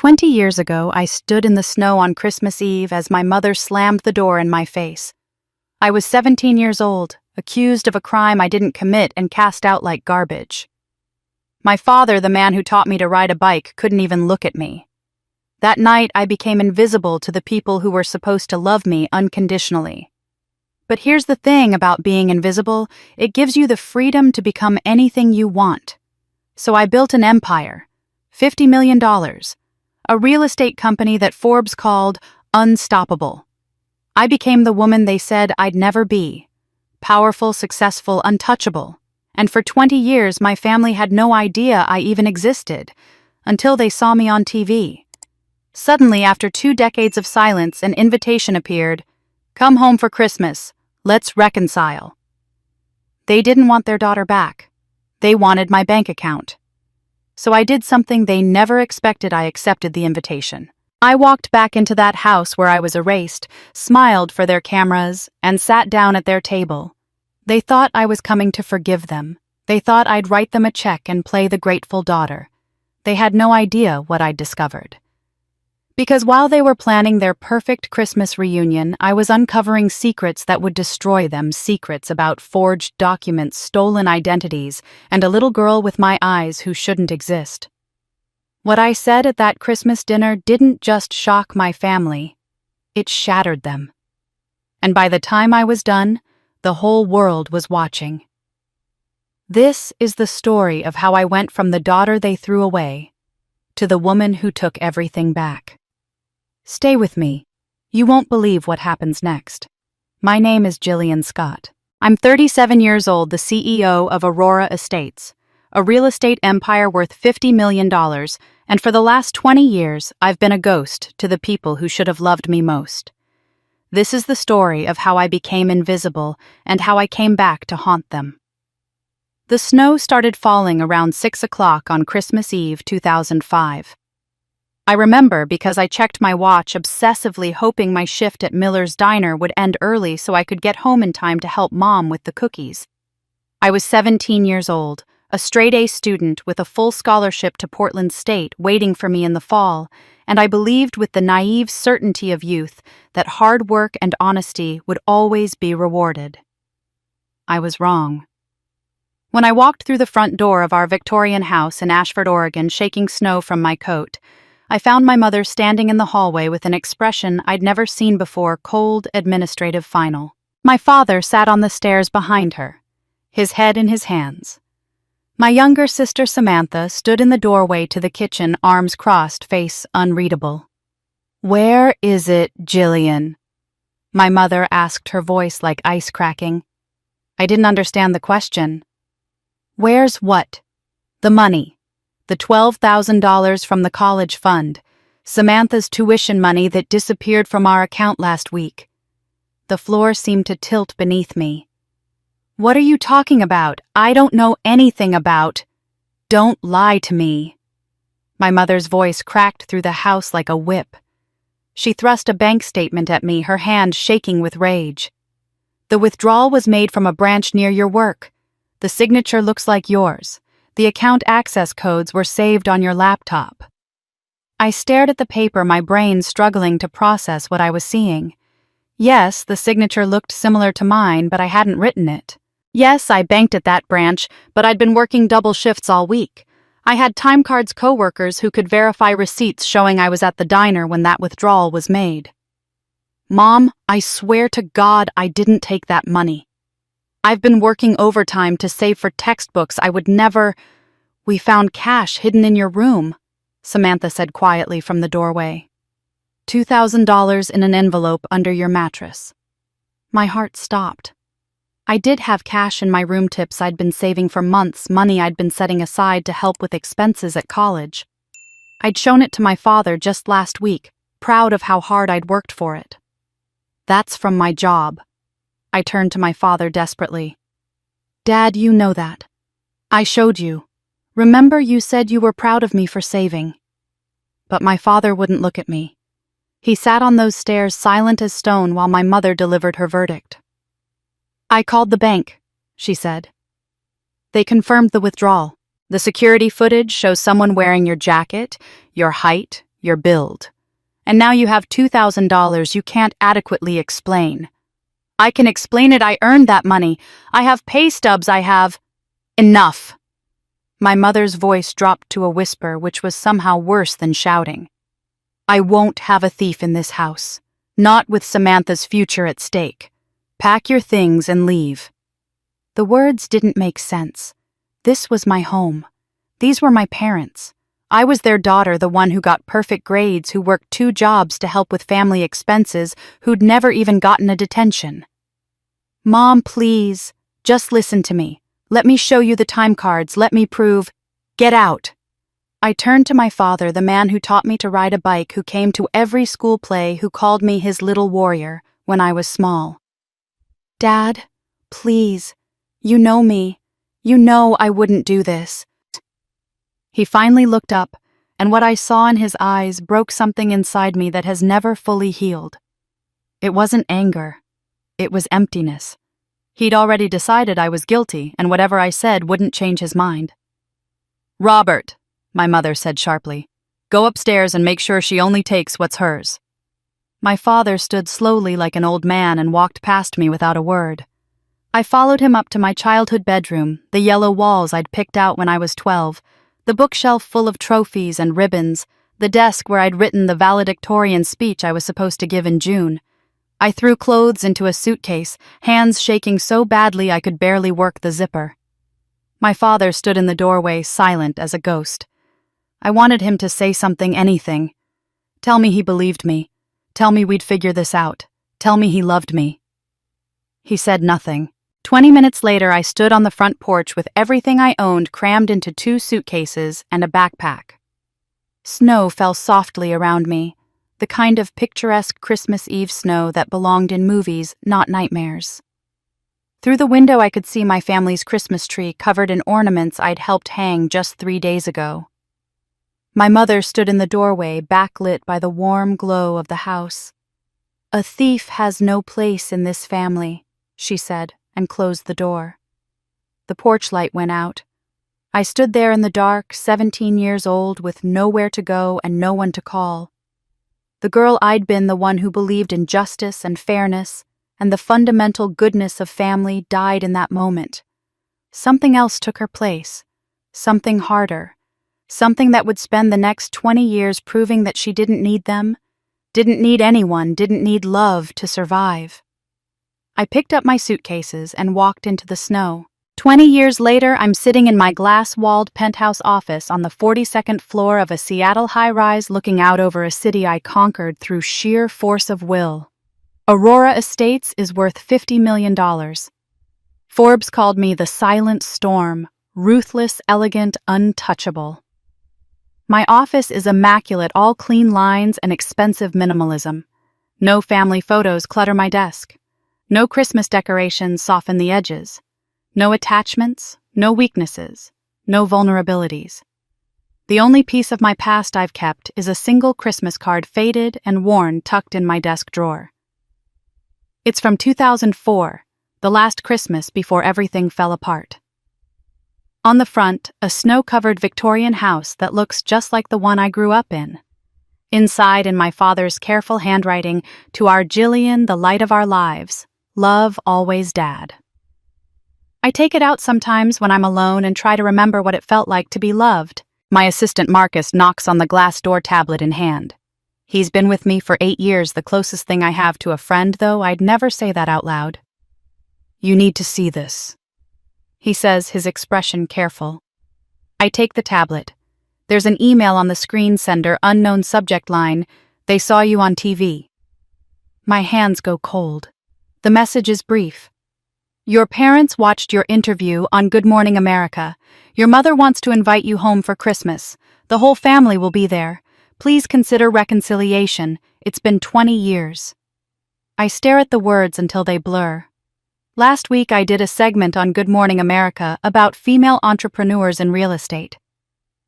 20 years ago, I stood in the snow on Christmas Eve as my mother slammed the door in my face. I was 17 years old, accused of a crime I didn't commit and cast out like garbage. My father, the man who taught me to ride a bike, couldn't even look at me. That night, I became invisible to the people who were supposed to love me unconditionally. But here's the thing about being invisible, it gives you the freedom to become anything you want. So I built an empire, $50 million, a real estate company that Forbes called unstoppable. I became the woman they said I'd never be, powerful, successful, untouchable. And for 20 years, my family had no idea I even existed, until they saw me on TV. Suddenly, after 2 decades of silence, an invitation appeared. Come home for Christmas. Let's reconcile. They didn't want their daughter back. They wanted my bank account. So I did something they never expected. I accepted the invitation. I walked back into that house where I was erased, smiled for their cameras, and sat down at their table. They thought I was coming to forgive them. They thought I'd write them a check and play the grateful daughter. They had no idea what I'd discovered. Because while they were planning their perfect Christmas reunion, I was uncovering secrets that would destroy them, secrets about forged documents, stolen identities, and a little girl with my eyes who shouldn't exist. What I said at that Christmas dinner didn't just shock my family, it shattered them. And by the time I was done, the whole world was watching. This is the story of how I went from the daughter they threw away to the woman who took everything back. Stay with me. You won't believe what happens next. My name is Jillian Scott. I'm 37 years old, the CEO of Aurora Estates, a real estate empire worth $50 million, and for the last 20 years, I've been a ghost to the people who should have loved me most. This is the story of how I became invisible and how I came back to haunt them. The snow started falling around 6 o'clock on Christmas Eve, 2005. I remember because I checked my watch obsessively, hoping my shift at Miller's Diner would end early so I could get home in time to help Mom with the cookies. I was 17 years old, a straight-A student with a full scholarship to Portland State waiting for me in the fall, and I believed with the naive certainty of youth that hard work and honesty would always be rewarded. I was wrong. When I walked through the front door of our Victorian house in Ashford, Oregon, shaking snow from my coat, I found my mother standing in the hallway with an expression I'd never seen before, cold, administrative, final. My father sat on the stairs behind her, his head in his hands. My younger sister Samantha stood in the doorway to the kitchen, arms crossed, face unreadable. "Where is it, Jillian?" my mother asked, her voice like ice cracking. I didn't understand the question. "Where's what?" "The money. The $12,000 from the college fund. Samantha's tuition money that disappeared from our account last week." The floor seemed to tilt beneath me. "What are you talking about? I don't know anything about—" "Don't lie to me." My mother's voice cracked through the house like a whip. She thrust a bank statement at me, her hand shaking with rage. "The withdrawal was made from a branch near your work. The signature looks like yours. The account access codes were saved on your laptop." I stared at the paper, my brain struggling to process what I was seeing. Yes, the signature looked similar to mine, but I hadn't written it. Yes, I banked at that branch, but I'd been working double shifts all week. I had time cards coworkers who could verify receipts showing I was at the diner when that withdrawal was made. "Mom, I swear to God I didn't take that money. I've been working overtime to save for textbooks. I would never—" "We found cash hidden in your room," Samantha said quietly from the doorway. $2,000 in an envelope under your mattress. My heart stopped. I did have cash in my room, tips I'd been saving for months, money I'd been setting aside to help with expenses at college. I'd shown it to my father just last week, proud of how hard I'd worked for it. "That's from my job." I turned to my father desperately. "Dad, you know that. I showed you. Remember, you said you were proud of me for saving." But my father wouldn't look at me. He sat on those stairs silent as stone while my mother delivered her verdict. "I called the bank," she said. "They confirmed the withdrawal. The security footage shows someone wearing your jacket, your height, you're billed. And now you have $2,000 you can't adequately explain. I can explain it, I earned that money. I have pay stubs, I have... Enough. My mother's voice dropped to a whisper which was somehow worse than shouting. I won't have a thief in this house. Not with Samantha's future at stake. Pack your things and leave. The words didn't make sense. This was my home. These were my parents. I was their daughter, the one who got perfect grades, who worked 2 jobs to help with family expenses, who'd never even gotten a detention. Mom, please, just listen to me. Let me show you the time cards, let me prove... Get out. I turned to my father, the man who taught me to ride a bike, who came to every school play, who called me his little warrior when I was small. Dad, please, you know me. You know I wouldn't do this. He finally looked up, and what I saw in his eyes broke something inside me that has never fully healed. It wasn't anger. It was emptiness. He'd already decided I was guilty, and whatever I said wouldn't change his mind. Robert, my mother said sharply, go upstairs and make sure she only takes what's hers. My father stood slowly like an old man and walked past me without a word. I followed him up to my childhood bedroom, the yellow walls I'd picked out when I was 12, the bookshelf full of trophies and ribbons, the desk where I'd written the valedictorian speech I was supposed to give in June. I threw clothes into a suitcase, hands shaking so badly I could barely work the zipper. My father stood in the doorway, silent as a ghost. I wanted him to say something, anything. Tell me he believed me. Tell me we'd figure this out. Tell me he loved me. He said nothing. 20 minutes later, I stood on the front porch with everything I owned crammed into 2 suitcases and a backpack. Snow fell softly around me, the kind of picturesque Christmas Eve snow that belonged in movies, not nightmares. Through the window, I could see my family's Christmas tree covered in ornaments I'd helped hang just 3 days ago. My mother stood in the doorway, backlit by the warm glow of the house. A thief has no place in this family, she said, and closed the door. The porch light went out. I stood there in the dark, 17 years old, with nowhere to go and no one to call. The girl I'd been, the one who believed in justice and fairness, and the fundamental goodness of family, died in that moment. Something else took her place. Something harder. Something that would spend the next 20 years proving that she didn't need them, didn't need anyone, didn't need love to survive. I picked up my suitcases and walked into the snow. 20 years later, I'm sitting in my glass-walled penthouse office on the 42nd floor of a Seattle high-rise, looking out over a city I conquered through sheer force of will. Aurora Estates is worth $50 million. Forbes called me the silent storm, ruthless, elegant, untouchable. My office is immaculate, all clean lines and expensive minimalism. No family photos clutter my desk. No Christmas decorations soften the edges. No attachments, no weaknesses, no vulnerabilities. The only piece of my past I've kept is a single Christmas card, faded and worn, tucked in my desk drawer. It's from 2004, the last Christmas before everything fell apart. On the front, a snow-covered Victorian house that looks just like the one I grew up in. Inside, in my father's careful handwriting, to our Jillian, the light of our lives, love always, Dad. I take it out sometimes when I'm alone and try to remember what it felt like to be loved. My assistant Marcus knocks on the glass door, tablet in hand. He's been with me for 8 years, the closest thing I have to a friend, though I'd never say that out loud. You need to see this, he says, his expression careful. I take the tablet. There's an email on the screen sender, unknown subject line, they saw you on TV. My hands go cold. The message is brief. Your parents watched your interview on Good Morning America. Your mother wants to invite you home for Christmas. The whole family will be there. Please consider reconciliation. It's been 20 years. I stare at the words until they blur. Last week I did a segment on Good Morning America about female entrepreneurs in real estate.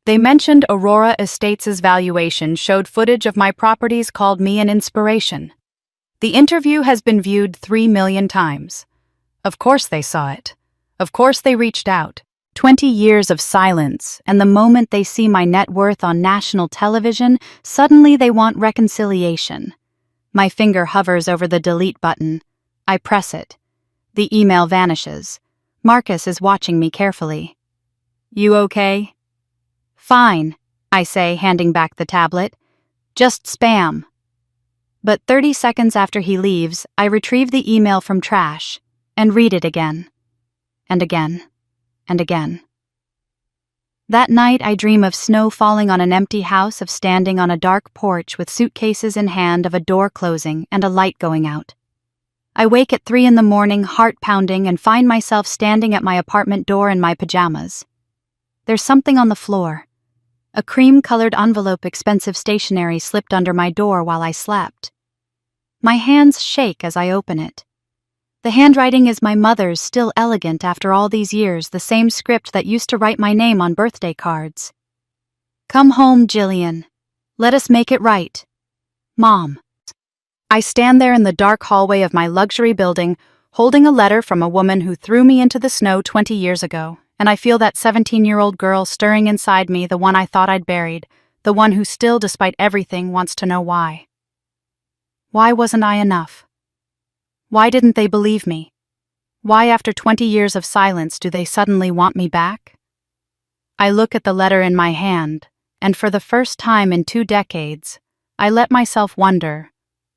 They mentioned Aurora Estates' valuation showed footage of my properties, called me an inspiration. The interview has been viewed 3 million times. Of course they saw it. Of course they reached out. 20 years of silence, and the moment they see my net worth on national television, suddenly they want reconciliation. My finger hovers over the delete button. I press it. The email vanishes. Marcus is watching me carefully. "You okay?" "Fine," I say, handing back the tablet. "Just spam." But 30 seconds after he leaves, I retrieve the email from trash and read it again. And again. And again. That night I dream of snow falling on an empty house, of standing on a dark porch with suitcases in hand, of a door closing and a light going out. I wake at 3 a.m, heart pounding, and find myself standing at my apartment door in my pajamas. There's something on the floor. A cream-colored envelope, expensive stationery, slipped under my door while I slept. My hands shake as I open it. The handwriting is my mother's, still elegant after all these years, the same script that used to write my name on birthday cards. "Come home, Jillian. Let us make it right. Mom." I stand there in the dark hallway of my luxury building, holding a letter from a woman who threw me into the snow 20 years ago, and I feel that 17-year-old girl stirring inside me, the one I thought I'd buried, the one who still, despite everything, wants to know why. Why wasn't I enough? Why didn't they believe me? Why, after 20 years of silence, do they suddenly want me back? I look at the letter in my hand, and for the first time in 2 decades, I let myself wonder,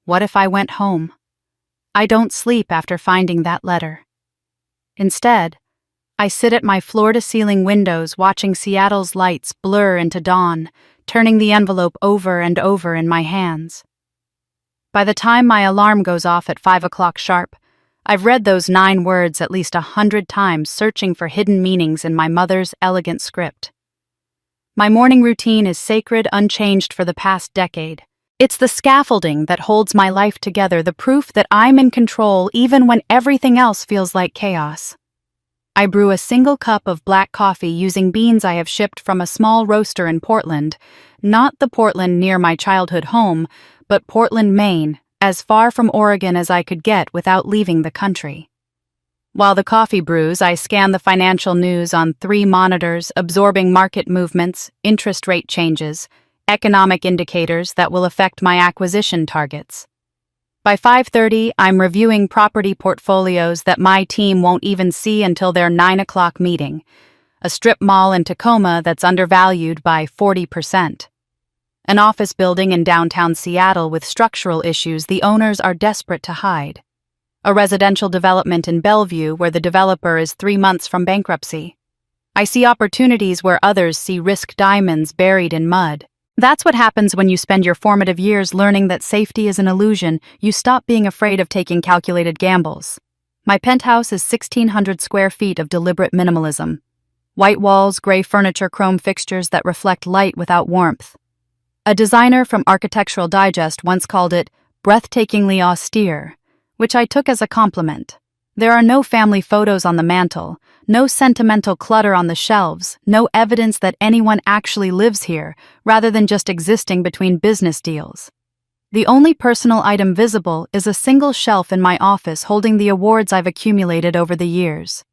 what if I went home? I don't sleep after finding that letter. Instead, I sit at my floor-to-ceiling windows watching Seattle's lights blur into dawn, turning the envelope over and over in my hands. By the time my alarm goes off at 5 o'clock sharp, I've read those 9 words at least 100 times, searching for hidden meanings in my mother's elegant script. My morning routine is sacred, unchanged for the past decade. It's the scaffolding that holds my life together, the proof that I'm in control even when everything else feels like chaos. I brew a single cup of black coffee using beans I have shipped from a small roaster in Portland, not the Portland near my childhood home, but Portland, Maine, as far from Oregon as I could get without leaving the country. While the coffee brews, I scan the financial news on 3 monitors, absorbing market movements, interest rate changes, economic indicators that will affect my acquisition targets. By 5:30, I'm reviewing property portfolios that my team won't even see until their 9 o'clock meeting. A strip mall in Tacoma that's undervalued by 40%. An office building in downtown Seattle with structural issues the owners are desperate to hide. A residential development in Bellevue where the developer is 3 months from bankruptcy. I see opportunities where others see risk diamonds buried in mud. That's what happens when you spend your formative years learning that safety is an illusion. You stop being afraid of taking calculated gambles. My penthouse is 1,600 square feet of deliberate minimalism. White walls, gray furniture, chrome fixtures that reflect light without warmth. A designer from Architectural Digest once called it breathtakingly austere, which I took as a compliment. There are no family photos on the mantel, no sentimental clutter on the shelves, no evidence that anyone actually lives here, rather than just existing between business deals. The only personal item visible is a single shelf in my office holding the awards I've accumulated over the years.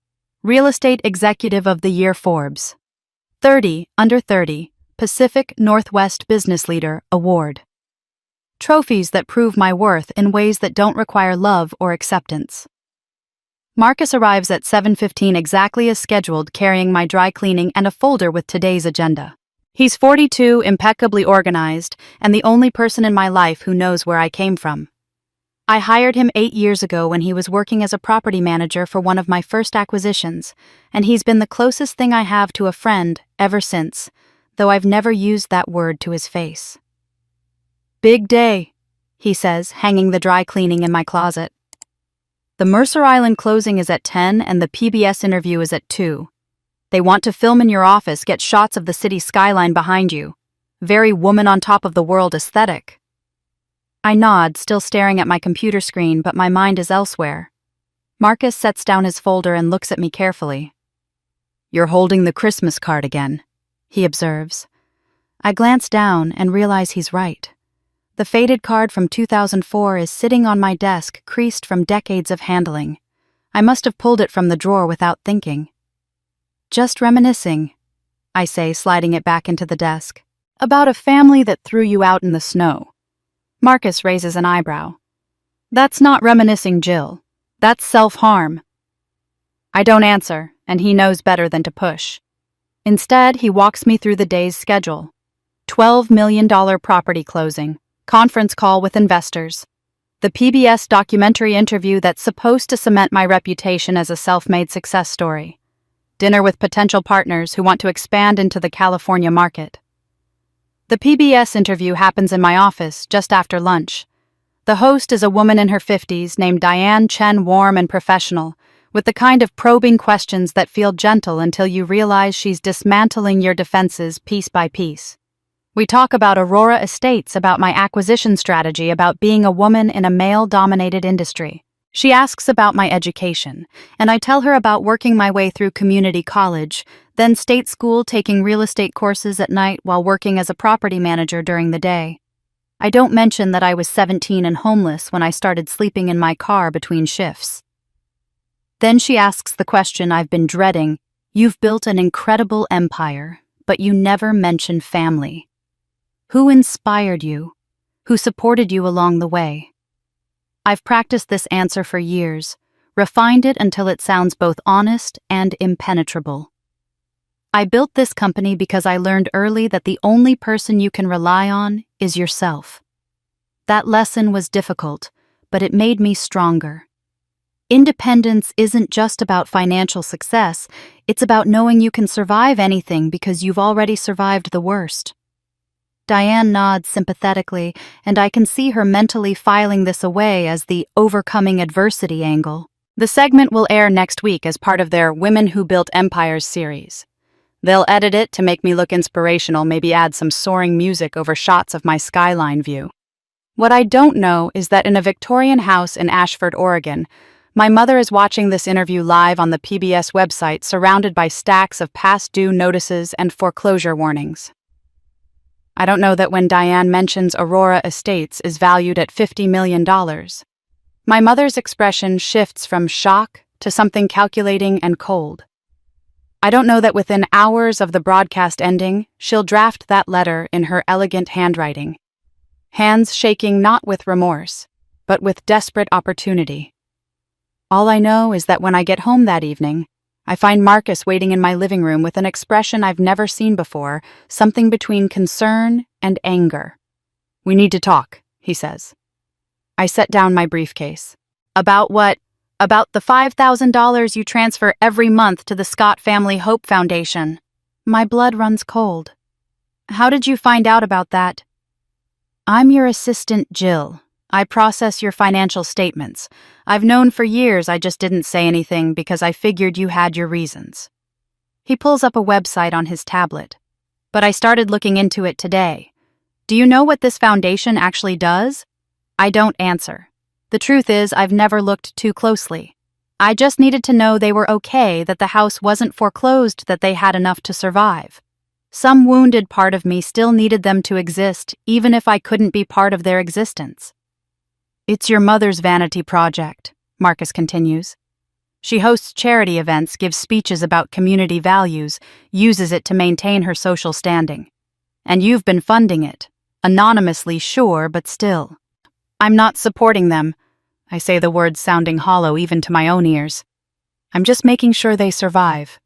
Real Estate Executive of the Year Forbes. 30 under 30. Pacific Northwest Business Leader Award. Trophies that prove my worth in ways that don't require love or acceptance. Marcus arrives at 7:15 exactly as scheduled, carrying my dry cleaning and a folder with today's agenda. He's 42, impeccably organized, and the only person in my life who knows where I came from. I hired him 8 years ago when he was working as a property manager for one of my first acquisitions, and he's been the closest thing I have to a friend ever since, though I've never used that word to his face. "Big day," he says, hanging the dry cleaning in my closet. "The Mercer Island closing is at 10 and the PBS interview is at 2. They want to film in your office, get shots of the city skyline behind you. Very woman on top of the world aesthetic." I nod, still staring at my computer screen, but my mind is elsewhere. Marcus sets down his folder and looks at me carefully. "You're holding the Christmas card again," he observes. I glance down and realize he's right. The faded card from 2004 is sitting on my desk, creased from decades of handling. I must have pulled it from the drawer without thinking. Just reminiscing, I say, sliding it back into the desk. About a family that threw you out in the snow. Marcus raises an eyebrow. That's not reminiscing, Jill. That's self-harm. I don't answer, and he knows better than to push. Instead, he walks me through the day's schedule. $12 million property closing, conference call with investors, the PBS documentary interview that's supposed to cement my reputation as a self-made success story, dinner with potential partners who want to expand into the California market. The PBS interview happens in my office just after lunch. The host is a woman in her 50s named Diane Chen, warm and professional, with the kind of probing questions that feel gentle until you realize she's dismantling your defenses piece by piece. We talk about Aurora Estates, about my acquisition strategy, about being a woman in a male-dominated industry. She asks about my education, and I tell her about working my way through community college, then state school, taking real estate courses at night while working as a property manager during the day. I don't mention that I was 17 and homeless when I started sleeping in my car between shifts. Then she asks the question I've been dreading. You've built an incredible empire, but you never mention family. Who inspired you? Who supported you along the way? I've practiced this answer for years, refined it until it sounds both honest and impenetrable. I built this company because I learned early that the only person you can rely on is yourself. That lesson was difficult, but it made me stronger. Independence isn't just about financial success, it's about knowing you can survive anything because you've already survived the worst. Diane nods sympathetically, and I can see her mentally filing this away as the overcoming adversity angle. The segment will air next week as part of their Women Who Built Empires series. They'll edit it to make me look inspirational, maybe add some soaring music over shots of my skyline view. What I don't know is that in a Victorian house in Ashford, Oregon, my mother is watching this interview live on the PBS website, surrounded by stacks of past due notices and foreclosure warnings. I don't know that when Diane mentions Aurora Estates is valued at $50 million, my mother's expression shifts from shock to something calculating and cold. I don't know that within hours of the broadcast ending, she'll draft that letter in her elegant handwriting, hands shaking not with remorse, but with desperate opportunity. All I know is that when I get home that evening, I find Marcus waiting in my living room with an expression I've never seen before, something between concern and anger. "We need to talk," he says. I set down my briefcase. "About what?" "About the $5,000 you transfer every month to the Scott Family Hope Foundation." My blood runs cold. "How did you find out about that?" "I'm your assistant, Jill. I process your financial statements. I've known for years, I just didn't say anything because I figured you had your reasons." He pulls up a website on his tablet. "But I started looking into it today. Do you know what this foundation actually does?" I don't answer. The truth is, I've never looked too closely. I just needed to know they were okay, that the house wasn't foreclosed, that they had enough to survive. Some wounded part of me still needed them to exist, even if I couldn't be part of their existence. "It's your mother's vanity project," Marcus continues. "She hosts charity events, gives speeches about community values, uses it to maintain her social standing. And you've been funding it. Anonymously, sure, but still." "I'm not supporting them." I say the words sounding hollow even to my own ears. "I'm just making sure they survive."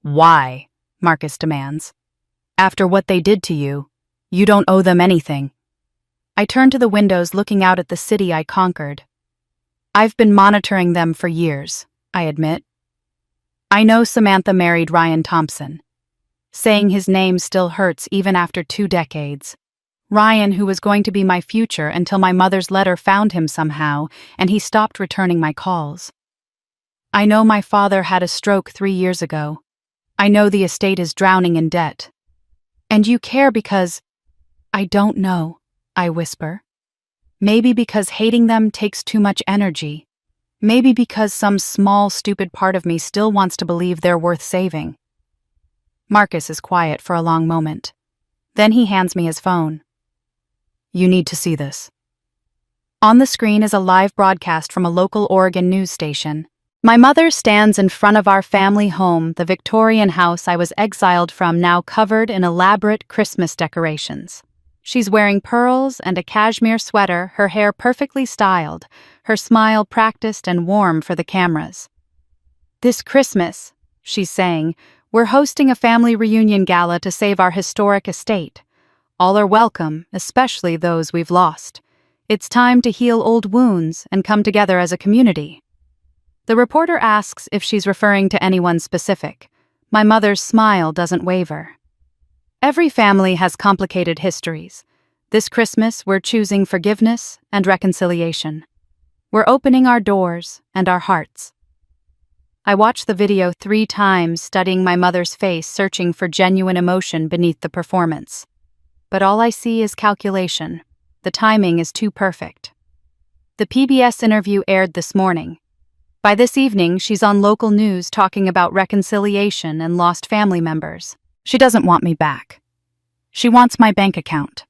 "Why?" Marcus demands. "After what they did to you, you don't owe them anything." I turn to the windows, looking out at the city I conquered. "I've been monitoring them for years," I admit. "I know Samantha married Ryan Thompson. Saying his name still hurts even after 2 decades. Ryan, who was going to be my future until my mother's letter found him somehow, and he stopped returning my calls. I know my father had a stroke 3 years ago. I know the estate is drowning in debt. And you care because—" "I don't know," I whisper. "Maybe because hating them takes too much energy. Maybe because some small, stupid part of me still wants to believe they're worth saving." Marcus is quiet for a long moment. Then he hands me his phone. "You need to see this." On the screen is a live broadcast from a local Oregon news station. My mother stands in front of our family home, the Victorian house I was exiled from, now covered in elaborate Christmas decorations. She's wearing pearls and a cashmere sweater, her hair perfectly styled, her smile practiced and warm for the cameras. "This Christmas," she's saying, "we're hosting a family reunion gala to save our historic estate. All are welcome, especially those we've lost. It's time to heal old wounds and come together as a community." The reporter asks if she's referring to anyone specific. My mother's smile doesn't waver. Every family has complicated histories. This Christmas, we're choosing forgiveness and reconciliation. We're opening our doors and our hearts. I watched the video 3 times, studying my mother's face, searching for genuine emotion beneath the performance. But all I see is calculation. The timing is too perfect. The PBS interview aired this morning. By this evening, she's on local news talking about reconciliation and lost family members. She doesn't want me back. She wants my bank account.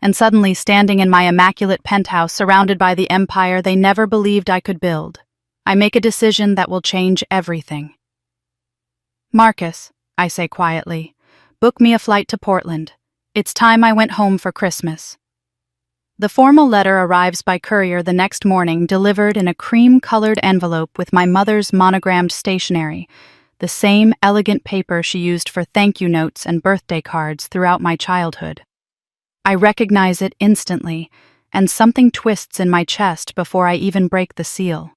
And suddenly, standing in my immaculate penthouse surrounded by the empire they never believed I could build, I make a decision that will change everything. "Marcus," I say quietly, "book me a flight to Portland. It's time I went home for Christmas." The formal letter arrives by courier the next morning, delivered in a cream-colored envelope with my mother's monogrammed stationery, the same elegant paper she used for thank-you notes and birthday cards throughout my childhood. I recognize it instantly, and something twists in my chest before I even break the seal.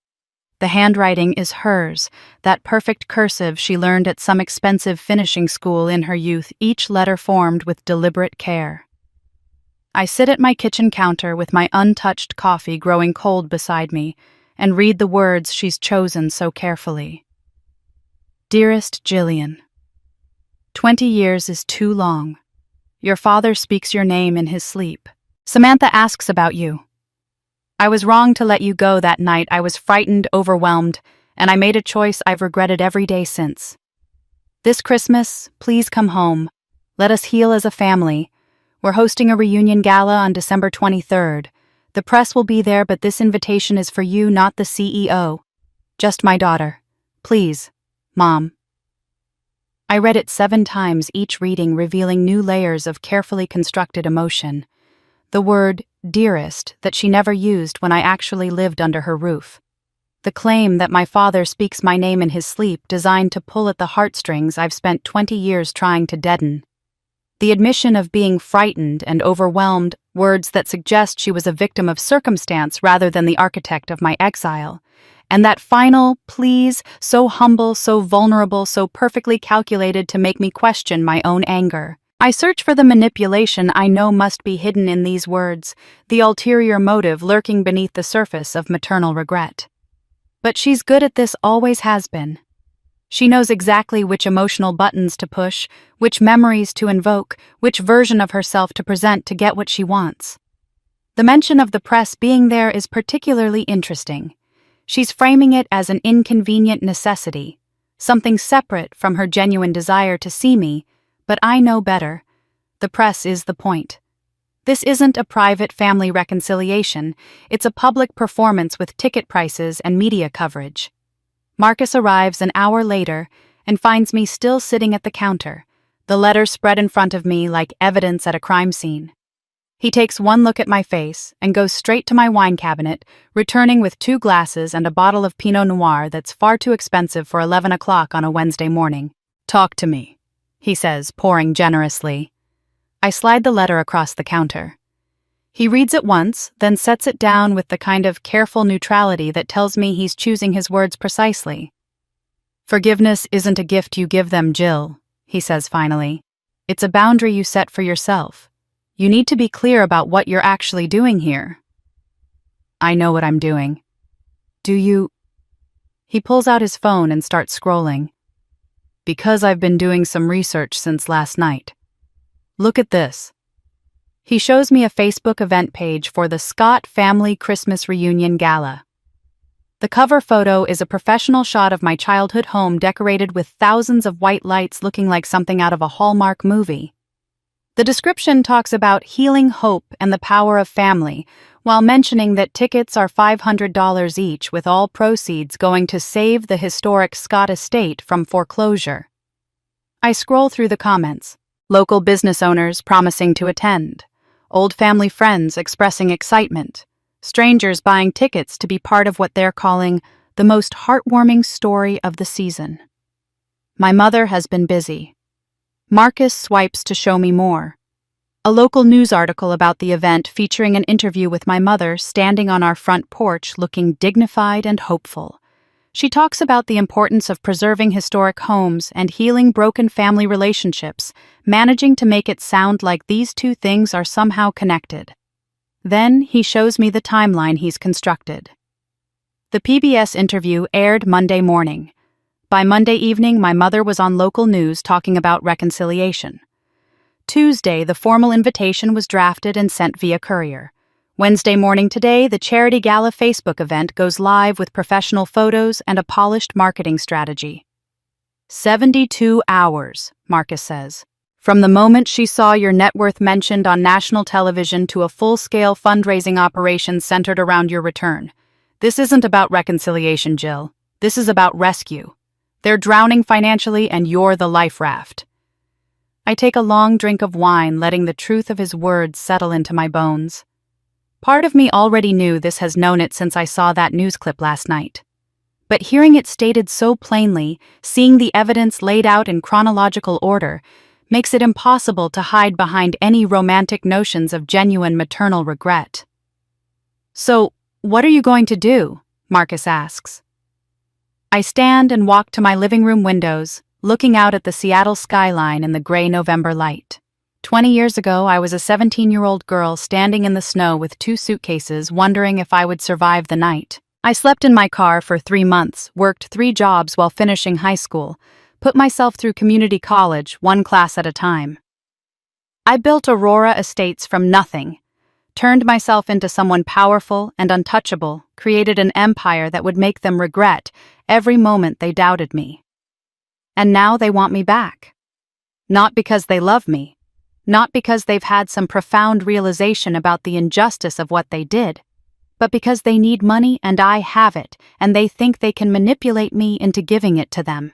The handwriting is hers, that perfect cursive she learned at some expensive finishing school in her youth, each letter formed with deliberate care. I sit at my kitchen counter with my untouched coffee growing cold beside me and read the words she's chosen so carefully. "Dearest Jillian, 20 years is too long. Your father speaks your name in his sleep. Samantha asks about you. I was wrong to let you go that night. I was frightened, overwhelmed, and I made a choice I've regretted every day since. This Christmas, please come home. Let us heal as a family. We're hosting a reunion gala on December 23rd. The press will be there, but this invitation is for you, not the CEO. Just my daughter. Please, Mom." I read it 7 times, each reading revealing new layers of carefully constructed emotion. The word "dearest" that she never used when I actually lived under her roof. The claim that my father speaks my name in his sleep, designed to pull at the heartstrings I've spent 20 years trying to deaden. The admission of being frightened and overwhelmed, words that suggest she was a victim of circumstance rather than the architect of my exile. And that final "please," so humble, so vulnerable, so perfectly calculated to make me question my own anger. I search for the manipulation I know must be hidden in these words, the ulterior motive lurking beneath the surface of maternal regret. But she's good at this, always has been. She knows exactly which emotional buttons to push, which memories to invoke, which version of herself to present to get what she wants. The mention of the press being there is particularly interesting. She's framing it as an inconvenient necessity, something separate from her genuine desire to see me, but I know better. The press is the point. This isn't a private family reconciliation, it's a public performance with ticket prices and media coverage. Marcus arrives an hour later and finds me still sitting at the counter, the letter spread in front of me like evidence at a crime scene. He takes one look at my face and goes straight to my wine cabinet, returning with 2 glasses and a bottle of Pinot Noir that's far too expensive for 11 o'clock on a Wednesday morning. "Talk to me," he says, pouring generously. I slide the letter across the counter. He reads it once, then sets it down with the kind of careful neutrality that tells me he's choosing his words precisely. "Forgiveness isn't a gift you give them, Jill," he says finally. "It's a boundary you set for yourself. You need to be clear about what you're actually doing here." "I know what I'm doing." "Do you?" He pulls out his phone and starts scrolling. "Because I've been doing some research since last night. Look at this." He shows me a Facebook event page for the Scott Family Christmas Reunion Gala. The cover photo is a professional shot of my childhood home decorated with thousands of white lights looking like something out of a Hallmark movie. The description talks about healing hope and the power of family, while mentioning that tickets are $500 each, with all proceeds going to save the historic Scott estate from foreclosure. I scroll through the comments. Local business owners promising to attend. Old family friends expressing excitement. Strangers buying tickets to be part of what they're calling the most heartwarming story of the season. My mother has been busy. Marcus swipes to show me more. A local news article about the event featuring an interview with my mother standing on our front porch looking dignified and hopeful. She talks about the importance of preserving historic homes and healing broken family relationships, managing to make it sound like these two things are somehow connected. Then he shows me the timeline he's constructed. The PBS interview aired Monday morning. By Monday evening, my mother was on local news talking about reconciliation. Tuesday, the formal invitation was drafted and sent via courier. Wednesday morning today, the Charity Gala Facebook event goes live with professional photos and a polished marketing strategy. 72 hours, Marcus says. From the moment she saw your net worth mentioned on national television to a full-scale fundraising operation centered around your return. This isn't about reconciliation, Jill. This is about rescue. They're drowning financially and you're the life raft. I take a long drink of wine, letting the truth of his words settle into my bones. Part of me already knew this, has known it since I saw that news clip last night. But hearing it stated so plainly, seeing the evidence laid out in chronological order, makes it impossible to hide behind any romantic notions of genuine maternal regret. So, what are you going to do? Marcus asks. I stand and walk to my living room windows, looking out at the Seattle skyline in the gray November light. 20 years ago, I was a 17-year-old girl standing in the snow with 2 suitcases, wondering if I would survive the night. I slept in my car for 3 months, worked 3 jobs while finishing high school, put myself through community college, 1 class at a time. I built Aurora Estates from nothing, turned myself into someone powerful and untouchable, created an empire that would make them regret every moment they doubted me. And now they want me back. Not because they love me, not because they've had some profound realization about the injustice of what they did, but because they need money and I have it, and they think they can manipulate me into giving it to them.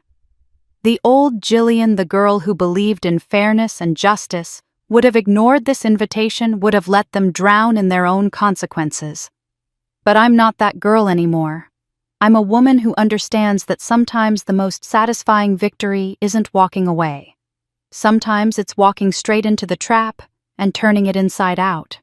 The old Jillian, the girl who believed in fairness and justice, would have ignored this invitation, would have let them drown in their own consequences. But I'm not that girl anymore. I'm a woman who understands that sometimes the most satisfying victory isn't walking away. Sometimes it's walking straight into the trap and turning it inside out.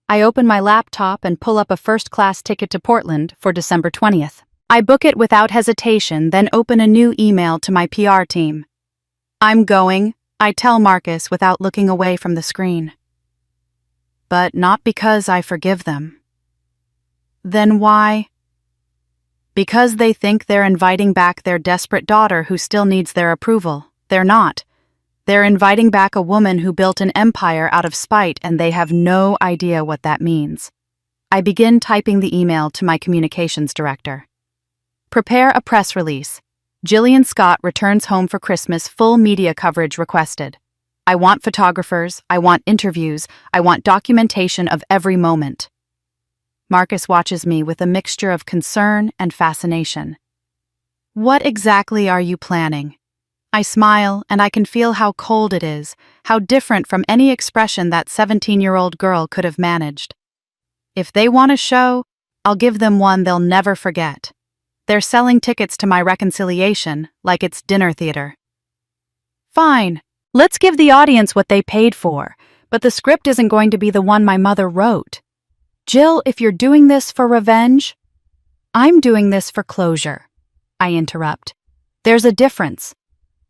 I open my laptop and pull up a first-class ticket to Portland for December 20th. I book it without hesitation, then open a new email to my PR team. I'm going, I tell Marcus without looking away from the screen. But not because I forgive them. Then why? Because they think they're inviting back their desperate daughter who still needs their approval. They're not. They're inviting back a woman who built an empire out of spite, and they have no idea what that means. I begin typing the email to my communications director. Prepare a press release. Jillian Scott returns home for Christmas, full media coverage requested. I want photographers, I want interviews, I want documentation of every moment. Marcus watches me with a mixture of concern and fascination. What exactly are you planning? I smile, and I can feel how cold it is, how different from any expression that 17-year-old girl could have managed. If they want a show, I'll give them one they'll never forget. They're selling tickets to my reconciliation like it's dinner theater. Fine, let's give the audience what they paid for, but the script isn't going to be the one my mother wrote. Jill, if you're doing this for revenge, I'm doing this for closure. I interrupt. There's a difference.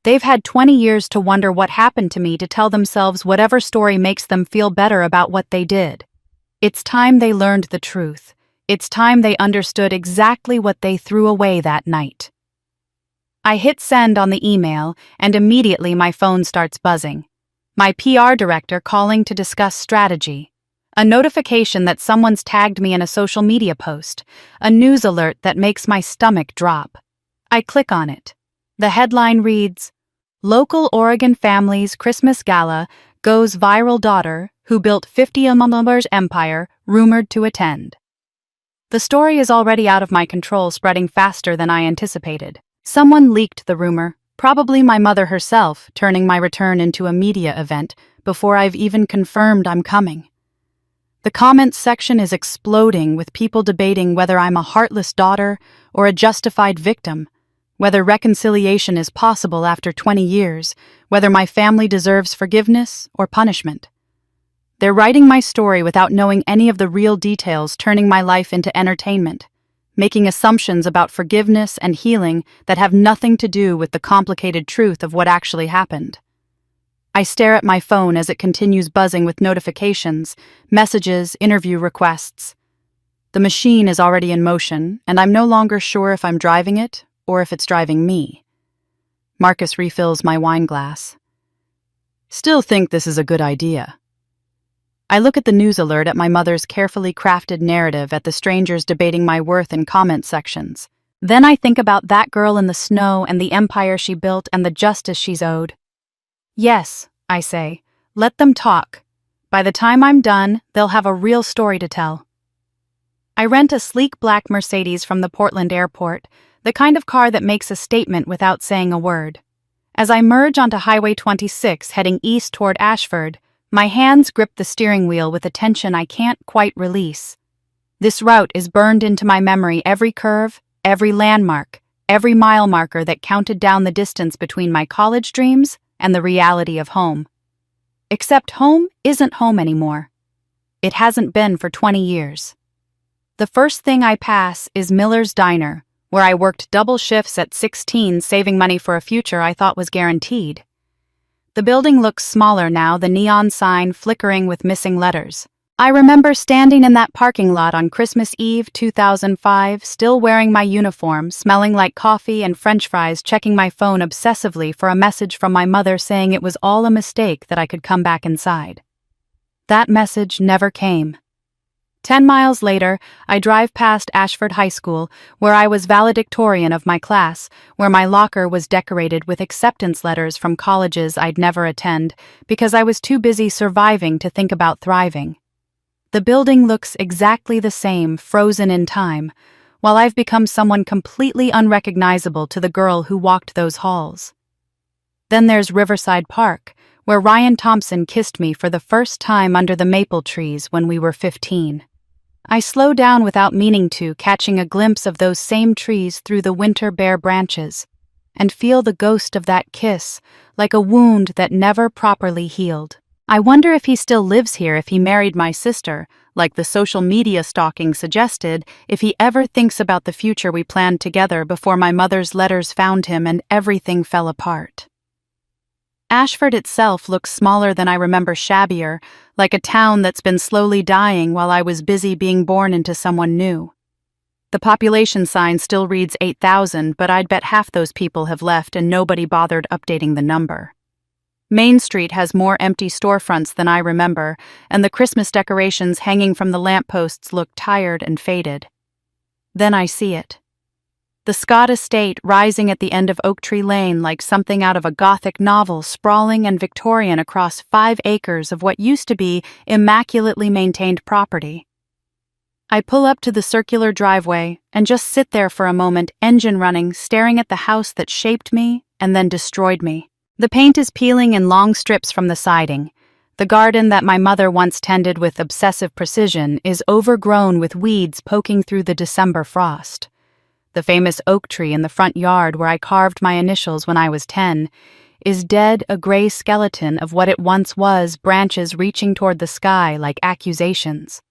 They've had 20 years to wonder what happened to me, to tell themselves whatever story makes them feel better about what they did. It's time they learned the truth. It's time they understood exactly what they threw away that night. I hit send on the email, and immediately my phone starts buzzing. My PR director calling to discuss strategy. A notification that someone's tagged me in a social media post. A news alert that makes my stomach drop. I click on it. The headline reads, Local Oregon Family's Christmas Gala Goes Viral, Daughter, who built $50 million empire, rumored to attend. The story is already out of my control, spreading faster than I anticipated. Someone leaked the rumor, probably my mother herself, turning my return into a media event before I've even confirmed I'm coming. The comments section is exploding with people debating whether I'm a heartless daughter or a justified victim, whether reconciliation is possible after 20 years, whether my family deserves forgiveness or punishment. They're writing my story without knowing any of the real details, turning my life into entertainment, making assumptions about forgiveness and healing that have nothing to do with the complicated truth of what actually happened. I stare at my phone as it continues buzzing with notifications, messages, interview requests. The machine is already in motion, and I'm no longer sure if I'm driving it or if it's driving me. Marcus refills my wine glass. Still think this is a good idea. I look at the news alert at my mother's carefully crafted narrative at the strangers debating my worth in comment sections. Then I think about that girl in the snow and the empire she built and the justice she's owed. Yes, I say, let them talk. By the time I'm done, they'll have a real story to tell. I rent a sleek black Mercedes from the Portland airport, the kind of car that makes a statement without saying a word. As I merge onto Highway 26 heading east toward Ashford, my hands grip the steering wheel with a tension I can't quite release. This route is burned into my memory, every curve, every landmark, every mile marker that counted down the distance between my college dreams and the reality of home. Except home isn't home anymore. It hasn't been for 20 years. The first thing I pass is Miller's Diner, where I worked double shifts at 16, saving money for a future I thought was guaranteed. The building looks smaller now, the neon sign flickering with missing letters. I remember standing in that parking lot on Christmas Eve 2005, still wearing my uniform, smelling like coffee and French fries, checking my phone obsessively for a message from my mother saying it was all a mistake, that I could come back inside. That message never came. 10 miles later, I drive past Ashford High School, where I was valedictorian of my class, where my locker was decorated with acceptance letters from colleges I'd never attend because I was too busy surviving to think about thriving. The building looks exactly the same, frozen in time, while I've become someone completely unrecognizable to the girl who walked those halls. Then there's Riverside Park, where Ryan Thompson kissed me for the first time under the maple trees when we were 15. I slow down without meaning to, catching a glimpse of those same trees through the winter bare branches, and feel the ghost of that kiss, like a wound that never properly healed. I wonder if he still lives here, if he married my sister, like the social media stalking suggested, if he ever thinks about the future we planned together before my mother's letters found him and everything fell apart. Ashford itself looks smaller than I remember, shabbier, like a town that's been slowly dying while I was busy being born into someone new. The population sign still reads 8,000, but I'd bet half those people have left and nobody bothered updating the number. Main Street has more empty storefronts than I remember, and the Christmas decorations hanging from the lampposts look tired and faded. Then I see it. The Scott Estate rising at the end of Oak Tree Lane like something out of a Gothic novel, sprawling and Victorian across 5 acres of what used to be immaculately maintained property. I pull up to the circular driveway and just sit there for a moment, engine running, staring at the house that shaped me and then destroyed me. The paint is peeling in long strips from the siding. The garden that my mother once tended with obsessive precision is overgrown with weeds poking through the December frost. The famous oak tree in the front yard where I carved my initials when I was 10 is dead, a gray skeleton of what it once was, branches reaching toward the sky like accusations.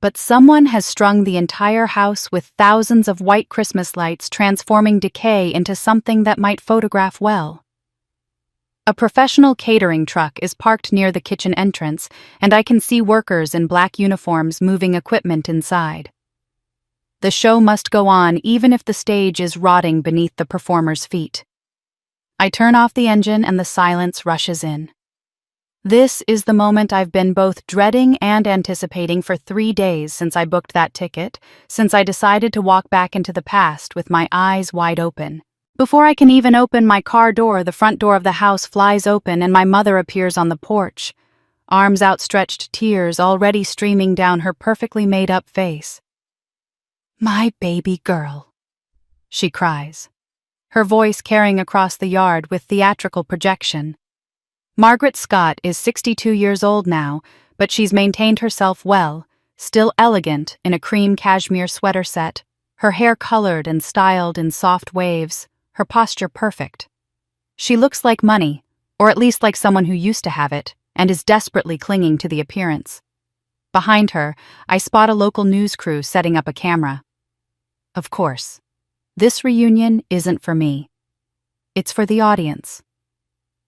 But someone has strung the entire house with thousands of white Christmas lights, transforming decay into something that might photograph well. A professional catering truck is parked near the kitchen entrance, and I can see workers in black uniforms moving equipment inside. The show must go on even if the stage is rotting beneath the performer's feet. I turn off the engine and the silence rushes in. This is the moment I've been both dreading and anticipating for 3 days since I booked that ticket, since I decided to walk back into the past with my eyes wide open. Before I can even open my car door, the front door of the house flies open and my mother appears on the porch. arms outstretched, tears already streaming down her perfectly made-up face. "My baby girl," she cries, her voice carrying across the yard with theatrical projection. Margaret Scott is 62 years old now, but she's maintained herself well, still elegant in a cream cashmere sweater set, her hair colored and styled in soft waves, her posture perfect. She looks like money, or at least like someone who used to have it, and is desperately clinging to the appearance. Behind her, I spot a local news crew setting up a camera. Of course, this reunion isn't for me. It's for the audience.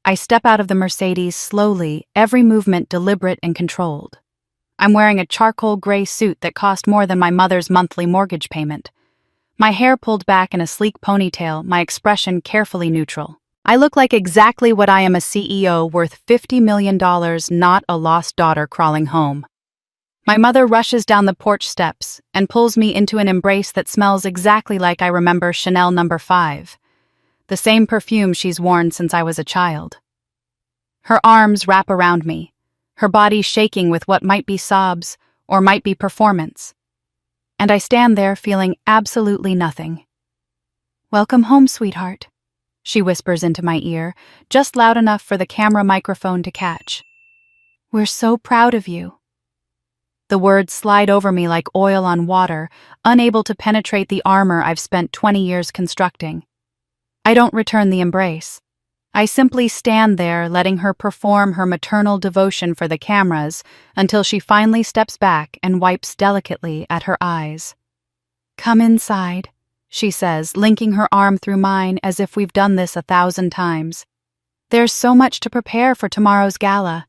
I step out of the Mercedes slowly, every movement deliberate and controlled. I'm wearing a charcoal gray suit that cost more than my mother's monthly mortgage payment. My hair pulled back in a sleek ponytail, my expression carefully neutral. I look like exactly what I am, a CEO worth $50 million, not a lost daughter crawling home. My mother rushes down the porch steps and pulls me into an embrace that smells exactly like I remember Chanel No. 5. The same perfume she's worn since I was a child. Her arms wrap around me, her body shaking with what might be sobs or might be performance. And I stand there feeling absolutely nothing. "Welcome home, sweetheart," she whispers into my ear, just loud enough for the camera microphone to catch. "We're so proud of you." The words slide over me like oil on water, unable to penetrate the armor I've spent 20 years constructing. I don't return the embrace. I simply stand there, letting her perform her maternal devotion for the cameras until she finally steps back and wipes delicately at her eyes. "Come inside," she says, linking her arm through mine as if we've done this 1,000 times. "There's so much to prepare for tomorrow's gala."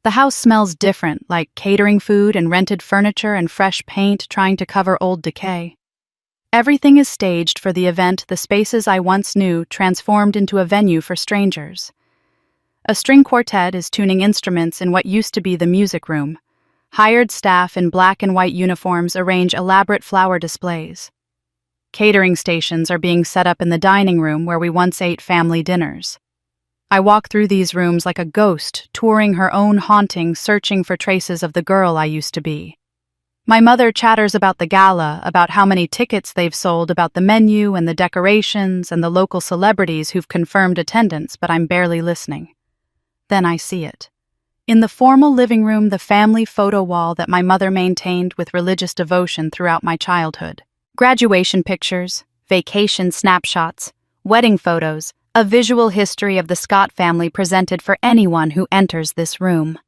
The house smells different, like catering food and rented furniture and fresh paint trying to cover old decay. Everything is staged for the event the spaces I once knew transformed into a venue for strangers. A string quartet is tuning instruments in what used to be the music room. Hired staff in black and white uniforms arrange elaborate flower displays. Catering stations are being set up in the dining room where we once ate family dinners. I walk through these rooms like a ghost, touring her own haunting, searching for traces of the girl I used to be. My mother chatters about the gala, about how many tickets they've sold, about the menu and the decorations and the local celebrities who've confirmed attendance, but I'm barely listening. Then I see it. In the formal living room, the family photo wall that my mother maintained with religious devotion throughout my childhood. Graduation pictures, vacation snapshots, wedding photos, a visual history of the Scott family presented for anyone who enters this room.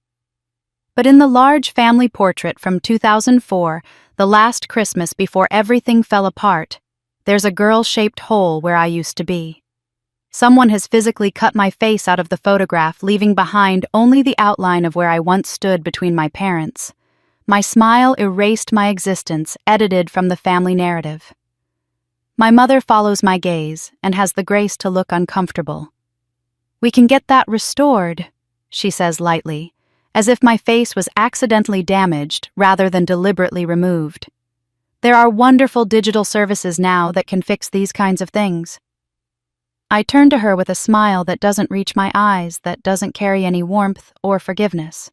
But in the large family portrait from 2004, the last Christmas before everything fell apart, there's a girl-shaped hole where I used to be. Someone has physically cut my face out of the photograph, leaving behind only the outline of where I once stood between my parents. My smile erased my existence, edited from the family narrative. My mother follows my gaze and has the grace to look uncomfortable. "We can get that restored," she says lightly, as if my face was accidentally damaged rather than deliberately removed. "There are wonderful digital services now that can fix these kinds of things." I turn to her with a smile that doesn't reach my eyes, that doesn't carry any warmth or forgiveness.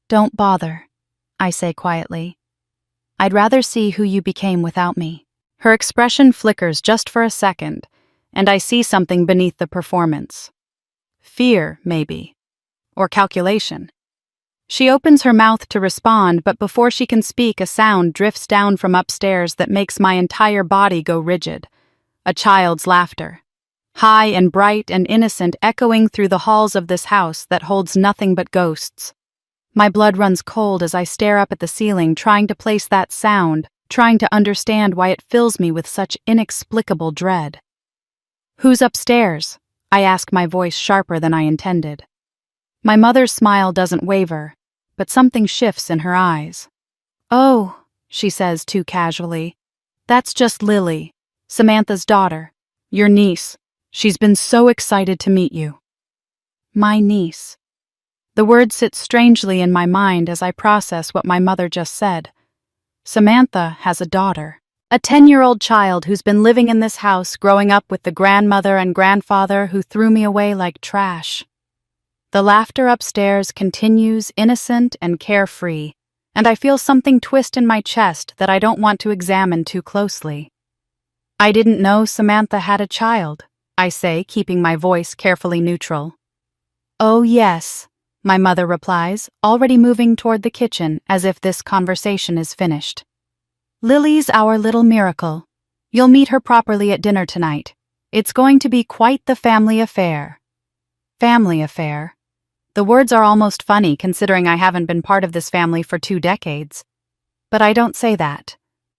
"Don't bother," I say quietly. "I'd rather see who you became without me." Her expression flickers just for a second, and I see something beneath the performance. Fear, maybe. Or calculation. She opens her mouth to respond, but before she can speak, a sound drifts down from upstairs that makes my entire body go rigid. A child's laughter. High and bright and innocent, echoing through the halls of this house that holds nothing but ghosts. My blood runs cold as I stare up at the ceiling, trying to place that sound, trying to understand why it fills me with such inexplicable dread. "Who's upstairs?" I ask, my voice sharper than I intended. My mother's smile doesn't waver, but something shifts in her eyes. "Oh," she says too casually, "that's just Lily, Samantha's daughter, your niece. She's been so excited to meet you." My niece. The word sits strangely in my mind as I process what my mother just said. Samantha has a daughter. A 10-year-old child who's been living in this house, growing up with the grandmother and grandfather who threw me away like trash. The laughter upstairs continues innocent and carefree, and I feel something twist in my chest that I don't want to examine too closely. "I didn't know Samantha had a child," I say, keeping my voice carefully neutral. "Oh, yes," my mother replies, already moving toward the kitchen as if this conversation is finished. "Lily's our little miracle. You'll meet her properly at dinner tonight. It's going to be quite the family affair." Family affair. The words are almost funny considering I haven't been part of this family for 2 decades. But I don't say that.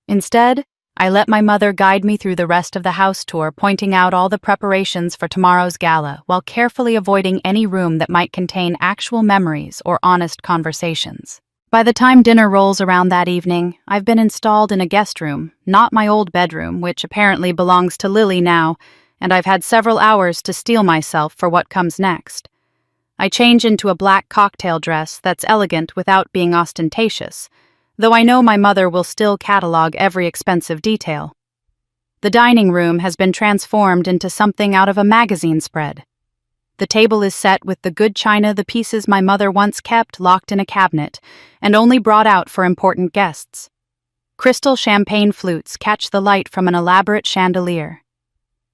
Instead, I let my mother guide me through the rest of the house tour, pointing out all the preparations for tomorrow's gala while carefully avoiding any room that might contain actual memories or honest conversations. By the time dinner rolls around that evening, I've been installed in a guest room, not my old bedroom, which apparently belongs to Lily now, and I've had several hours to steel myself for what comes next. I change into a black cocktail dress that's elegant without being ostentatious, though I know my mother will still catalog every expensive detail. The dining room has been transformed into something out of a magazine spread. The table is set with the good china, the pieces my mother once kept locked in a cabinet and only brought out for important guests. Crystal champagne flutes catch the light from an elaborate chandelier.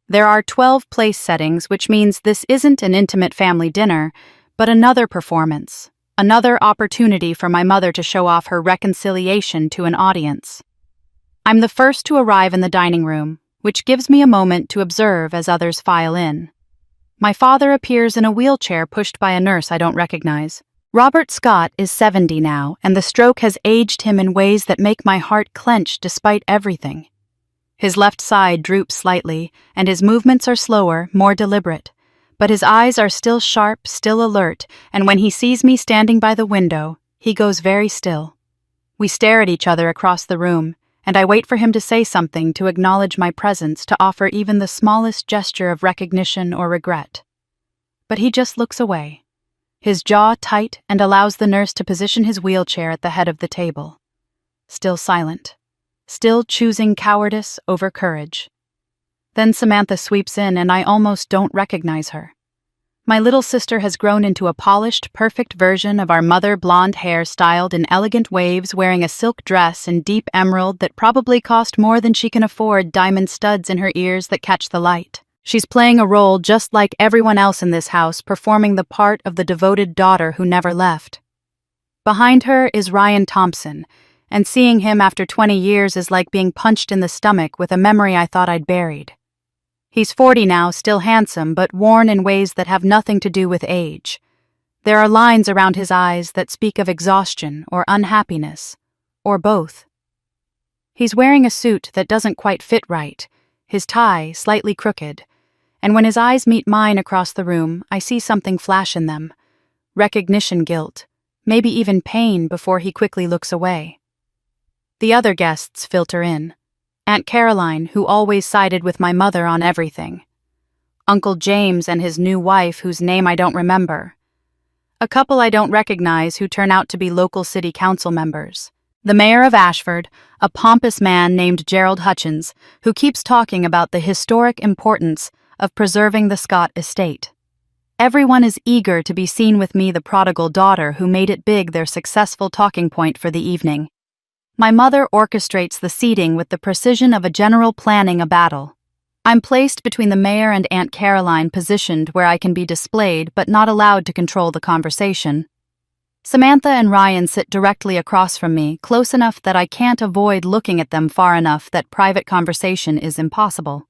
There are 12 place settings, which means this isn't an intimate family dinner, but another performance, another opportunity for my mother to show off her reconciliation to an audience. I'm the first to arrive in the dining room, which gives me a moment to observe as others file in. My father appears in a wheelchair pushed by a nurse I don't recognize. Robert Scott is 70 now, and the stroke has aged him in ways that make my heart clench despite everything. His left side droops slightly, and his movements are slower, more deliberate. But his eyes are still sharp, still alert, and when he sees me standing by the window, he goes very still. We stare at each other across the room, and I wait for him to say something to acknowledge my presence, to offer even the smallest gesture of recognition or regret. But he just looks away, his jaw tight, and allows the nurse to position his wheelchair at the head of the table. Still silent. Still choosing cowardice over courage. Then Samantha sweeps in, and I almost don't recognize her. My little sister has grown into a polished, perfect version of our mother, blonde hair styled in elegant waves, wearing a silk dress in deep emerald that probably cost more than she can afford, diamond studs in her ears that catch the light. She's playing a role just like everyone else in this house, performing the part of the devoted daughter who never left. Behind her is Ryan Thompson, and seeing him after 20 years is like being punched in the stomach with a memory I thought I'd buried. He's 40 now, still handsome, but worn in ways that have nothing to do with age. There are lines around his eyes that speak of exhaustion or unhappiness, or both. He's wearing a suit that doesn't quite fit right, his tie slightly crooked, and when his eyes meet mine across the room, I see something flash in them. Recognition guilt, maybe even pain before he quickly looks away. The other guests filter in. Aunt Caroline, who always sided with my mother on everything. Uncle James and his new wife, whose name I don't remember. A couple I don't recognize who turn out to be local city council members. The mayor of Ashford, a pompous man named Gerald Hutchins, who keeps talking about the historic importance of preserving the Scott estate. Everyone is eager to be seen with me, the prodigal daughter who made it big, their successful talking point for the evening. My mother orchestrates the seating with the precision of a general planning a battle. I'm placed between the mayor and Aunt Caroline, positioned where I can be displayed but not allowed to control the conversation. Samantha and Ryan sit directly across from me, close enough that I can't avoid looking at them, far enough that private conversation is impossible.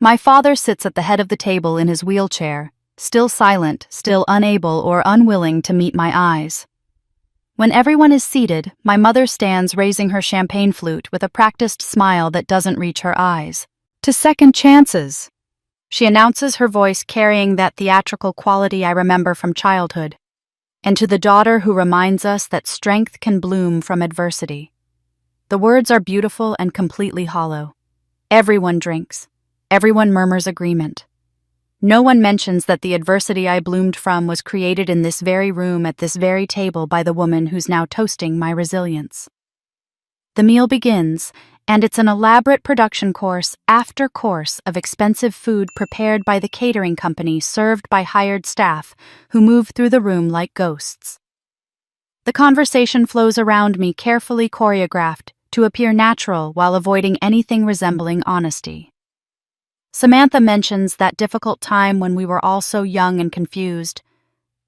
My father sits at the head of the table in his wheelchair, still silent, still unable or unwilling to meet my eyes. When everyone is seated, my mother stands raising her champagne flute with a practiced smile that doesn't reach her eyes. "To second chances," she announces, her voice carrying that theatrical quality I remember from childhood. "And to the daughter who reminds us that strength can bloom from adversity." The words are beautiful and completely hollow. Everyone drinks. Everyone murmurs agreement. No one mentions that the adversity I bloomed from was created in this very room at this very table by the woman who's now toasting my resilience. The meal begins, And it's an elaborate production course after course of expensive food prepared by the catering company served by hired staff who move through the room like ghosts. The conversation flows around me, carefully choreographed to appear natural while avoiding anything resembling honesty. Samantha mentions that difficult time when we were all so young and confused,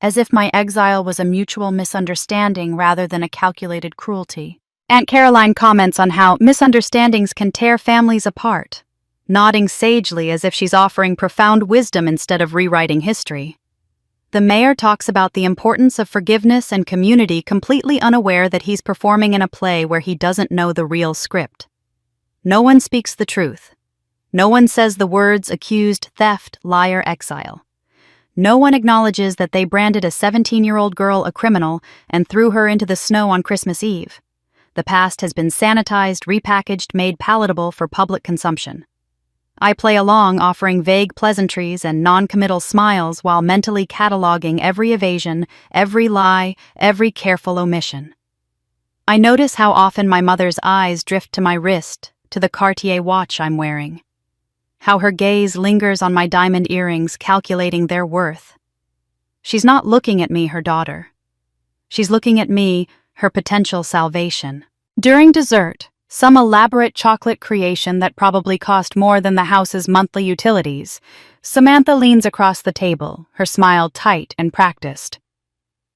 as if my exile was a mutual misunderstanding rather than a calculated cruelty. Aunt Caroline comments on how misunderstandings can tear families apart, nodding sagely as if she's offering profound wisdom instead of rewriting history. The mayor talks about the importance of forgiveness and community, completely unaware that he's performing in a play where he doesn't know the real script. No one speaks the truth. No one says the words accused, theft, liar, exile. No one acknowledges that they branded a 17-year-old girl a criminal and threw her into the snow on Christmas Eve. The past has been sanitized, repackaged, made palatable for public consumption. I play along, offering vague pleasantries and non-committal smiles while mentally cataloging every evasion, every lie, every careful omission. I notice how often my mother's eyes drift to my wrist, to the Cartier watch I'm wearing. How her gaze lingers on my diamond earrings, calculating their worth. She's not looking at me, her daughter. She's looking at me, her potential salvation. During dessert, some elaborate chocolate creation that probably cost more than the house's monthly utilities, Samantha leans across the table, her smile tight and practiced.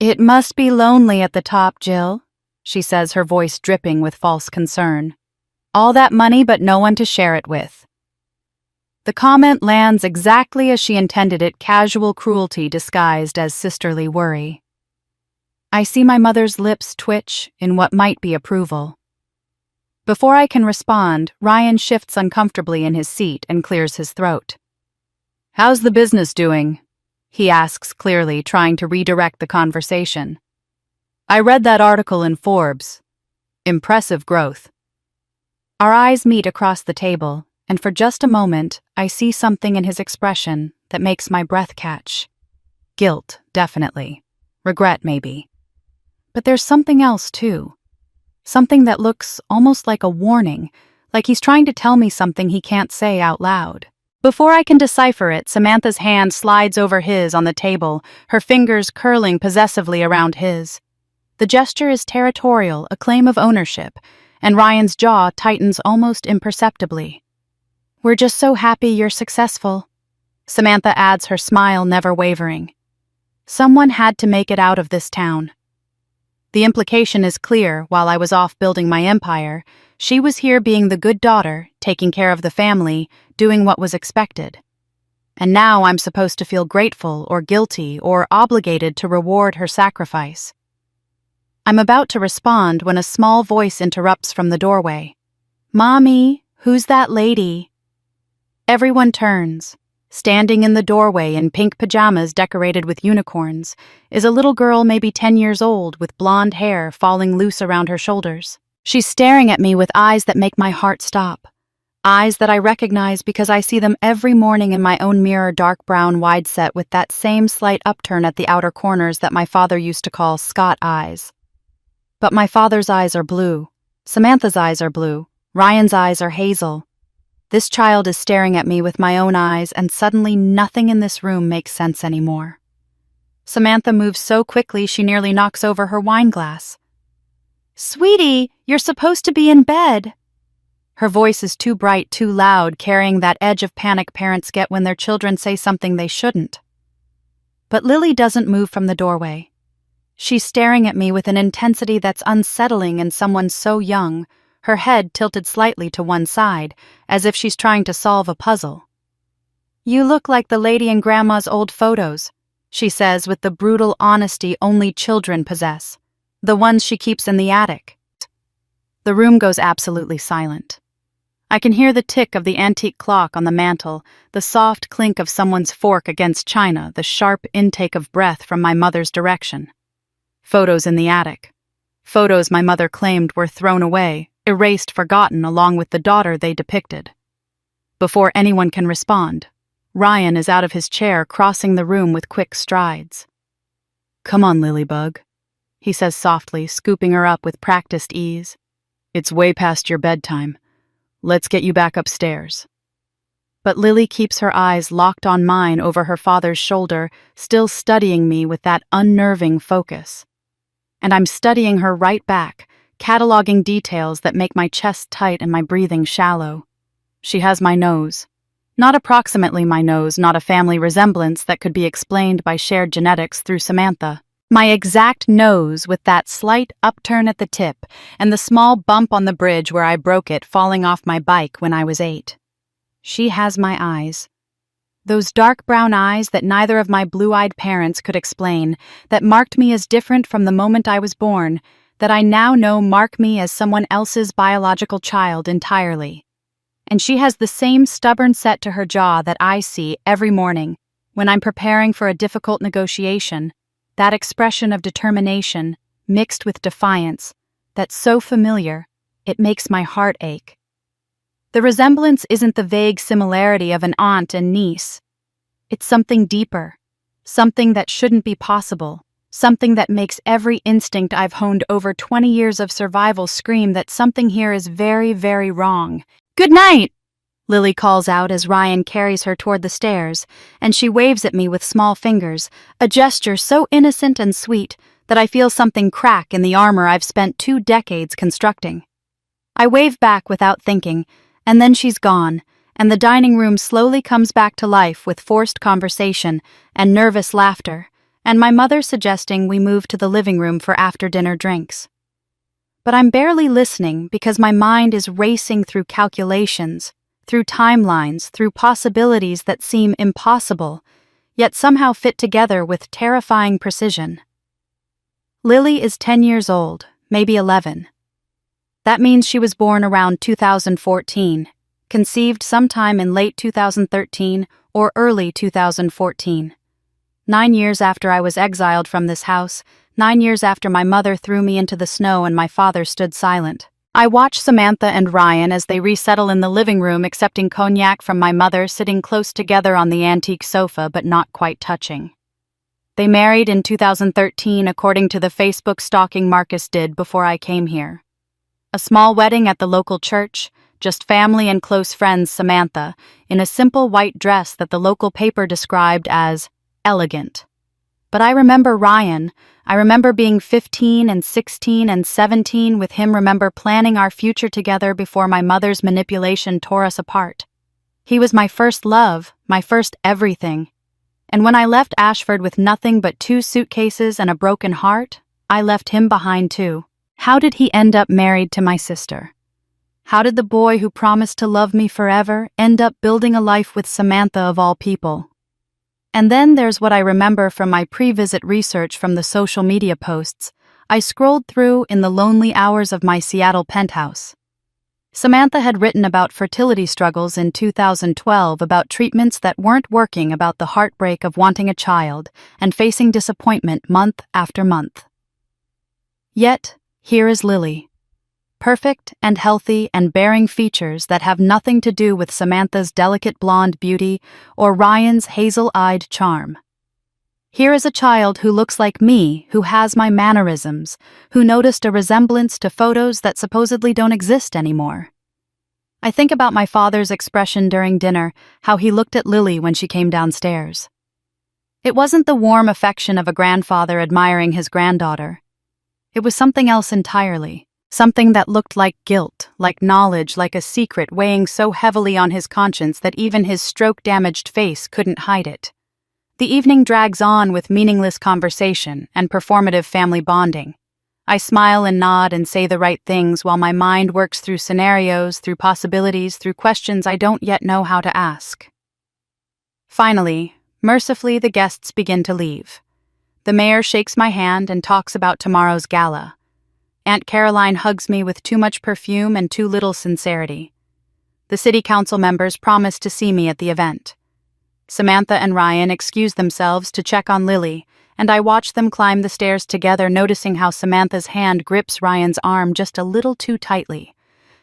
"It must be lonely at the top, Jill," she says, her voice dripping with false concern. "All that money but no one to share it with." The comment lands exactly as she intended it, casual cruelty disguised as sisterly worry. I see my mother's lips twitch in what might be approval. Before I can respond, Ryan shifts uncomfortably in his seat and clears his throat. "How's the business doing?" he asks clearly, trying to redirect the conversation. "I read that article in Forbes. Impressive growth." Our eyes meet across the table, and for just a moment, I see something in his expression that makes my breath catch. Guilt, definitely. Regret, maybe. But there's something else, too. Something that looks almost like a warning, like he's trying to tell me something he can't say out loud. Before I can decipher it, Samantha's hand slides over his on the table, her fingers curling possessively around his. The gesture is territorial, a claim of ownership, and Ryan's jaw tightens almost imperceptibly. "We're just so happy you're successful," Samantha adds, her smile never wavering. "Someone had to make it out of this town." The implication is clear. While I was off building my empire, she was here being the good daughter, taking care of the family, doing what was expected. And now I'm supposed to feel grateful or guilty or obligated to reward her sacrifice. I'm about to respond when a small voice interrupts from the doorway. "Mommy, who's that lady?" Everyone turns. Standing in the doorway in pink pajamas decorated with unicorns is a little girl, maybe 10 years old, with blonde hair falling loose around her shoulders. She's staring at me with eyes that make my heart stop. Eyes that I recognize because I see them every morning in my own mirror, dark brown, wide set, with that same slight upturn at the outer corners that my father used to call Scott eyes. But my father's eyes are blue. Samantha's eyes are blue. Ryan's eyes are hazel. This child is staring at me with my own eyes, and suddenly nothing in this room makes sense anymore. Samantha moves so quickly she nearly knocks over her wine glass. "Sweetie, you're supposed to be in bed." Her voice is too bright, too loud, carrying that edge of panic parents get when their children say something they shouldn't. But Lily doesn't move from the doorway. She's staring at me with an intensity that's unsettling in someone so young, her head tilted slightly to one side, as if she's trying to solve a puzzle. "You look like the lady in Grandma's old photos," she says with the brutal honesty only children possess, the ones she keeps in the attic. The room goes absolutely silent. I can hear the tick of the antique clock on the mantel, the soft clink of someone's fork against china, the sharp intake of breath from my mother's direction. Photos in the attic. Photos my mother claimed were thrown away, erased, forgotten, along with the daughter they depicted. Before anyone can respond, Ryan is out of his chair, crossing the room with quick strides. "Come on, Lilybug," he says softly, scooping her up with practiced ease. "It's way past your bedtime. Let's get you back upstairs. But Lily keeps her eyes locked on mine over her father's shoulder, still studying me with that unnerving focus. And I'm studying her right back, cataloging details that make my chest tight and my breathing shallow. She has my nose. Not approximately my nose, not a family resemblance that could be explained by shared genetics through Samantha. My exact nose with that slight upturn at the tip and the small bump on the bridge where I broke it falling off my bike when I was 8. She has my eyes. Those dark brown eyes that neither of my blue-eyed parents could explain, that marked me as different from the moment I was born, that I now know mark me as someone else's biological child entirely. And she has the same stubborn set to her jaw that I see every morning when I'm preparing for a difficult negotiation, that expression of determination mixed with defiance that's so familiar, it makes my heart ache. The resemblance isn't the vague similarity of an aunt and niece. It's something deeper, something that shouldn't be possible, something that makes every instinct I've honed over 20 years of survival scream that something here is very, very wrong. "Good night!" Lily calls out as Ryan carries her toward the stairs, and she waves at me with small fingers, a gesture so innocent and sweet that I feel something crack in the armor I've spent 2 decades constructing. I wave back without thinking, and then she's gone, and the dining room slowly comes back to life with forced conversation and nervous laughter, and my mother suggesting we move to the living room for after-dinner drinks. But I'm barely listening because my mind is racing through calculations, through timelines, through possibilities that seem impossible, yet somehow fit together with terrifying precision. Lily is 10 years old, maybe 11. That means she was born around 2014, conceived sometime in late 2013 or early 2014. 9 years after I was exiled from this house, 9 years after my mother threw me into the snow and my father stood silent. I watch Samantha and Ryan as they resettle in the living room, accepting cognac from my mother, sitting close together on the antique sofa but not quite touching. They married in 2013 according to the Facebook stalking Marcus did before I came here. A small wedding at the local church, just family and close friends Samantha, in a simple white dress that the local paper described as elegant. But I remember Ryan. I remember being 15 and 16 and 17 with him, remember planning our future together before my mother's manipulation tore us apart. He was my first love, my first everything. And when I left Ashford with nothing but 2 suitcases and a broken heart, I left him behind too. How did he end up married to my sister? How did the boy who promised to love me forever end up building a life with Samantha of all people? And then there's what I remember from my pre-visit research from the social media posts I scrolled through in the lonely hours of my Seattle penthouse. Samantha had written about fertility struggles in 2012, about treatments that weren't working, about the heartbreak of wanting a child and facing disappointment month after month. Yet, here is Lily, perfect and healthy and bearing features that have nothing to do with Samantha's delicate blonde beauty or Ryan's hazel-eyed charm. Here is a child who looks like me, who has my mannerisms, who noticed a resemblance to photos that supposedly don't exist anymore. I think about my father's expression during dinner, how he looked at Lily when she came downstairs. It wasn't the warm affection of a grandfather admiring his granddaughter. It was something else entirely. Something that looked like guilt, like knowledge, like a secret weighing so heavily on his conscience that even his stroke-damaged face couldn't hide it. The evening drags on with meaningless conversation and performative family bonding. I smile and nod and say the right things while my mind works through scenarios, through possibilities, through questions I don't yet know how to ask. Finally, mercifully, the guests begin to leave. The mayor shakes my hand and talks about tomorrow's gala. Aunt Caroline hugs me with too much perfume and too little sincerity. The city council members promise to see me at the event. Samantha and Ryan excuse themselves to check on Lily, and I watch them climb the stairs together, noticing how Samantha's hand grips Ryan's arm just a little too tightly,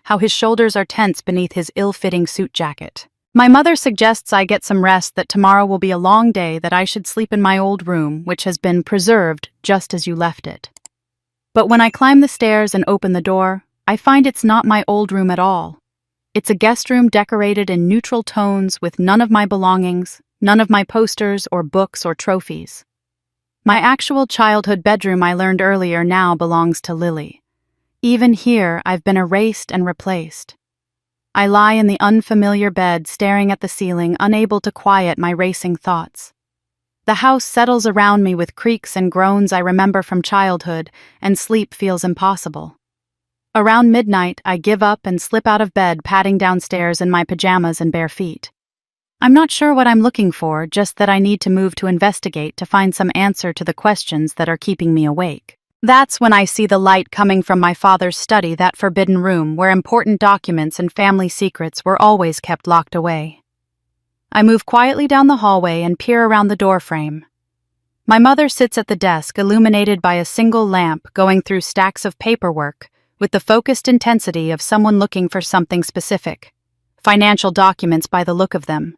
how his shoulders are tense beneath his ill-fitting suit jacket. My mother suggests I get some rest, that tomorrow will be a long day, that I should sleep in my old room, which has been preserved just as you left it. But when I climb the stairs and open the door, I find it's not my old room at all. It's a guest room decorated in neutral tones with none of my belongings, none of my posters or books or trophies. My actual childhood bedroom, I learned earlier, now belongs to Lily. Even here, I've been erased and replaced. I lie in the unfamiliar bed, staring at the ceiling, unable to quiet my racing thoughts. The house settles around me with creaks and groans I remember from childhood, and sleep feels impossible. Around midnight, I give up and slip out of bed, padding downstairs in my pajamas and bare feet. I'm not sure what I'm looking for, just that I need to move to investigate to find some answer to the questions that are keeping me awake. That's when I see the light coming from my father's study, that forbidden room where important documents and family secrets were always kept locked away. I move quietly down the hallway and peer around the doorframe. My mother sits at the desk, illuminated by a single lamp, going through stacks of paperwork with the focused intensity of someone looking for something specific. Financial documents by the look of them.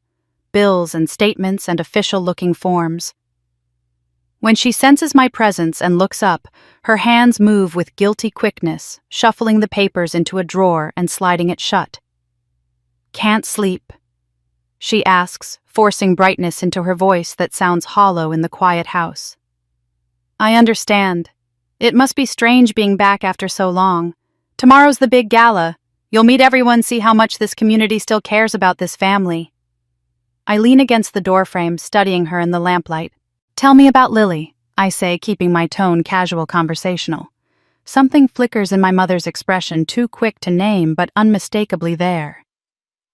Bills and statements and official-looking forms. When she senses my presence and looks up, her hands move with guilty quickness, shuffling the papers into a drawer and sliding it shut. "Can't sleep?" she asks, forcing brightness into her voice that sounds hollow in the quiet house. "I understand. It must be strange being back after so long. Tomorrow's the big gala. You'll meet everyone, see how much this community still cares about this family." I lean against the doorframe, studying her in the lamplight. "Tell me about Lily," I say, keeping my tone casual, conversational. Something flickers in my mother's expression, too quick to name but unmistakably there.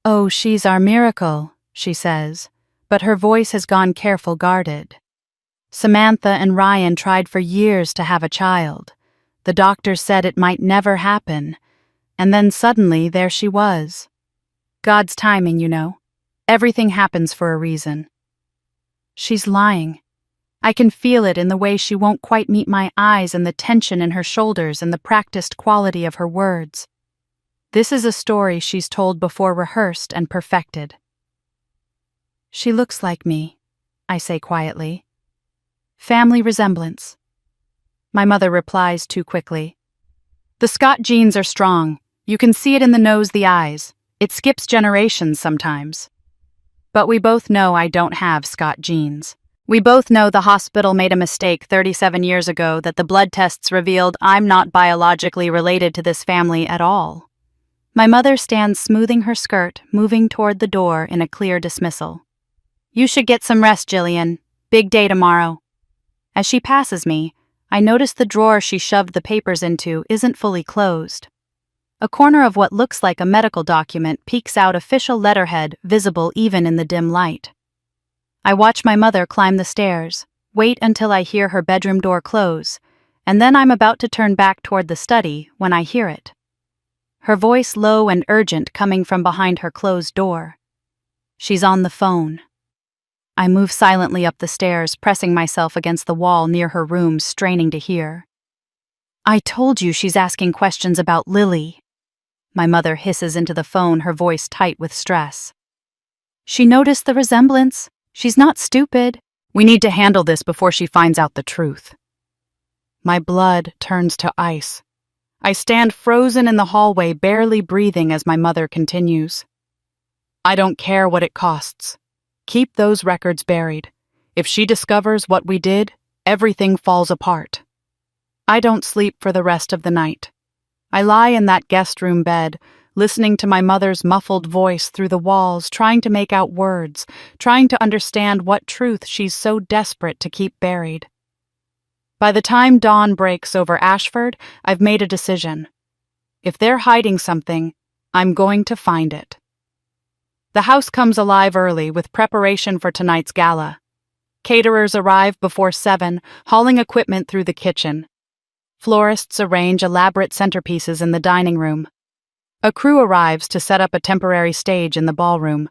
"Oh, she's our miracle," she says, but her voice has gone careful, guarded. "Samantha and Ryan tried for years to have a child. The doctors said it might never happen, and then suddenly there she was. God's timing, you know. Everything happens for a reason." She's lying. I can feel it in the way she won't quite meet my eyes, and the tension in her shoulders, and the practiced quality of her words. This is a story she's told before, rehearsed and perfected. "She looks like me," I say quietly. "Family resemblance." My mother replies too quickly. "The Scott genes are strong. You can see it in the nose, the eyes. It skips generations sometimes." But we both know I don't have Scott genes. We both know the hospital made a mistake 37 years ago, that the blood tests revealed I'm not biologically related to this family at all. My mother stands smoothing her skirt, moving toward the door in a clear dismissal. "You should get some rest, Jillian. Big day tomorrow." As she passes me, I notice the drawer she shoved the papers into isn't fully closed. A corner of what looks like a medical document peeks out, official letterhead visible even in the dim light. I watch my mother climb the stairs, wait until I hear her bedroom door close, and then I'm about to turn back toward the study when I hear it. Her voice low and urgent, coming from behind her closed door. She's on the phone. I move silently up the stairs, pressing myself against the wall near her room, straining to hear. "I told you she's asking questions about Lily." My mother hisses into the phone, her voice tight with stress. "She noticed the resemblance. She's not stupid. We need to handle this before she finds out the truth." My blood turns to ice. I stand frozen in the hallway, barely breathing as my mother continues. "I don't care what it costs. Keep those records buried. If she discovers what we did, everything falls apart." I don't sleep for the rest of the night. I lie in that guest room bed, listening to my mother's muffled voice through the walls, trying to make out words, trying to understand what truth she's so desperate to keep buried. By the time dawn breaks over Ashford, I've made a decision. If they're hiding something, I'm going to find it. The house comes alive early with preparation for tonight's gala. Caterers arrive before 7, hauling equipment through the kitchen. Florists arrange elaborate centerpieces in the dining room. A crew arrives to set up a temporary stage in the ballroom.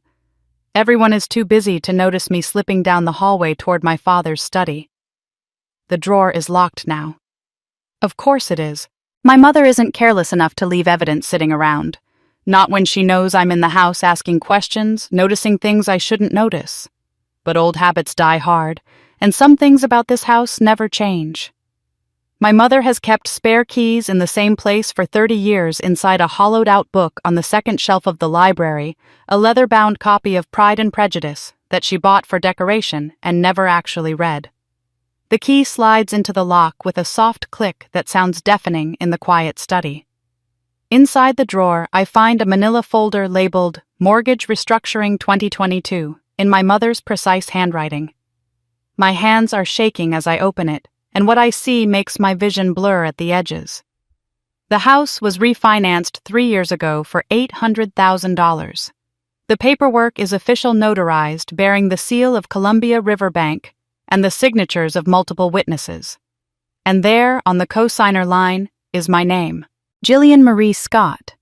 Everyone is too busy to notice me slipping down the hallway toward my father's study. The drawer is locked now. Of course it is. My mother isn't careless enough to leave evidence sitting around. Not when she knows I'm in the house asking questions, noticing things I shouldn't notice. But old habits die hard, and some things about this house never change. My mother has kept spare keys in the same place for 30 years inside a hollowed-out book on the second shelf of the library, a leather-bound copy of Pride and Prejudice that she bought for decoration and never actually read. The key slides into the lock with a soft click that sounds deafening in the quiet study. Inside the drawer, I find a manila folder labeled Mortgage Restructuring 2022 in my mother's precise handwriting. My hands are shaking as I open it, and what I see makes my vision blur at the edges. The house was refinanced 3 years ago for $800,000. The paperwork is official notarized, bearing the seal of Columbia River Bank and the signatures of multiple witnesses. And there, on the cosigner line, is my name, Jillian Marie Scott,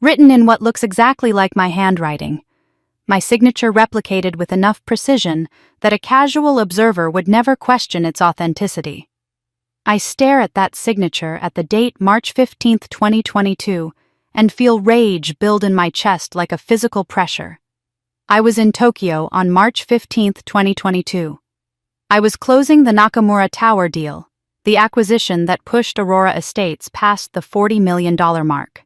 written in what looks exactly like my handwriting, my signature replicated with enough precision that a casual observer would never question its authenticity. I stare at that signature at the date March 15, 2022, and feel rage build in my chest like a physical pressure. I was in Tokyo on March 15, 2022. I was closing the Nakamura Tower deal, the acquisition that pushed Aurora Estates past the $40 million mark.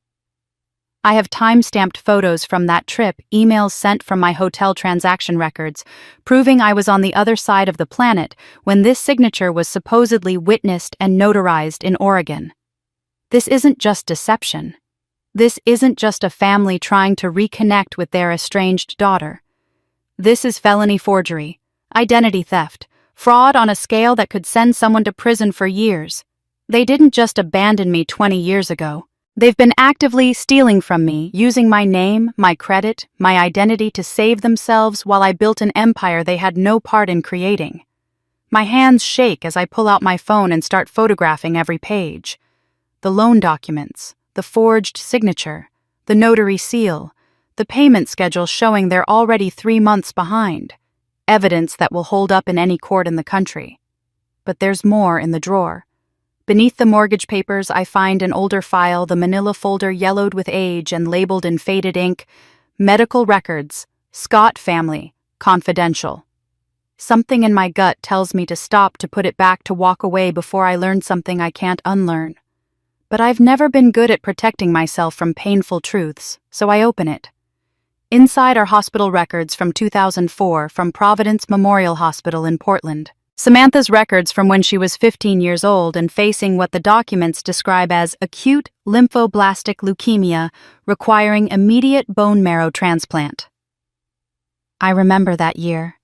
I have time-stamped photos from that trip, emails sent from my hotel transaction records, proving I was on the other side of the planet when this signature was supposedly witnessed and notarized in Oregon. This isn't just deception. This isn't just a family trying to reconnect with their estranged daughter. This is felony forgery, identity theft, fraud on a scale that could send someone to prison for years. They didn't just abandon me 20 years ago. They've been actively stealing from me, using my name, my credit, my identity to save themselves while I built an empire they had no part in creating. My hands shake as I pull out my phone and start photographing every page. The loan documents, the forged signature, the notary seal, the payment schedule showing they're already 3 months behind. Evidence that will hold up in any court in the country. But there's more in the drawer. Beneath the mortgage papers, I find an older file, the manila folder yellowed with age and labeled in faded ink, Medical Records, Scott Family, Confidential. Something in my gut tells me to stop, to put it back, to walk away before I learn something I can't unlearn. But I've never been good at protecting myself from painful truths, so I open it. Inside are hospital records from 2004 from Providence Memorial Hospital in Portland. Samantha's records from when she was 15 years old and facing what the documents describe as acute lymphoblastic leukemia requiring immediate bone marrow transplant. I remember that year.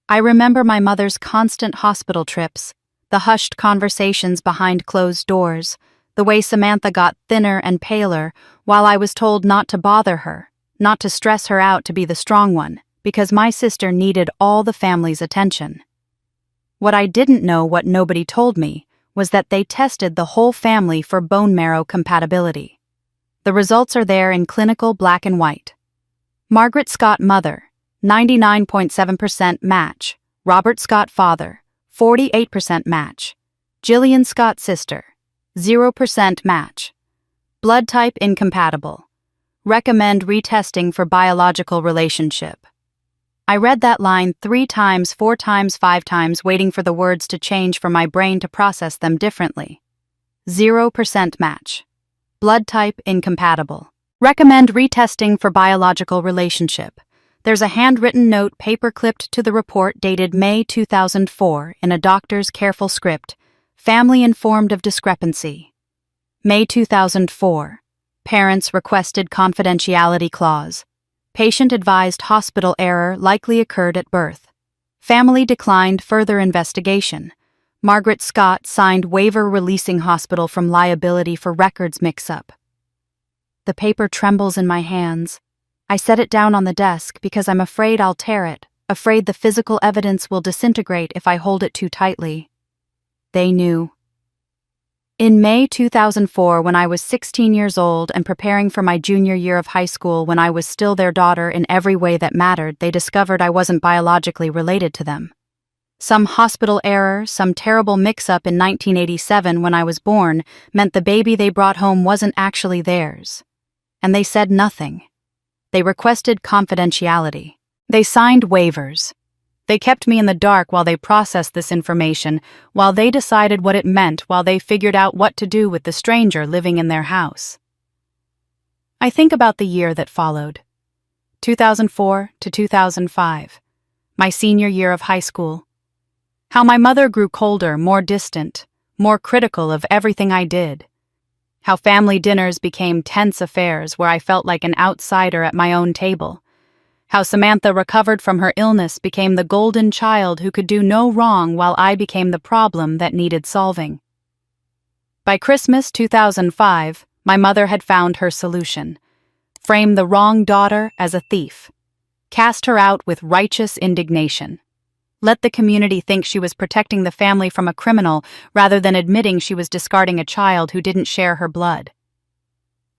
I remember my mother's constant hospital trips, the hushed conversations behind closed doors, the way Samantha got thinner and paler while I was told not to bother her, not to stress her out, to be the strong one, because my sister needed all the family's attention. What I didn't know, what nobody told me, was that they tested the whole family for bone marrow compatibility. The results are there in clinical black and white. Margaret Scott mother, 99.7% match. Robert Scott father, 48% match. Jillian Scott sister, 0% match. Blood type incompatible. Recommend retesting for biological relationship. I read that line 3 times, 4 times, 5 times, waiting for the words to change for my brain to process them differently. 0% match. Blood type incompatible. Recommend retesting for biological relationship. There's a handwritten note paper-clipped to the report dated May 2004 in a doctor's careful script. Family informed of discrepancy. May 2004. Parents requested confidentiality clause. Patient advised hospital error likely occurred at birth. Family declined further investigation. Margaret Scott signed waiver releasing hospital from liability for records mix-up. The paper trembles in my hands. I set it down on the desk because I'm afraid I'll tear it, afraid the physical evidence will disintegrate if I hold it too tightly. They knew. In May 2004, when I was 16 years old and preparing for my junior year of high school, when I was still their daughter in every way that mattered, they discovered I wasn't biologically related to them. Some hospital error, some terrible mix-up in 1987 when I was born, meant the baby they brought home wasn't actually theirs. And they said nothing. They requested confidentiality. They signed waivers. They kept me in the dark while they processed this information, while they decided what it meant, while they figured out what to do with the stranger living in their house. I think about the year that followed. 2004 to 2005, my senior year of high school. How my mother grew colder, more distant, more critical of everything I did. How family dinners became tense affairs where I felt like an outsider at my own table. How Samantha recovered from her illness became the golden child who could do no wrong while I became the problem that needed solving. By Christmas 2005, my mother had found her solution. Frame the wrong daughter as a thief. Cast her out with righteous indignation. Let the community think she was protecting the family from a criminal rather than admitting she was discarding a child who didn't share her blood.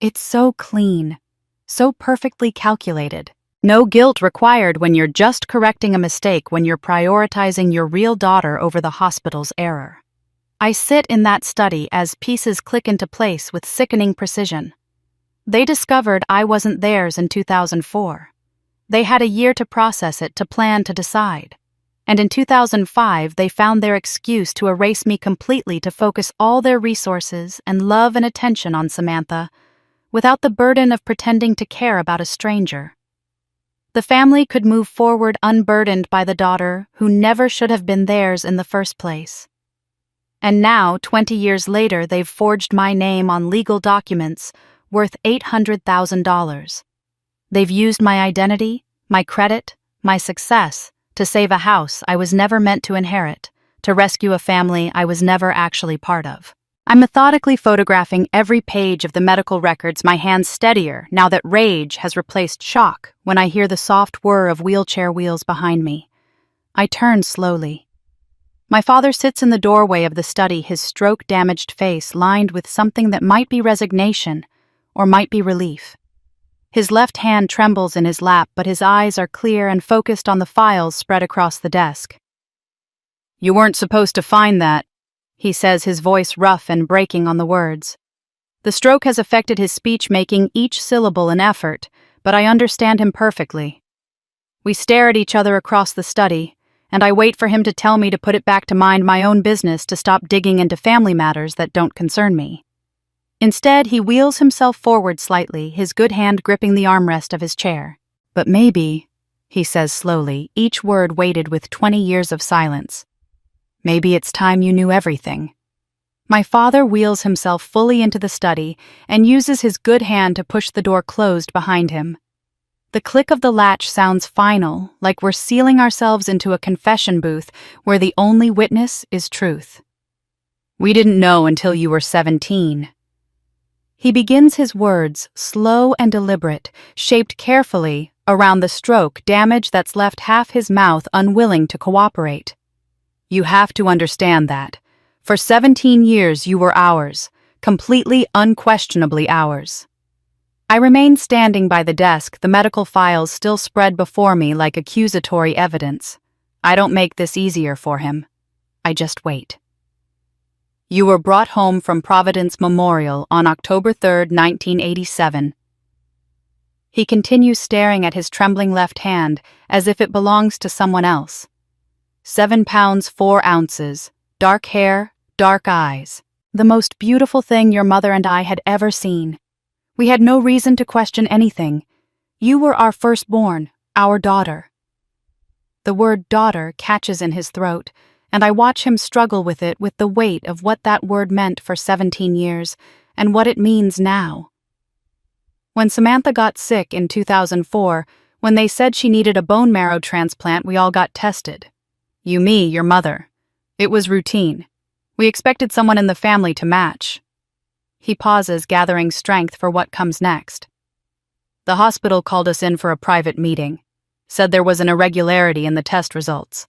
It's so clean, so perfectly calculated. No guilt required when you're just correcting a mistake, when you're prioritizing your real daughter over the hospital's error. I sit in that study as pieces click into place with sickening precision. They discovered I wasn't theirs in 2004. They had a year to process it, to plan, to decide. And in 2005, they found their excuse to erase me completely, to focus all their resources and love and attention on Samantha, without the burden of pretending to care about a stranger. The family could move forward unburdened by the daughter who never should have been theirs in the first place. And now, 20 years later, they've forged my name on legal documents worth $800,000. They've used my identity, my credit, my success to save a house I was never meant to inherit, to rescue a family I was never actually part of. I'm methodically photographing every page of the medical records, my hands steadier now that rage has replaced shock when I hear the soft whir of wheelchair wheels behind me. I turn slowly. My father sits in the doorway of the study, his stroke-damaged face lined with something that might be resignation or might be relief. His left hand trembles in his lap, but his eyes are clear and focused on the files spread across the desk. "You weren't supposed to find that," he says, his voice rough and breaking on the words. The stroke has affected his speech, making each syllable an effort, but I understand him perfectly. We stare at each other across the study, and I wait for him to tell me to put it back, to mind my own business, to stop digging into family matters that don't concern me. Instead, he wheels himself forward slightly, his good hand gripping the armrest of his chair. "But maybe," he says slowly, each word weighted with 20 years of silence, "maybe it's time you knew everything." My father wheels himself fully into the study and uses his good hand to push the door closed behind him. The click of the latch sounds final, like we're sealing ourselves into a confession booth where the only witness is truth. "We didn't know until you were 17. He begins his words, slow and deliberate, shaped carefully around the stroke damage that's left half his mouth unwilling to cooperate. "You have to understand that. For 17 years you were ours, completely, unquestionably ours." I remain standing by the desk, the medical files still spread before me like accusatory evidence. I don't make this easier for him. I just wait. "You were brought home from Providence Memorial on October 3, 1987. He continues, staring at his trembling left hand as if it belongs to someone else. 7 pounds 4 ounces, dark hair, dark eyes. The most beautiful thing your mother and I had ever seen. We had no reason to question anything. You were our firstborn, our daughter." The word daughter catches in his throat, and I watch him struggle with it, with the weight of what that word meant for 17 years and what it means now. When Samantha got sick in 2004, when they said she needed a bone marrow transplant, we all got tested. You, me, your mother. It was routine. We expected someone in the family to match. He pauses, gathering strength for what comes next. "The hospital called us in for a private meeting. Said there was an irregularity in the test results.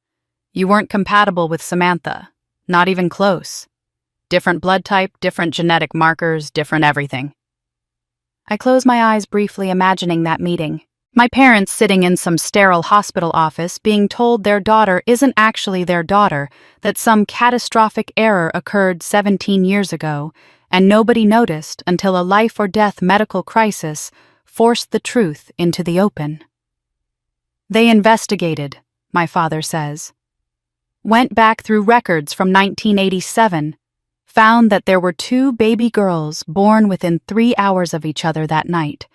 You weren't compatible with Samantha, not even close. Different blood type, different genetic markers, different everything." I close my eyes briefly, imagining that meeting. My parents sitting in some sterile hospital office being told their daughter isn't actually their daughter, that some catastrophic error occurred 17 years ago, and nobody noticed until a life-or-death medical crisis forced the truth into the open. They investigated, my father says. Went back through records from 1987, found that there were 2 baby girls born within 3 hours of each other that night.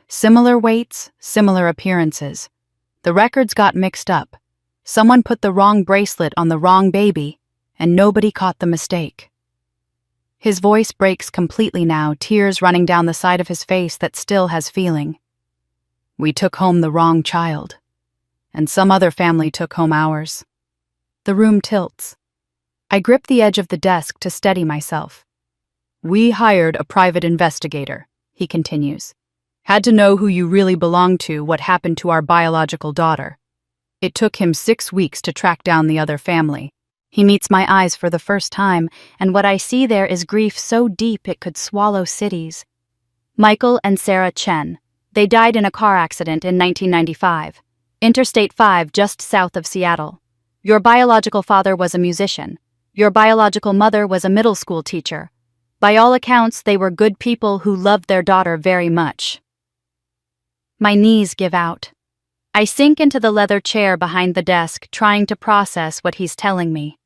Similar weights, similar appearances. The records got mixed up. Someone put the wrong bracelet on the wrong baby, and nobody caught the mistake. His voice breaks completely now, tears running down the side of his face that still has feeling. We took home the wrong child, and some other family took home ours. The room tilts. I grip the edge of the desk to steady myself. We hired a private investigator, he continues. Had to know who you really belonged to, what happened to our biological daughter. It took him 6 weeks to track down the other family. He meets my eyes for the first time, and what I see there is grief so deep it could swallow cities. Michael and Sarah Chen. They died in a car accident in 1995. Interstate 5 just south of Seattle. Your biological father was a musician. Your biological mother was a middle school teacher. By all accounts, they were good people who loved their daughter very much. My knees give out. I sink into the leather chair behind the desk, trying to process what he's telling me.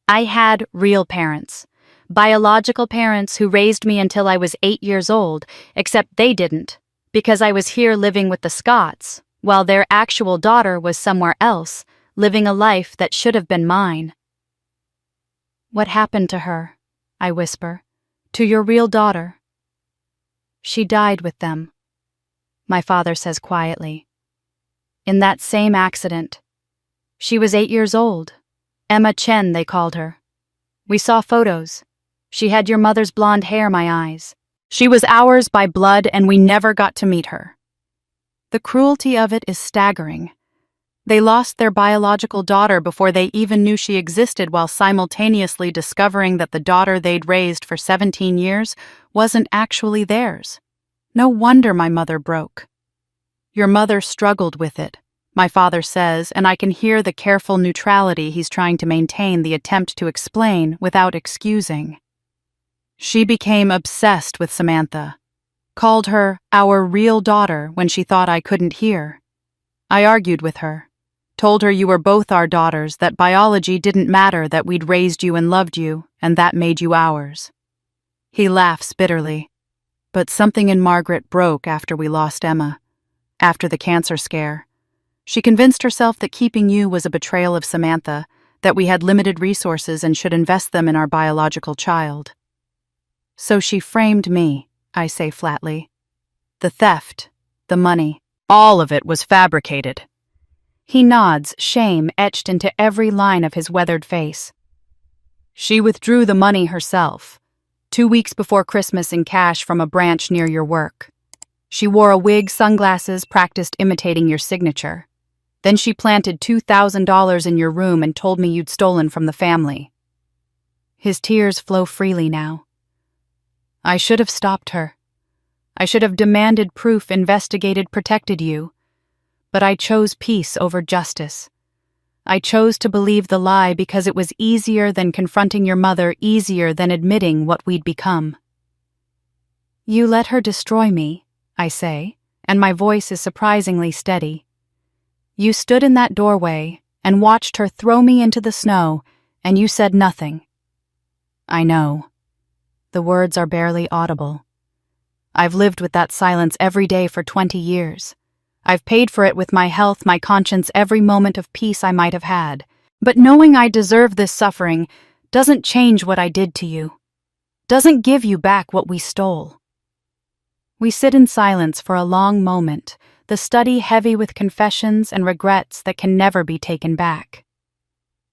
I had real parents. Biological parents who raised me until I was 8 years old, except they didn't, because I was here living with the Scotts, while their actual daughter was somewhere else, living a life that should have been mine. What happened to her? I whisper. To your real daughter? She died with them, my father says quietly. In that same accident. She was 8 years old. Emma Chen, they called her. We saw photos. She had your mother's blonde hair, my eyes. She was ours by blood, and we never got to meet her. The cruelty of it is staggering. They lost their biological daughter before they even knew she existed, while simultaneously discovering that the daughter they'd raised for 17 years wasn't actually theirs. No wonder my mother broke. Your mother struggled with it, my father says, and I can hear the careful neutrality he's trying to maintain, the attempt to explain without excusing. She became obsessed with Samantha, called her our real daughter when she thought I couldn't hear. I argued with her, told her you were both our daughters, that biology didn't matter, that we'd raised you and loved you, and that made you ours. He laughs bitterly. But something in Margaret broke after we lost Emma, after the cancer scare. She convinced herself that keeping you was a betrayal of Samantha, that we had limited resources and should invest them in our biological child. So she framed me, I say flatly. The theft, the money, all of it was fabricated. He nods, shame etched into every line of his weathered face. She withdrew the money herself, 2 weeks before Christmas, in cash from a branch near your work. She wore a wig, sunglasses, practiced imitating your signature. Then she planted $2,000 in your room and told me you'd stolen from the family. His tears flow freely now. I should have stopped her. I should have demanded proof, investigated, protected you. But I chose peace over justice. I chose to believe the lie because it was easier than confronting your mother, easier than admitting what we'd become. You let her destroy me, I say, and my voice is surprisingly steady. You stood in that doorway and watched her throw me into the snow, and you said nothing. I know. The words are barely audible. I've lived with that silence every day for 20 years. I've paid for it with my health, my conscience, every moment of peace I might have had. But knowing I deserve this suffering doesn't change what I did to you. Doesn't give you back what we stole. We sit in silence for a long moment, the study heavy with confessions and regrets that can never be taken back.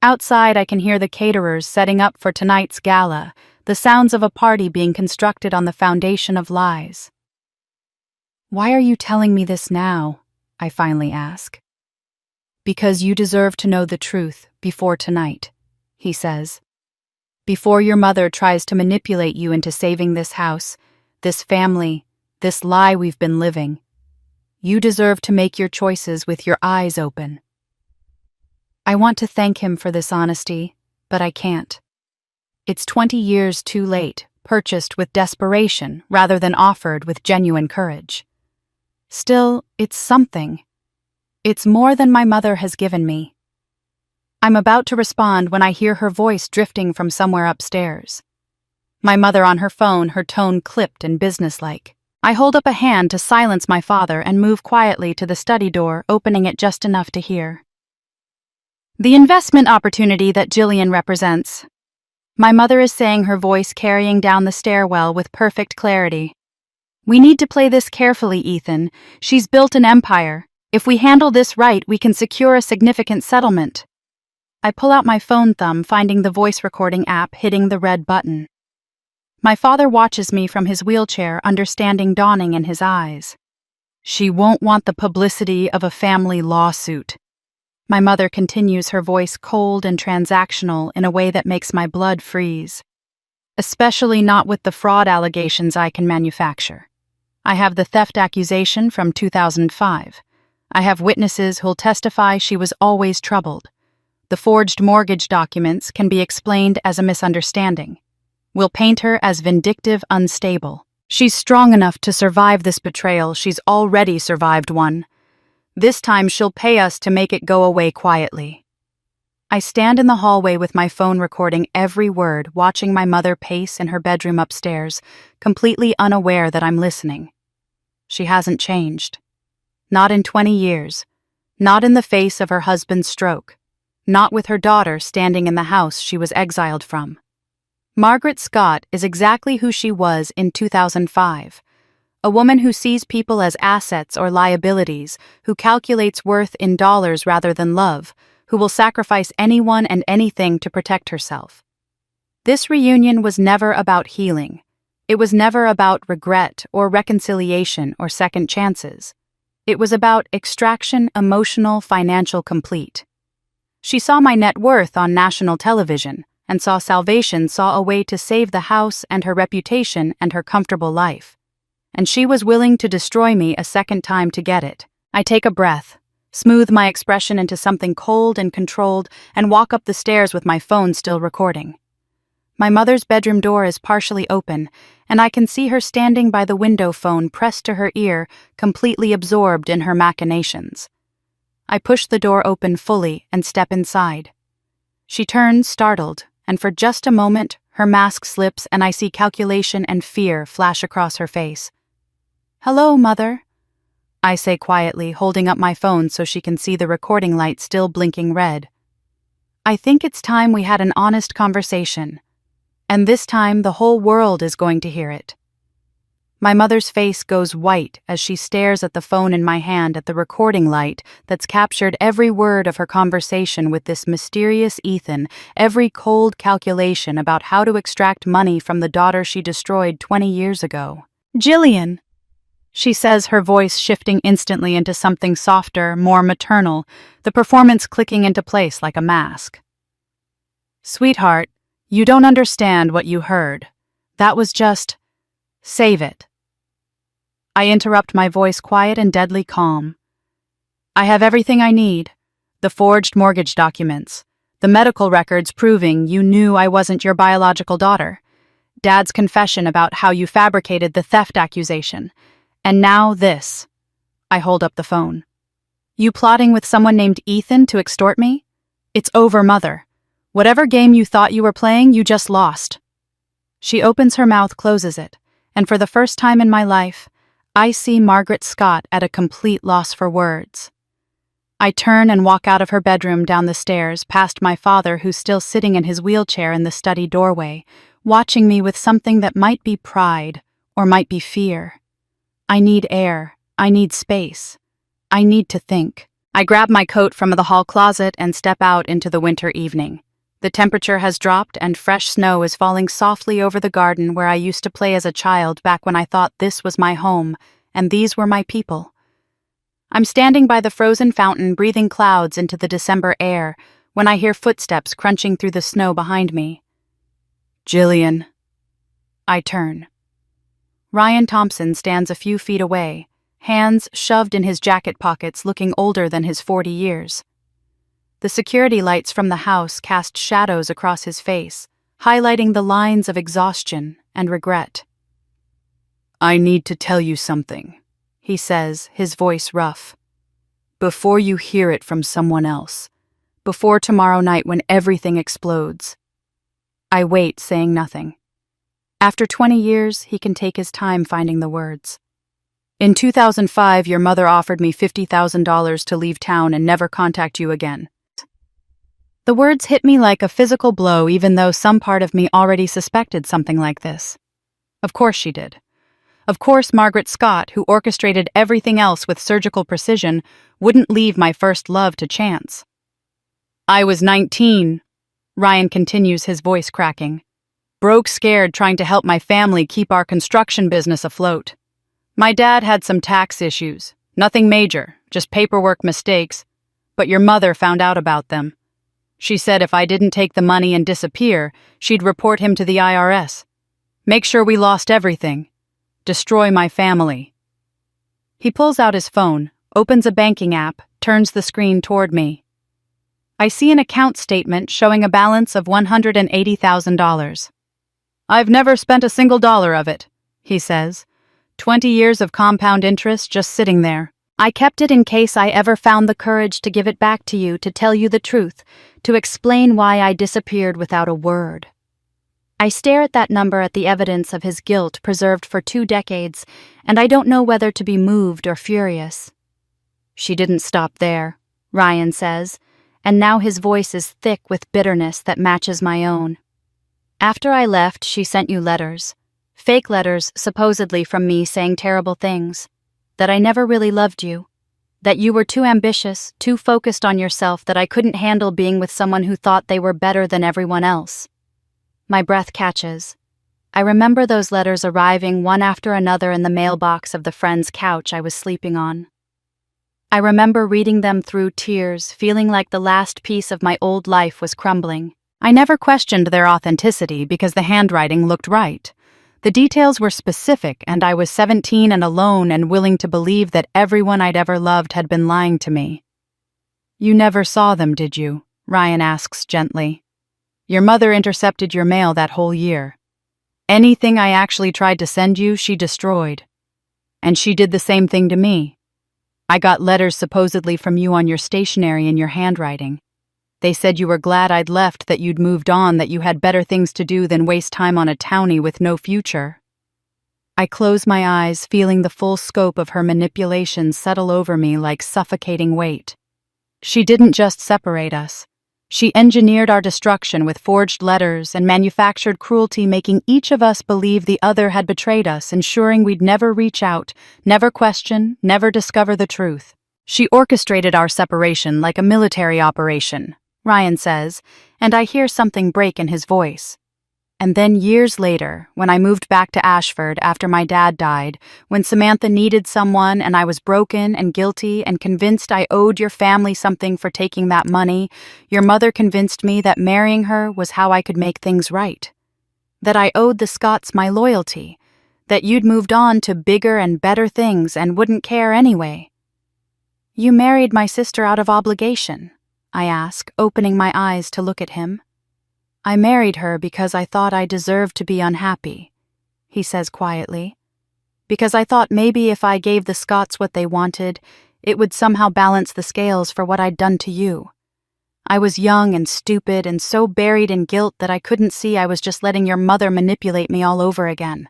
Outside, I can hear the caterers setting up for tonight's gala, the sounds of a party being constructed on the foundation of lies. Why are you telling me this now? I finally ask. Because you deserve to know the truth before tonight, he says. Before your mother tries to manipulate you into saving this house, this family, this lie we've been living. You deserve to make your choices with your eyes open. I want to thank him for this honesty, but I can't. It's 20 years too late, purchased with desperation rather than offered with genuine courage. Still, it's something. It's more than my mother has given me. I'm about to respond when I hear her voice drifting from somewhere upstairs. My mother on her phone, her tone clipped and businesslike. I hold up a hand to silence my father and move quietly to the study door, opening it just enough to hear. The investment opportunity that Jillian represents. My mother is saying, her voice carrying down the stairwell with perfect clarity. We need to play this carefully, Ethan. She's built an empire. If we handle this right, we can secure a significant settlement. I pull out my phone thumb, finding the voice recording app, hitting the red button. My father watches me from his wheelchair, understanding dawning in his eyes. She won't want the publicity of a family lawsuit. My mother continues, her voice cold and transactional in a way that makes my blood freeze. Especially not with the fraud allegations I can manufacture. I have the theft accusation from 2005. I have witnesses who'll testify she was always troubled. The forged mortgage documents can be explained as a misunderstanding. We'll paint her as vindictive, unstable. She's strong enough to survive this betrayal. She's already survived one. This time she'll pay us to make it go away quietly. I stand in the hallway with my phone recording every word, watching my mother pace in her bedroom upstairs, completely unaware that I'm listening. She hasn't changed. Not in 20 years. Not in the face of her husband's stroke. Not with her daughter standing in the house she was exiled from. Margaret Scott is exactly who she was in 2005. A woman who sees people as assets or liabilities, who calculates worth in dollars rather than love, who will sacrifice anyone and anything to protect herself. This reunion was never about healing. It was never about regret or reconciliation or second chances. It was about extraction, emotional, financial complete. She saw my net worth on national television and saw salvation, saw a way to save the house and her reputation and her comfortable life. And she was willing to destroy me a second time to get it. I take a breath, smooth my expression into something cold and controlled, and walk up the stairs with my phone still recording. My mother's bedroom door is partially open, and I can see her standing by the window, phone pressed to her ear, completely absorbed in her machinations. I push the door open fully and step inside. She turns, startled, and for just a moment, her mask slips and I see calculation and fear flash across her face. "Hello, Mother," I say quietly, holding up my phone so she can see the recording light still blinking red. "I think it's time we had an honest conversation. And this time the whole world is going to hear it." My mother's face goes white as she stares at the phone in my hand, at the recording light that's captured every word of her conversation with this mysterious Ethan, every cold calculation about how to extract money from the daughter she destroyed 20 years ago. "Jillian," she says, her voice shifting instantly into something softer, more maternal, the performance clicking into place like a mask. "Sweetheart, you don't understand what you heard. That was just... save it." I interrupt, my voice quiet and deadly calm. "I have everything I need. The forged mortgage documents. The medical records proving you knew I wasn't your biological daughter. Dad's confession about how you fabricated the theft accusation. And now this." I hold up the phone. "You plotting with someone named Ethan to extort me? It's over, Mother. Whatever game you thought you were playing, you just lost." She opens her mouth, closes it, and for the first time in my life, I see Margaret Scott at a complete loss for words. I turn and walk out of her bedroom, down the stairs, past my father who's still sitting in his wheelchair in the study doorway, watching me with something that might be pride or might be fear. I need air. I need space. I need to think. I grab my coat from the hall closet and step out into the winter evening. The temperature has dropped and fresh snow is falling softly over the garden where I used to play as a child, back when I thought this was my home and these were my people. I'm standing by the frozen fountain, breathing clouds into the December air, when I hear footsteps crunching through the snow behind me. "Jillian." I turn. Ryan Thompson stands a few feet away, hands shoved in his jacket pockets, looking older than his 40 years. The security lights from the house cast shadows across his face, highlighting the lines of exhaustion and regret. "I need to tell you something," he says, his voice rough. Before you hear it from someone else. Before tomorrow night when everything explodes. I wait, saying nothing. After 20 years, he can take his time finding the words. In 2005, your mother offered me $50,000 to leave town and never contact you again. The words hit me like a physical blow, even though some part of me already suspected something like this. Of course she did. Of course Margaret Scott, who orchestrated everything else with surgical precision, wouldn't leave my first love to chance. I was 19, Ryan continues, his voice cracking. Broke scared trying to help my family keep our construction business afloat. My dad had some tax issues, nothing major, just paperwork mistakes, but your mother found out about them. She said if I didn't take the money and disappear, she'd report him to the IRS. Make sure we lost everything. Destroy my family. He pulls out his phone, opens a banking app, turns the screen toward me. I see an account statement showing a balance of $180,000. I've never spent a single dollar of it, he says. 20 years of compound interest just sitting there. I kept it in case I ever found the courage to give it back to you, to tell you the truth, to explain why I disappeared without a word. I stare at that number, at the evidence of his guilt preserved for 2 decades, and I don't know whether to be moved or furious. She didn't stop there, Ryan says, and now his voice is thick with bitterness that matches my own. After I left, she sent you letters. Fake letters, supposedly from me, saying terrible things. That I never really loved you. That you were too ambitious, too focused on yourself, that I couldn't handle being with someone who thought they were better than everyone else. My breath catches. I remember those letters arriving one after another in the mailbox of the friend's couch I was sleeping on. I remember reading them through tears, feeling like the last piece of my old life was crumbling. I never questioned their authenticity because the handwriting looked right. The details were specific, and I was 17 and alone and willing to believe that everyone I'd ever loved had been lying to me. You never saw them, did you? Ryan asks gently. Your mother intercepted your mail that whole year. Anything I actually tried to send you, she destroyed. And she did the same thing to me. I got letters supposedly from you on your stationery in your handwriting. They said you were glad I'd left, that you'd moved on, that you had better things to do than waste time on a townie with no future. I close my eyes, feeling the full scope of her manipulation settle over me like suffocating weight. She didn't just separate us. She engineered our destruction with forged letters and manufactured cruelty, making each of us believe the other had betrayed us, ensuring we'd never reach out, never question, never discover the truth. She orchestrated our separation like a military operation, Ryan says, and I hear something break in his voice. And then years later, when I moved back to Ashford after my dad died, when Samantha needed someone and I was broken and guilty and convinced I owed your family something for taking that money, your mother convinced me that marrying her was how I could make things right. That I owed the Scotts my loyalty, that you'd moved on to bigger and better things and wouldn't care anyway. You married my sister out of obligation, I ask, opening my eyes to look at him. I married her because I thought I deserved to be unhappy, he says quietly. Because I thought maybe if I gave the Scotts what they wanted, it would somehow balance the scales for what I'd done to you. I was young and stupid and so buried in guilt that I couldn't see I was just letting your mother manipulate me all over again.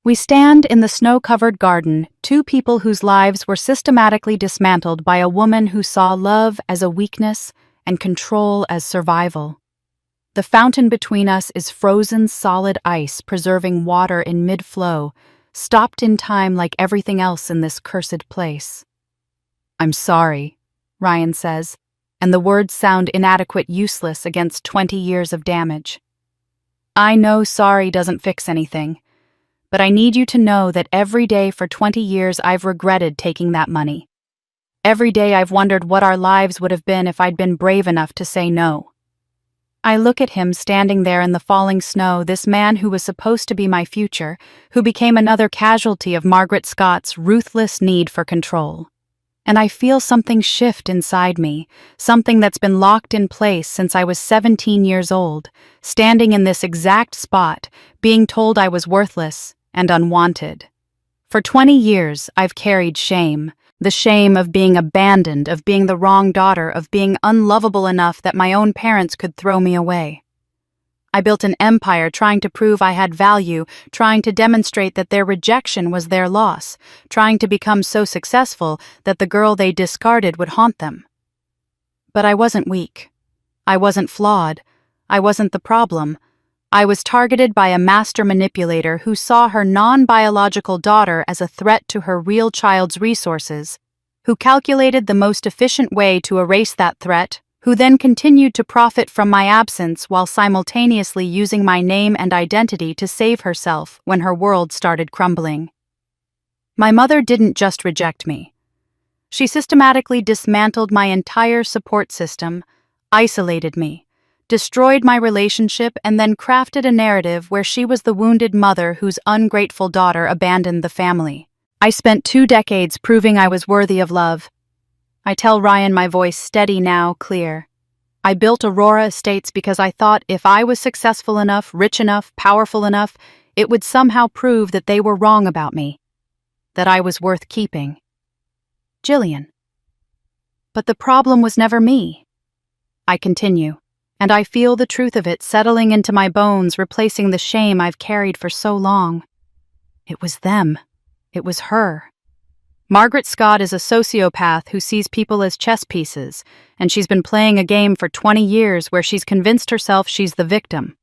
We stand in the snow-covered garden, 2 people whose lives were systematically dismantled by a woman who saw love as a weakness and control as survival. The fountain between us is frozen solid ice, preserving water in mid-flow, stopped in time like everything else in this cursed place. I'm sorry, Ryan says, and the words sound inadequate, useless against 20 years of damage. I know sorry doesn't fix anything. But I need you to know that every day for 20 years I've regretted taking that money. Every day I've wondered what our lives would have been if I'd been brave enough to say no. I look at him standing there in the falling snow, this man who was supposed to be my future, who became another casualty of Margaret Scott's ruthless need for control. And I feel something shift inside me, something that's been locked in place since I was 17 years old, standing in this exact spot, being told I was worthless and unwanted. For 20 years, I've carried shame, The shame of being abandoned, of being the wrong daughter, of being unlovable enough that my own parents could throw me away. I built an empire trying to prove I had value, trying to demonstrate that their rejection was their loss, trying to become so successful that the girl they discarded would haunt them. But I wasn't weak. I wasn't flawed. I wasn't the problem. I was targeted by a master manipulator who saw her non-biological daughter as a threat to her real child's resources, who calculated the most efficient way to erase that threat, who then continued to profit from my absence while simultaneously using my name and identity to save herself when her world started crumbling. My mother didn't just reject me. She systematically dismantled my entire support system, isolated me, destroyed my relationship, and then crafted a narrative where she was the wounded mother whose ungrateful daughter abandoned the family. I spent 2 decades proving I was worthy of love. I tell Ryan, my voice steady now, clear. I built Aurora Estates because I thought if I was successful enough, rich enough, powerful enough, it would somehow prove that they were wrong about me, that I was worth keeping. Jillian. But the problem was never me. I continue, and I feel the truth of it settling into my bones, replacing the shame I've carried for so long. It was them. It was her. Margaret Scott is a sociopath who sees people as chess pieces, and she's been playing a game for 20 years where she's convinced herself she's the victim.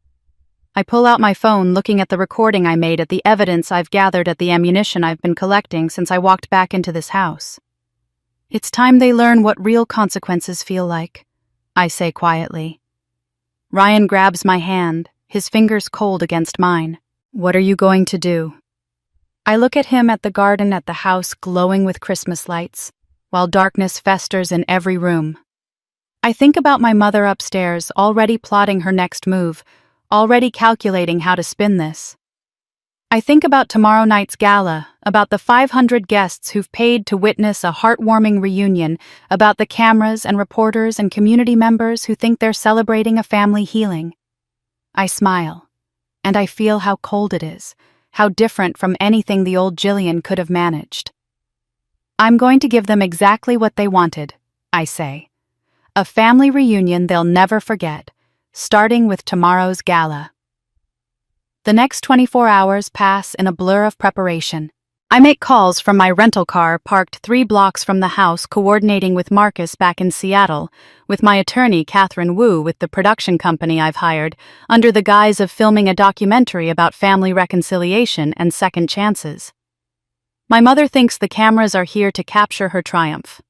I pull out my phone, looking at the recording I made, at the evidence I've gathered, at the ammunition I've been collecting since I walked back into this house. It's time they learn what real consequences feel like, I say quietly. Ryan grabs my hand, his fingers cold against mine. What are you going to do? I look at him, at the garden, at the house glowing with Christmas lights, while darkness festers in every room. I think about my mother upstairs, already plotting her next move, already calculating how to spin this. I think about tomorrow night's gala, about the 500 guests who've paid to witness a heartwarming reunion, about the cameras and reporters and community members who think they're celebrating a family healing. I smile, and I feel how cold it is, how different from anything the old Jillian could have managed. I'm going to give them exactly what they wanted, I say. A family reunion they'll never forget, starting with tomorrow's gala. The next 24 hours pass in a blur of preparation. I make calls from my rental car parked 3 blocks from the house, coordinating with Marcus back in Seattle, with my attorney Catherine Wu with the production company I've hired, under the guise of filming a documentary about family reconciliation and second chances. My mother thinks the cameras are here to capture her triumph.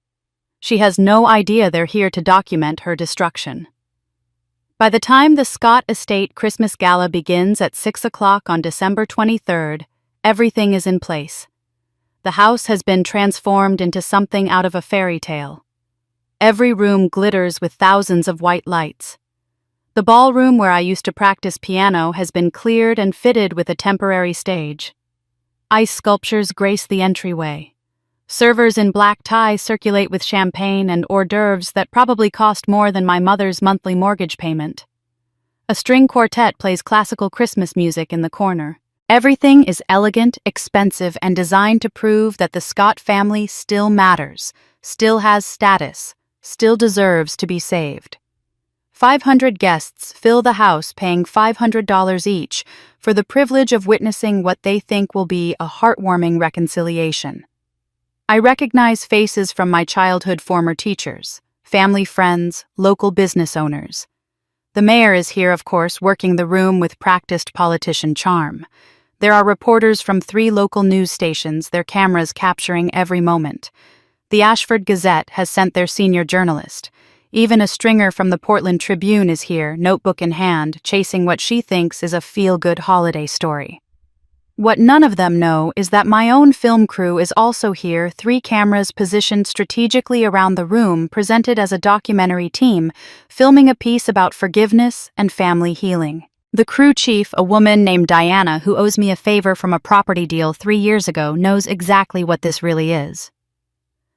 She has no idea they're here to document her destruction. By the time the Scott Estate Christmas Gala begins at 6 o'clock on December 23rd, everything is in place. The house has been transformed into something out of a fairy tale. Every room glitters with thousands of white lights. The ballroom where I used to practice piano has been cleared and fitted with a temporary stage. Ice sculptures grace the entryway. Servers in black ties circulate with champagne and hors d'oeuvres that probably cost more than my mother's monthly mortgage payment. A string quartet plays classical Christmas music in the corner. Everything is elegant, expensive, and designed to prove that the Scott family still matters, still has status, still deserves to be saved. 500 guests fill the house, paying $500 each for the privilege of witnessing what they think will be a heartwarming reconciliation. I recognize faces from my childhood former teachers, family friends, local business owners. The mayor is here, of course, working the room with practiced politician charm. There are reporters from 3 local news stations, their cameras capturing every moment. The Ashford Gazette has sent their senior journalist. Even a stringer from the Portland Tribune is here, notebook in hand, chasing what she thinks is a feel-good holiday story. What none of them know is that my own film crew is also here, 3 cameras positioned strategically around the room, presented as a documentary team, filming a piece about forgiveness and family healing. The crew chief, a woman named Diana who owes me a favor from a property deal 3 years ago, knows exactly what this really is.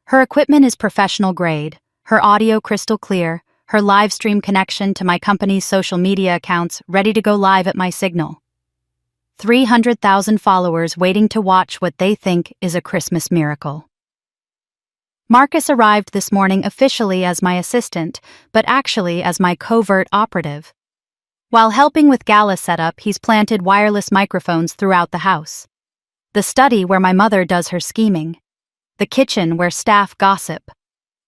Her equipment is professional grade, her audio crystal clear, her live stream connection to my company's social media accounts ready to go live at my signal. 300,000 followers waiting to watch what they think is a Christmas miracle. Marcus arrived this morning officially as my assistant, but actually as my covert operative. While helping with gala setup, he's planted wireless microphones throughout the house. The study where my mother does her scheming. The kitchen where staff gossip.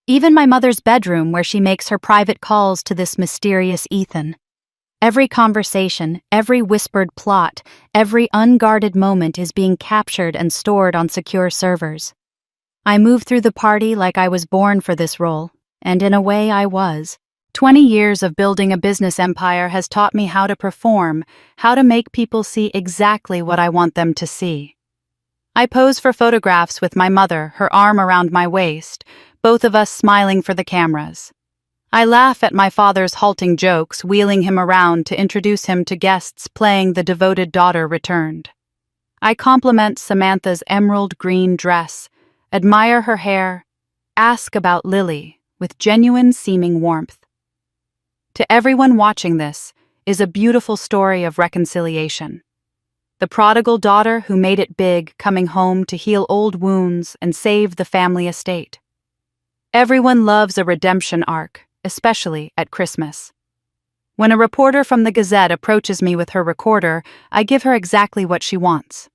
Even my mother's bedroom where she makes her private calls to this mysterious Ethan. Every conversation, every whispered plot, every unguarded moment is being captured and stored on secure servers. I move through the party like I was born for this role, and in a way I was. 20 years of building a business empire has taught me how to perform, how to make people see exactly what I want them to see. I pose for photographs with my mother, her arm around my waist, both of us smiling for the cameras. I laugh at my father's halting jokes, wheeling him around to introduce him to guests playing The Devoted Daughter Returned. I compliment Samantha's emerald green dress, admire her hair, ask about Lily with genuine seeming warmth. To everyone watching this is a beautiful story of reconciliation. The prodigal daughter who made it big, coming home to heal old wounds and save the family estate. Everyone loves a redemption arc, especially at Christmas. When a reporter from the Gazette approaches me with her recorder, I give her exactly what she wants.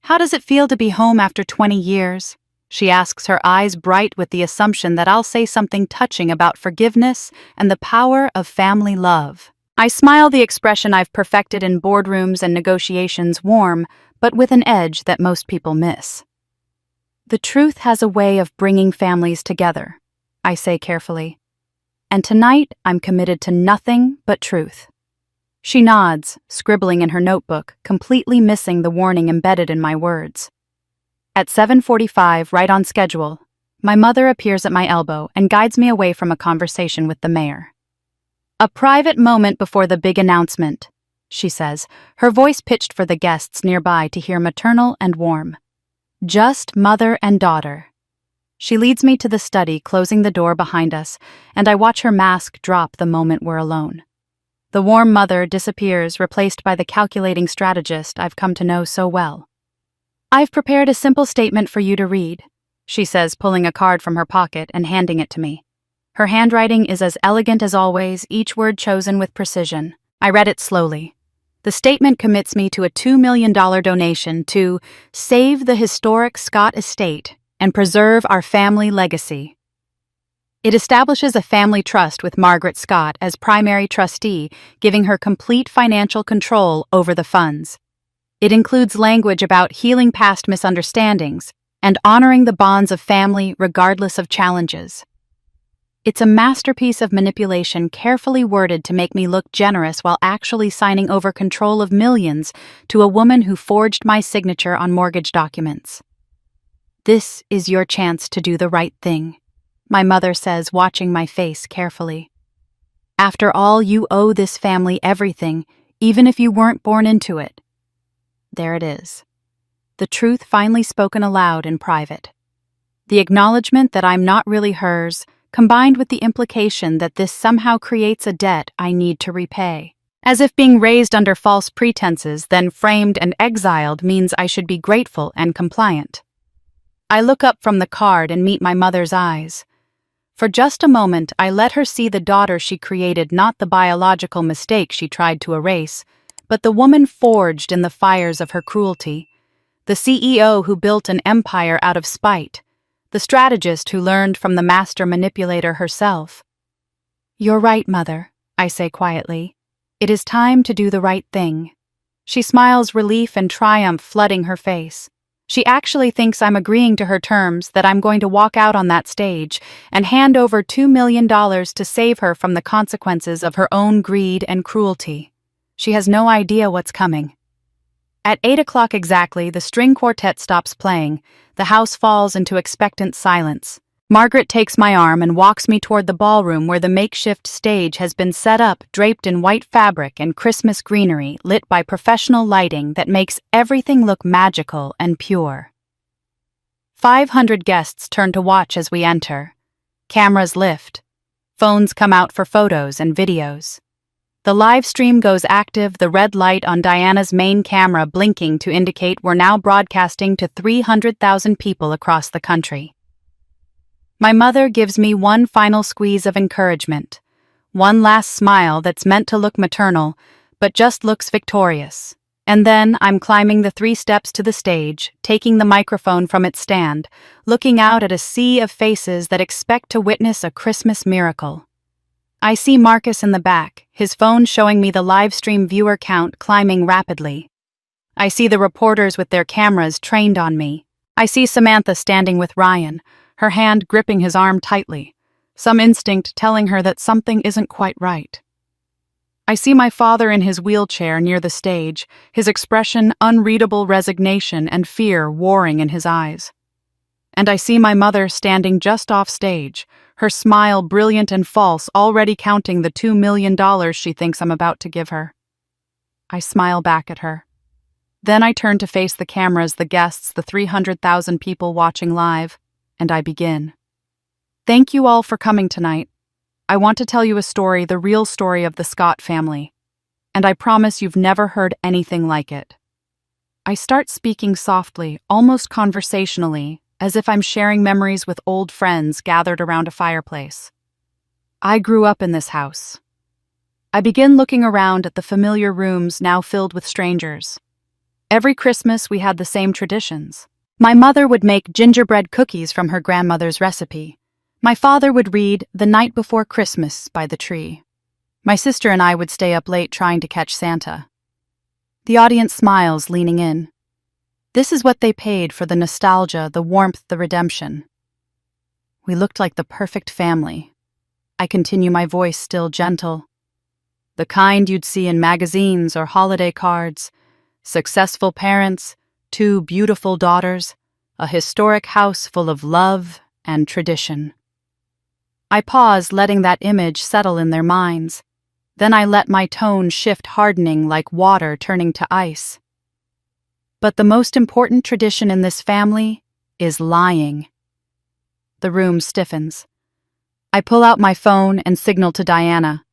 "How does it feel to be home after 20 years?" She asks, her eyes bright with the assumption that I'll say something touching about forgiveness and the power of family love. I smile, the expression I've perfected in boardrooms and negotiations, warm, but with an edge that most people miss. "The truth has a way of bringing families together," I say carefully. "And tonight I'm committed to nothing but truth." She nods, scribbling in her notebook, completely missing the warning embedded in my words. At 7:45, right on schedule, my mother appears at my elbow and guides me away from a conversation with the mayor. "A private moment before the big announcement," she says, her voice pitched for the guests nearby to hear, maternal and warm. "Just mother and daughter." She leads me to the study, closing the door behind us, and I watch her mask drop the moment we're alone. The warm mother disappears, replaced by the calculating strategist I've come to know so well. "I've prepared a simple statement for you to read," she says, pulling a card from her pocket and handing it to me. Her handwriting is as elegant as always, each word chosen with precision. I read it slowly. The statement commits me to a $2 million donation to save the historic Scott estate and preserve our family legacy. It establishes a family trust with Margaret Scott as primary trustee, giving her complete financial control over the funds. It includes language about healing past misunderstandings and honoring the bonds of family regardless of challenges. It's a masterpiece of manipulation, carefully worded to make me look generous while actually signing over control of millions to a woman who forged my signature on mortgage documents. "This is your chance to do the right thing," my mother says, watching my face carefully. "After all, you owe this family everything, even if you weren't born into it." There it is. The truth finally spoken aloud in private. The acknowledgement that I'm not really hers, combined with the implication that this somehow creates a debt I need to repay. As if being raised under false pretenses, then framed and exiled, means I should be grateful and compliant. I look up from the card and meet my mother's eyes. For just a moment, I let her see the daughter she created, not the biological mistake she tried to erase, but the woman forged in the fires of her cruelty, the CEO who built an empire out of spite, the strategist who learned from the master manipulator herself. "You're right, Mother," I say quietly. "It is time to do the right thing." She smiles, relief and triumph flooding her face. She actually thinks I'm agreeing to her terms, that I'm going to walk out on that stage and hand over $2 million to save her from the consequences of her own greed and cruelty. She has no idea what's coming. At 8 o'clock exactly, the string quartet stops playing. The house falls into expectant silence. Margaret takes my arm and walks me toward the ballroom where the makeshift stage has been set up, draped in white fabric and Christmas greenery, lit by professional lighting that makes everything look magical and pure. 500 guests turn to watch as we enter. Cameras lift. Phones come out for photos and videos. The live stream goes active, the red light on Diana's main camera blinking to indicate we're now broadcasting to 300,000 people across the country. My mother gives me one final squeeze of encouragement, one last smile that's meant to look maternal, but just looks victorious. And then I'm climbing the 3 steps to the stage, taking the microphone from its stand, looking out at a sea of faces that expect to witness a Christmas miracle. I see Marcus in the back, his phone showing me the live stream viewer count climbing rapidly. I see the reporters with their cameras trained on me. I see Samantha standing with Ryan, her hand gripping his arm tightly, some instinct telling her that something isn't quite right. I see my father in his wheelchair near the stage, his expression unreadable resignation and fear warring in his eyes. And I see my mother standing just off stage, her smile brilliant and false, already counting the $2 million she thinks I'm about to give her. I smile back at her. Then I turn to face the cameras, the guests, the 300,000 people watching live, and I begin. Thank you all for coming tonight. I want to tell you a story, the real story of the Scott family, and I promise you've never heard anything like it. I start speaking softly, almost conversationally, as if I'm sharing memories with old friends gathered around a fireplace. I grew up in this house. I begin looking around at the familiar rooms now filled with strangers. Every Christmas we had the same traditions. My mother would make gingerbread cookies from her grandmother's recipe. My father would read The Night Before Christmas by the tree. My sister and I would stay up late trying to catch Santa. The audience smiles, leaning in. This is what they paid for the nostalgia, the warmth, the redemption. We looked like the perfect family. I continue, my voice still gentle. The kind you'd see in magazines or holiday cards. Successful parents, 2 beautiful daughters, a historic house full of love and tradition. I pause, letting that image settle in their minds. Then I let my tone shift, hardening like water turning to ice. But the most important tradition in this family is lying. The room stiffens. I pull out my phone and signal to Diana.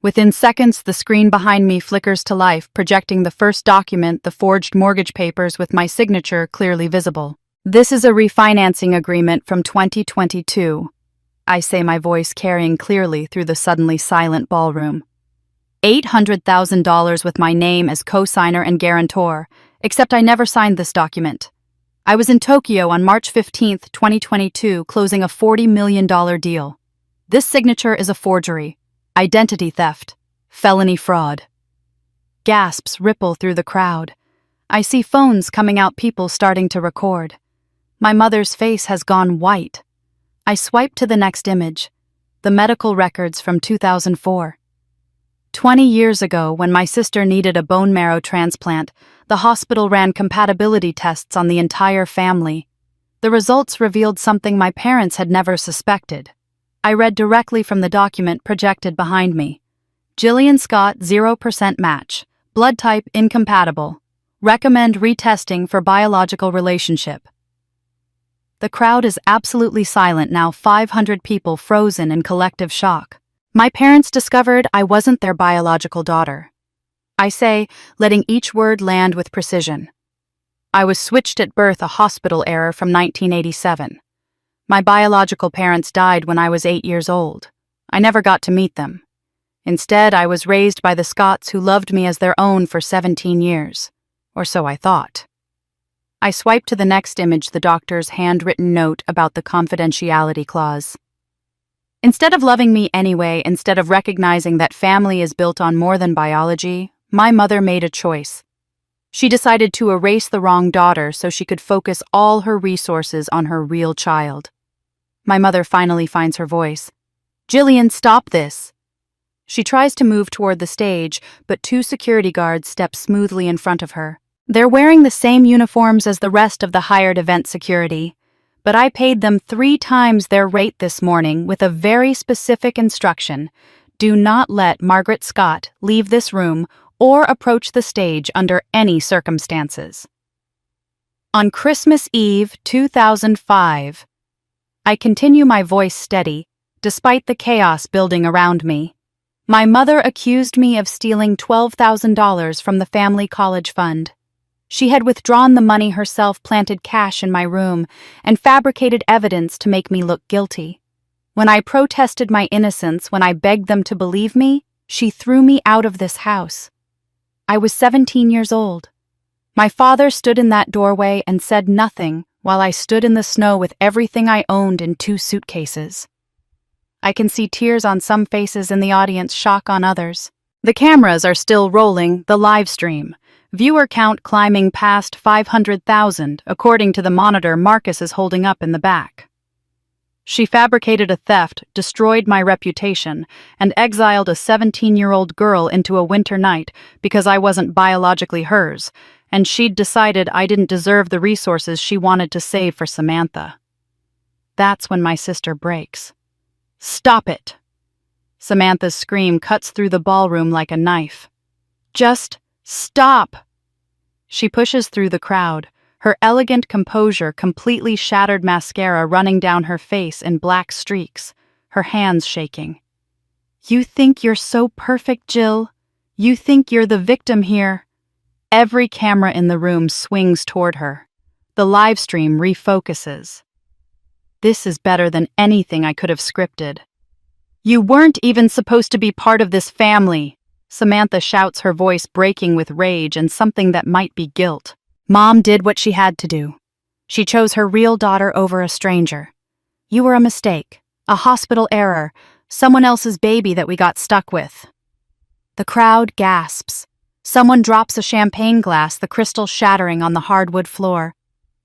Within seconds, the screen behind me flickers to life, projecting the first document, the forged mortgage papers with my signature clearly visible. This is a refinancing agreement from 2022. I say, my voice carrying clearly through the suddenly silent ballroom. $800,000 with my name as co-signer and guarantor, except I never signed this document. I was in Tokyo on March 15, 2022, closing a $40 million deal. This signature is a forgery, identity theft, felony fraud. Gasps ripple through the crowd. I see phones coming out, people starting to record. My mother's face has gone white. I swipe to the next image, the medical records from 2004. 20 years ago, when my sister needed a bone marrow transplant, the hospital ran compatibility tests on the entire family. The results revealed something my parents had never suspected. I read directly from the document projected behind me. Jillian Scott, 0% match. Blood type incompatible. Recommend retesting for biological relationship. The crowd is absolutely silent now, 500 people frozen in collective shock. My parents discovered I wasn't their biological daughter. I say, letting each word land with precision. I was switched at birth, a hospital error from 1987. My biological parents died when I was 8 years old. I never got to meet them. Instead, I was raised by the Scotts, who loved me as their own for 17 years. Or so I thought. I swiped to the next image, the doctor's handwritten note about the confidentiality clause. Instead of loving me anyway, instead of recognizing that family is built on more than biology, my mother made a choice. She decided to erase the wrong daughter so she could focus all her resources on her real child. My mother finally finds her voice. Jillian, stop this. She tries to move toward the stage, but 2 security guards step smoothly in front of her. They're wearing the same uniforms as the rest of the hired event security, but I paid them 3 times their rate this morning with a very specific instruction. Do not let Margaret Scott leave this room or approach the stage under any circumstances. On Christmas Eve, 2005, I continue, my voice steady, despite the chaos building around me. My mother accused me of stealing $12,000 from the family college fund. She had withdrawn the money herself, planted cash in my room, and fabricated evidence to make me look guilty. When I protested my innocence, when I begged them to believe me, she threw me out of this house. I was 17 years old. My father stood in that doorway and said nothing while I stood in the snow with everything I owned in 2 suitcases. I can see tears on some faces in the audience, shock on others. The cameras are still rolling the live stream. Viewer count climbing past 500,000, according to the monitor Marcus is holding up in the back. She fabricated a theft, destroyed my reputation, and exiled a 17-year-old girl into a winter night because I wasn't biologically hers, and she'd decided I didn't deserve the resources she wanted to save for Samantha. That's when my sister breaks. "Stop it!" Samantha's scream cuts through the ballroom like a knife. "Just stop!" She pushes through the crowd, her elegant composure completely shattered, mascara running down her face in black streaks, her hands shaking. "You think you're so perfect, Jill? You think you're the victim here?" Every camera in the room swings toward her. The live stream refocuses. This is better than anything I could have scripted. "You weren't even supposed to be part of this family," Samantha shouts, her voice breaking with rage and something that might be guilt. "Mom did what she had to do. She chose her real daughter over a stranger. You were a mistake, a hospital error, someone else's baby that we got stuck with." The crowd gasps. Someone drops a champagne glass, the crystal shattering on the hardwood floor.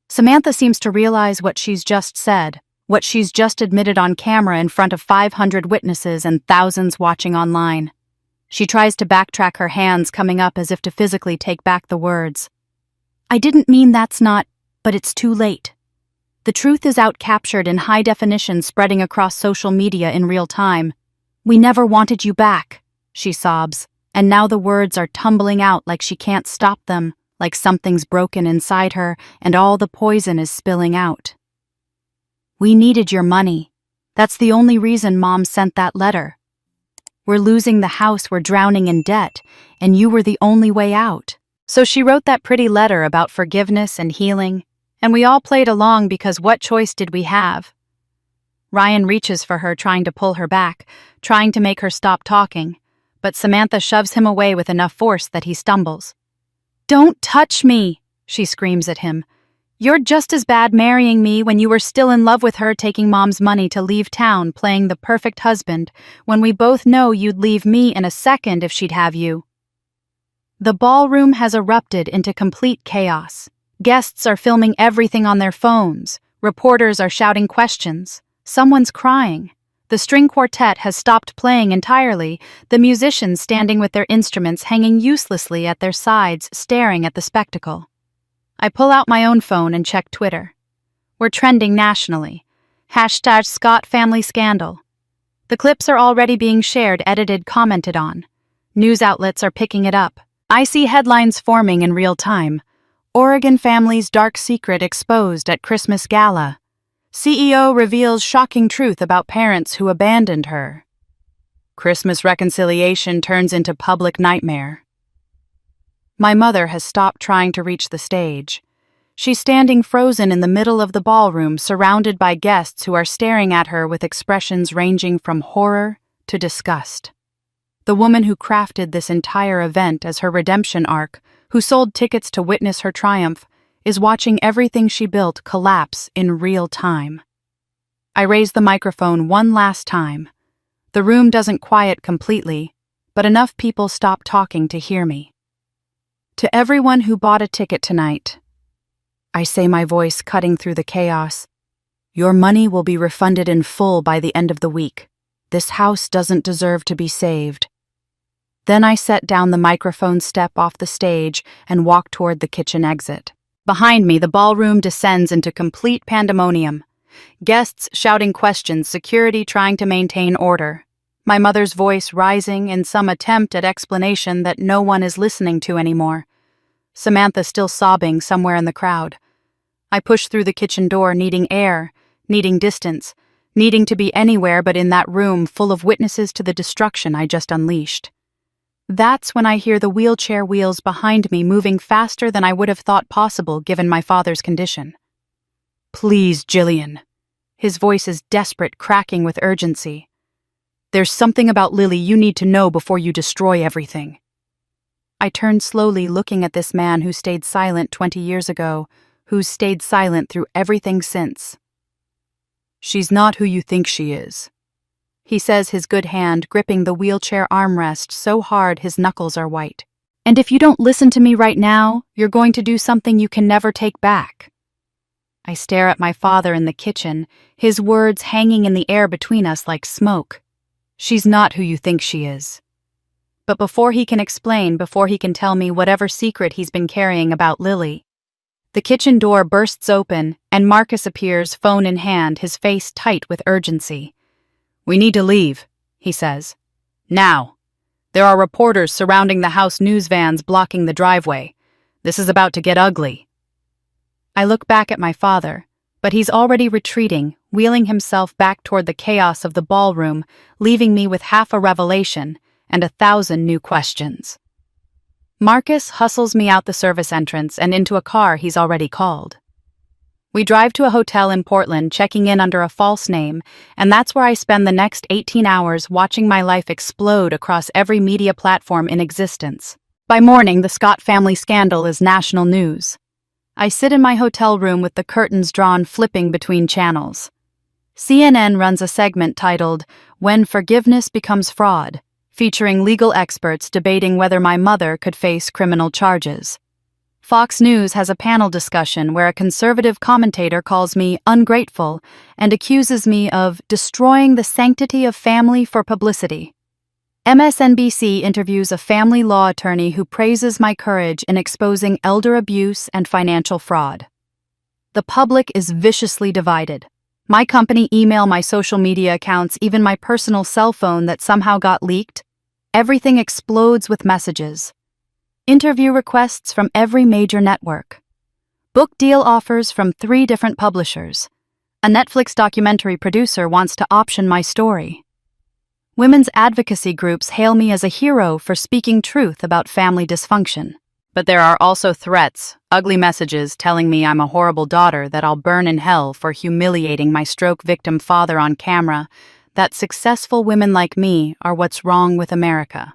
Samantha seems to realize what she's just said, what she's just admitted on camera in front of 500 witnesses and thousands watching online. She tries to backtrack, her hands coming up as if to physically take back the words. "I didn't mean that's not, but it's too late. The truth is out, captured in high definition, spreading across social media in real time. We never wanted you back," she sobs, and now the words are tumbling out like she can't stop them, like something's broken inside her and all the poison is spilling out. "We needed your money. That's the only reason Mom sent that letter. We're losing the house, we're drowning in debt, and you were the only way out." So she wrote that pretty letter about forgiveness and healing, and we all played along because what choice did we have? Ryan reaches for her, trying to pull her back, trying to make her stop talking, but Samantha shoves him away with enough force that he stumbles. "Don't touch me," she screams at him. "You're just as bad marrying me when you were still in love with her, taking Mom's money to leave town, playing the perfect husband, when we both know you'd leave me in a second if she'd have you." The ballroom has erupted into complete chaos. Guests are filming everything on their phones. Reporters are shouting questions. Someone's crying. The string quartet has stopped playing entirely, the musicians standing with their instruments hanging uselessly at their sides, staring at the spectacle. I pull out my own phone and check Twitter. We're trending nationally. #ScottFamilyScandal. The clips are already being shared, edited, commented on. News outlets are picking it up. I see headlines forming in real time. Oregon family's dark secret exposed at Christmas gala. CEO reveals shocking truth about parents who abandoned her. Christmas reconciliation turns into public nightmare. My mother has stopped trying to reach the stage. She's standing frozen in the middle of the ballroom, surrounded by guests who are staring at her with expressions ranging from horror to disgust. The woman who crafted this entire event as her redemption arc, who sold tickets to witness her triumph, is watching everything she built collapse in real time. I raise the microphone one last time. The room doesn't quiet completely, but enough people stop talking to hear me. "To everyone who bought a ticket tonight," I say, my voice cutting through the chaos, "your money will be refunded in full by the end of the week. This house doesn't deserve to be saved." Then I set down the microphone, step off the stage, and walk toward the kitchen exit. Behind me, the ballroom descends into complete pandemonium. Guests shouting questions, security trying to maintain order. My mother's voice rising in some attempt at explanation that no one is listening to anymore. Samantha still sobbing somewhere in the crowd. I push through the kitchen door, needing air, needing distance, needing to be anywhere but in that room full of witnesses to the destruction I just unleashed. That's when I hear the wheelchair wheels behind me moving faster than I would have thought possible given my father's condition. "Please, Jillian." His voice is desperate, cracking with urgency. "There's something about Lily you need to know before you destroy everything." I turn slowly, looking at this man who stayed silent 20 years ago, who's stayed silent through everything since. "She's not who you think she is," he says, his good hand gripping the wheelchair armrest so hard his knuckles are white. "And if you don't listen to me right now, you're going to do something you can never take back." I stare at my father in the kitchen, his words hanging in the air between us like smoke. "She's not who you think she is." But before he can explain, before he can tell me whatever secret he's been carrying about Lily, the kitchen door bursts open and Marcus appears, phone in hand, his face tight with urgency. "We need to leave," he says. "Now. There are reporters surrounding the house, news vans blocking the driveway. This is about to get ugly." I look back at my father, but he's already retreating, wheeling himself back toward the chaos of the ballroom, leaving me with half a revelation and 1,000 new questions. Marcus hustles me out the service entrance and into a car he's already called. We drive to a hotel in Portland, checking in under a false name, and that's where I spend the next 18 hours watching my life explode across every media platform in existence. By morning, the Scott family scandal is national news. I sit in my hotel room with the curtains drawn, flipping between channels. CNN runs a segment titled, "When Forgiveness Becomes Fraud," featuring legal experts debating whether my mother could face criminal charges. Fox News has a panel discussion where a conservative commentator calls me ungrateful and accuses me of destroying the sanctity of family for publicity. MSNBC interviews a family law attorney who praises my courage in exposing elder abuse and financial fraud. The public is viciously divided. My company email, my social media accounts, even my personal cell phone that somehow got leaked. Everything explodes with messages. Interview requests from every major network. Book deal offers from 3 different publishers. A Netflix documentary producer wants to option my story. Women's advocacy groups hail me as a hero for speaking truth about family dysfunction. But there are also threats, ugly messages telling me I'm a horrible daughter, that I'll burn in hell for humiliating my stroke victim father on camera, that successful women like me are what's wrong with America.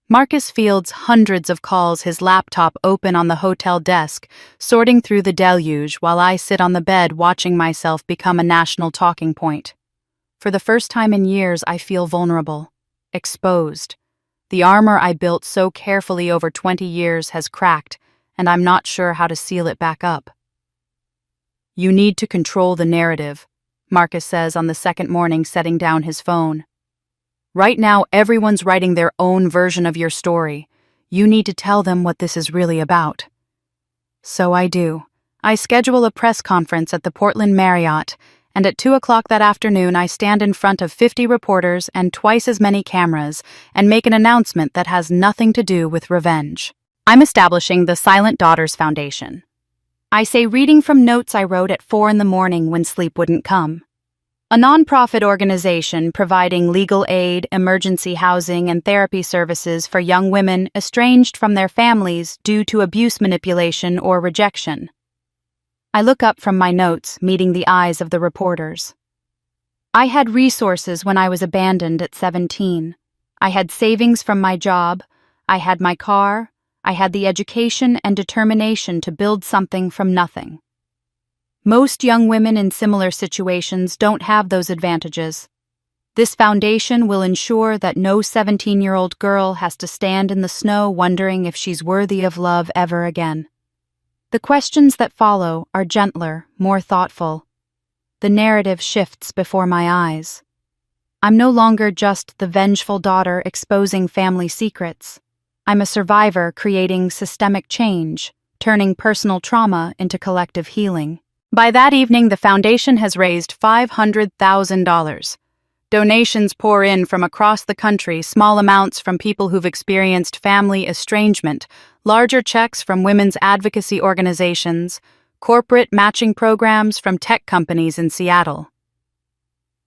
Marcus fields hundreds of calls, his laptop open on the hotel desk, sorting through the deluge while I sit on the bed watching myself become a national talking point. For the first time in years, I feel vulnerable, exposed. The armor I built so carefully over 20 years has cracked, and I'm not sure how to seal it back up. "You need to control the narrative," Marcus says on the second morning, setting down his phone. "Right now, everyone's writing their own version of your story. You need to tell them what this is really about." So I do. I schedule a press conference at the Portland Marriott, and at 2 o'clock that afternoon I stand in front of 50 reporters and twice as many cameras and make an announcement that has nothing to do with revenge. I'm establishing the Silent Daughters Foundation. I say, reading from notes I wrote at 4 in the morning when sleep wouldn't come. A nonprofit organization providing legal aid, emergency housing, and therapy services for young women estranged from their families due to abuse, manipulation, or rejection. I look up from my notes, meeting the eyes of the reporters. I had resources when I was abandoned at 17. I had savings from my job. I had my car. I had the education and determination to build something from nothing. Most young women in similar situations don't have those advantages. This foundation will ensure that no 17-year-old girl has to stand in the snow wondering if she's worthy of love ever again. The questions that follow are gentler, more thoughtful. The narrative shifts before my eyes. I'm no longer just the vengeful daughter exposing family secrets. I'm a survivor creating systemic change, turning personal trauma into collective healing. By that evening, the foundation has raised $500,000. Donations pour in from across the country, small amounts from people who've experienced family estrangement, larger checks from women's advocacy organizations, corporate matching programs from tech companies in Seattle.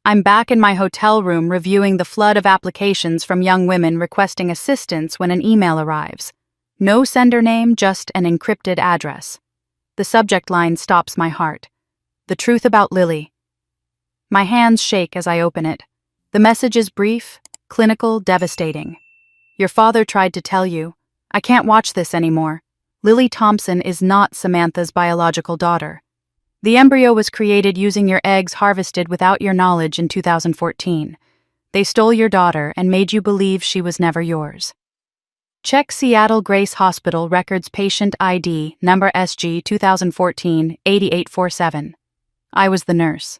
I'm back in my hotel room reviewing the flood of applications from young women requesting assistance when an email arrives. No sender name, just an encrypted address. The subject line stops my heart. The truth about Lily. My hands shake as I open it. The message is brief, clinical, devastating. Your father tried to tell you, I can't watch this anymore. Lily Thompson is not Samantha's biological daughter. The embryo was created using your eggs harvested without your knowledge in 2014. They stole your daughter and made you believe she was never yours. Check Seattle Grace Hospital records patient ID number SG 2014-8847. I was the nurse.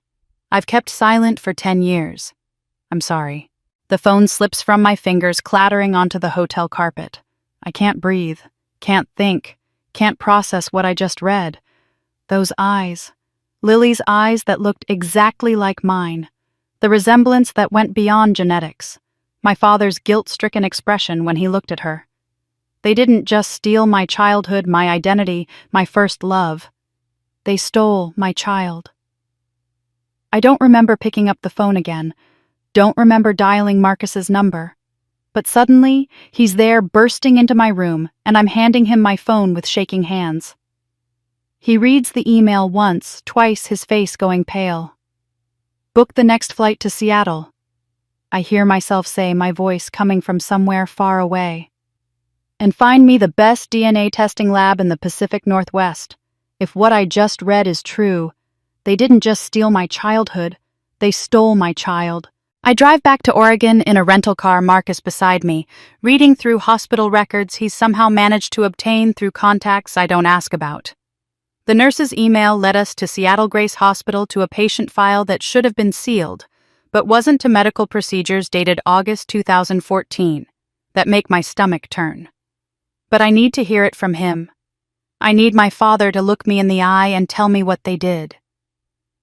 I've kept silent for 10 years. I'm sorry. The phone slips from my fingers, clattering onto the hotel carpet. I can't breathe, can't think, can't process what I just read. Those eyes. Lily's eyes that looked exactly like mine. The resemblance that went beyond genetics. My father's guilt-stricken expression when he looked at her. They didn't just steal my childhood, my identity, my first love. They stole my child. I don't remember picking up the phone again. Don't remember dialing Marcus's number. But suddenly, he's there bursting into my room, and I'm handing him my phone with shaking hands. He reads the email once, twice, his face going pale. Book the next flight to Seattle. I hear myself say, my voice coming from somewhere far away. And find me the best DNA testing lab in the Pacific Northwest. If what I just read is true, they didn't just steal my childhood, they stole my child. I drive back to Oregon in a rental car, Marcus beside me, reading through hospital records he's somehow managed to obtain through contacts I don't ask about. The nurse's email led us to Seattle Grace Hospital to a patient file that should have been sealed, but wasn't, to medical procedures dated August 2014, that make my stomach turn. But I need to hear it from him. I need my father to look me in the eye and tell me what they did.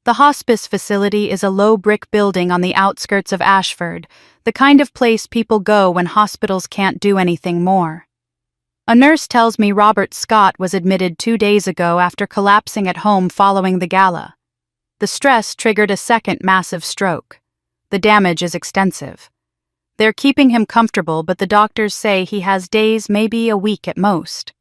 The hospice facility is a low brick building on the outskirts of Ashford, the kind of place people go when hospitals can't do anything more. A nurse tells me Robert Scott was admitted 2 days ago after collapsing at home following the gala. The stress triggered a second massive stroke. The damage is extensive. They're keeping him comfortable, but the doctors say he has days, maybe a week at most.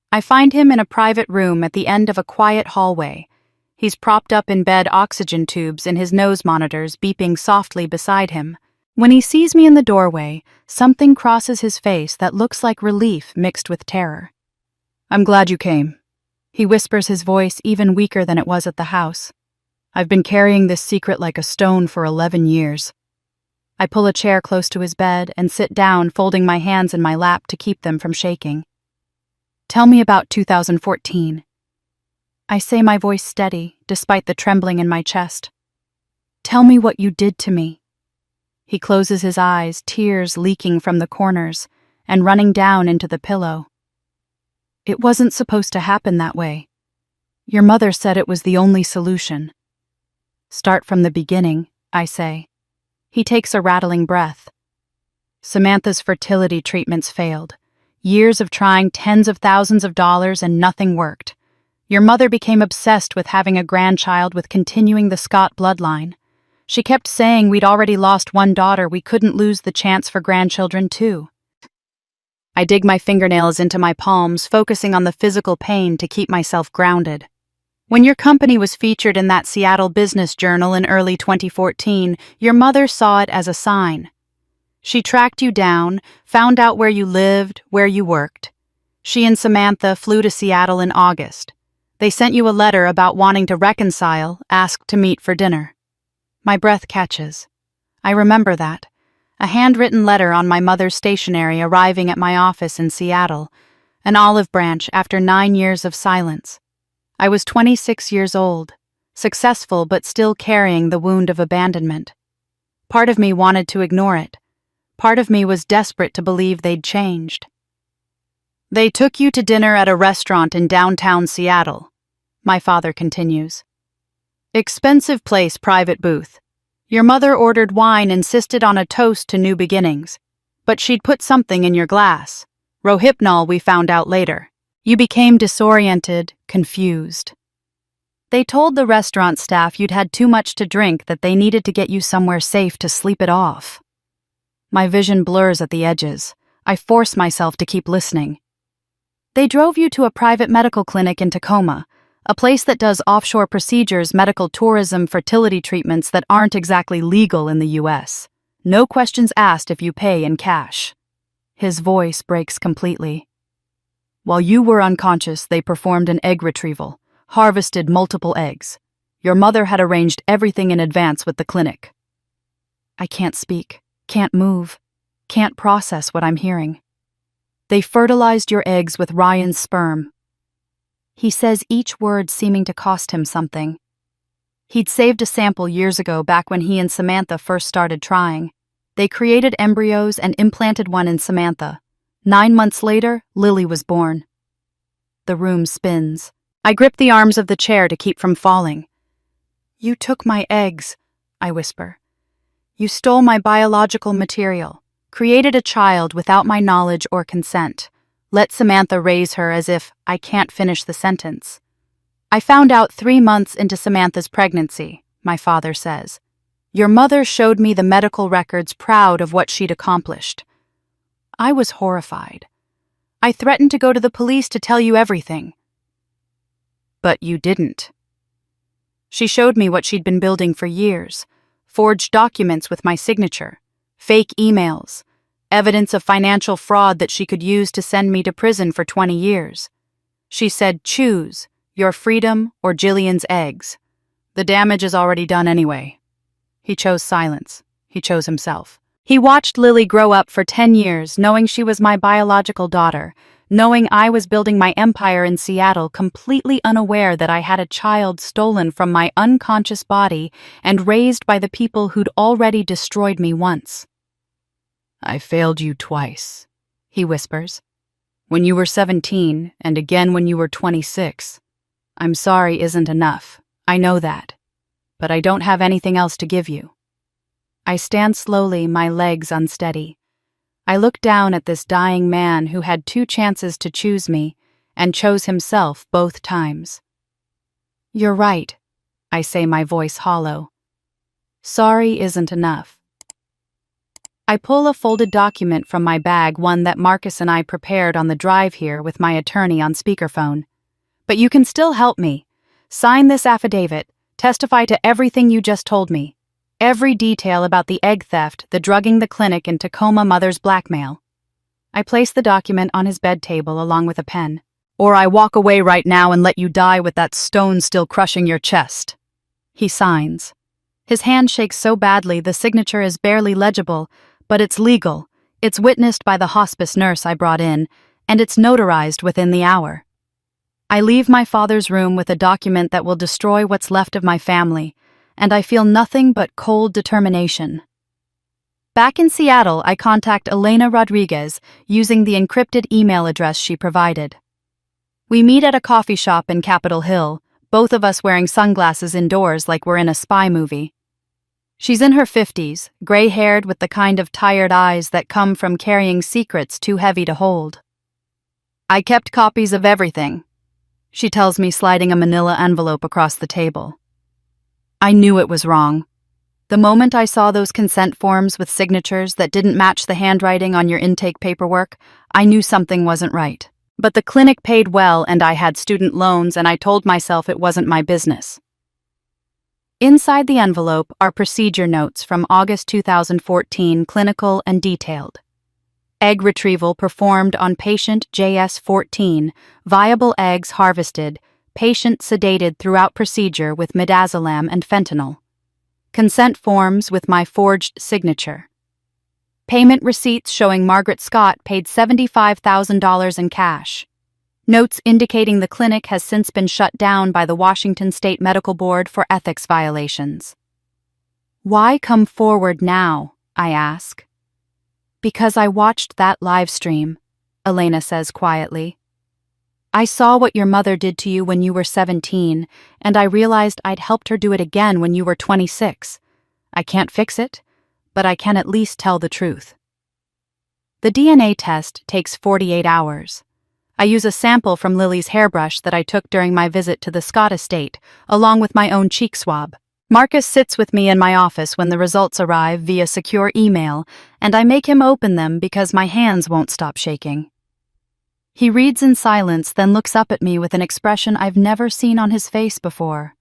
I find him in a private room at the end of a quiet hallway. He's propped up in bed, oxygen tubes in his nose monitors beeping softly beside him. When he sees me in the doorway, something crosses his face that looks like relief mixed with terror. I'm glad you came. He whispers, his voice even weaker than it was at the house. I've been carrying this secret like a stone for 11 years. I pull a chair close to his bed and sit down, folding my hands in my lap to keep them from shaking. Tell me about 2014. I say, my voice steady, despite the trembling in my chest. Tell me what you did to me. He closes his eyes, tears leaking from the corners and running down into the pillow. It wasn't supposed to happen that way. Your mother said it was the only solution. Start from the beginning, I say. He takes a rattling breath. Samantha's fertility treatments failed. Years of trying, tens of thousands of dollars, and nothing worked. Your mother became obsessed with having a grandchild, with continuing the Scott bloodline. She kept saying we'd already lost one daughter, we couldn't lose the chance for grandchildren too. I dig my fingernails into my palms, focusing on the physical pain to keep myself grounded. When your company was featured in that Seattle Business Journal in early 2014, your mother saw it as a sign. She tracked you down, found out where you lived, where you worked. She and Samantha flew to Seattle in August. They sent you a letter about wanting to reconcile, asked to meet for dinner. My breath catches. I remember that. A handwritten letter on my mother's stationery arriving at my office in Seattle. An olive branch after 9 years of silence. I was 26 years old, successful but still carrying the wound of abandonment. Part of me wanted to ignore it. Part of me was desperate to believe they'd changed. They took you to dinner at a restaurant in downtown Seattle, my father continues. Expensive place, private booth. Your mother ordered wine, insisted on a toast to new beginnings. But she'd put something in your glass. Rohypnol, we found out later. You became disoriented, confused. They told the restaurant staff you'd had too much to drink, that they needed to get you somewhere safe to sleep it off. My vision blurs at the edges. I force myself to keep listening. They drove you to a private medical clinic in Tacoma, a place that does offshore procedures, medical tourism, fertility treatments that aren't exactly legal in the US. No questions asked if you pay in cash. His voice breaks completely. While you were unconscious, they performed an egg retrieval, harvested multiple eggs. Your mother had arranged everything in advance with the clinic. I can't speak, can't move, can't process what I'm hearing. They fertilized your eggs with Ryan's sperm. He says each word seeming to cost him something. He'd saved a sample years ago, back when he and Samantha first started trying. They created embryos and implanted one in Samantha. 9 months later, Lily was born. The room spins. I grip the arms of the chair to keep from falling. You took my eggs, I whisper. You stole my biological material, created a child without my knowledge or consent. Let Samantha raise her, as if I can't finish the sentence. I found out 3 months into Samantha's pregnancy, my father says. Your mother showed me the medical records, proud of what she'd accomplished. I was horrified. I threatened to go to the police to tell you everything. But you didn't. She showed me what she'd been building for years, forged documents with my signature, fake emails, evidence of financial fraud that she could use to send me to prison for 20 years. She said, choose your freedom or Jillian's eggs. The damage is already done anyway. He chose silence. He chose himself. He watched Lily grow up for 10 years, knowing she was my biological daughter, knowing I was building my empire in Seattle, completely unaware that I had a child stolen from my unconscious body and raised by the people who'd already destroyed me once. I failed you twice, he whispers. When you were 17, and again when you were 26. I'm sorry isn't enough. I know that. But I don't have anything else to give you. I stand slowly, my legs unsteady. I look down at this dying man who had 2 chances to choose me, and chose himself both times. You're right, I say, my voice hollow. Sorry isn't enough. I pull a folded document from my bag, one that Marcus and I prepared on the drive here with my attorney on speakerphone. But you can still help me. Sign this affidavit, testify to everything you just told me. Every detail about the egg theft, the drugging the clinic, and Tacoma mother's blackmail. I place the document on his bed table along with a pen. Or I walk away right now and let you die with that stone still crushing your chest. He signs. His hand shakes so badly the signature is barely legible, but it's legal. It's witnessed by the hospice nurse I brought in, and it's notarized within the hour. I leave my father's room with a document that will destroy what's left of my family, and I feel nothing but cold determination. Back in Seattle, I contact Elena Rodriguez using the encrypted email address she provided. We meet at a coffee shop in Capitol Hill, both of us wearing sunglasses indoors like we're in a spy movie. She's in her 50s, gray-haired with the kind of tired eyes that come from carrying secrets too heavy to hold. I kept copies of everything, she tells me, sliding a manila envelope across the table. I knew it was wrong. The moment I saw those consent forms with signatures that didn't match the handwriting on your intake paperwork, I knew something wasn't right. But the clinic paid well and I had student loans, and I told myself it wasn't my business. Inside the envelope are procedure notes from August 2014, clinical and detailed. Egg retrieval performed on patient JS14, viable eggs harvested, patient sedated throughout procedure with midazolam and fentanyl. Consent forms with my forged signature. Payment receipts showing Margaret Scott paid $75,000 in cash. Notes indicating the clinic has since been shut down by the Washington State Medical Board for ethics violations. Why come forward now? I ask. Because I watched that live stream, Elena says quietly. I saw what your mother did to you when you were 17, and I realized I'd helped her do it again when you were 26. I can't fix it, but I can at least tell the truth. The DNA test takes 48 hours. I use a sample from Lily's hairbrush that I took during my visit to the Scott estate, along with my own cheek swab. Marcus sits with me in my office when the results arrive via secure email, and I make him open them because my hands won't stop shaking. He reads in silence, then looks up at me with an expression I've never seen on his face before.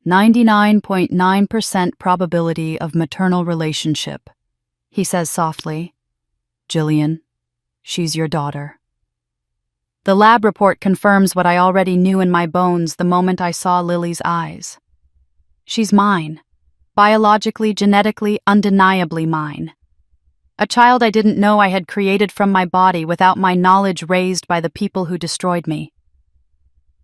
99.9% probability of maternal relationship, he says softly. Jillian, she's your daughter. The lab report confirms what I already knew in my bones the moment I saw Lily's eyes. She's mine. Biologically, genetically, undeniably mine. A child I didn't know I had created from my body without my knowledge raised by the people who destroyed me.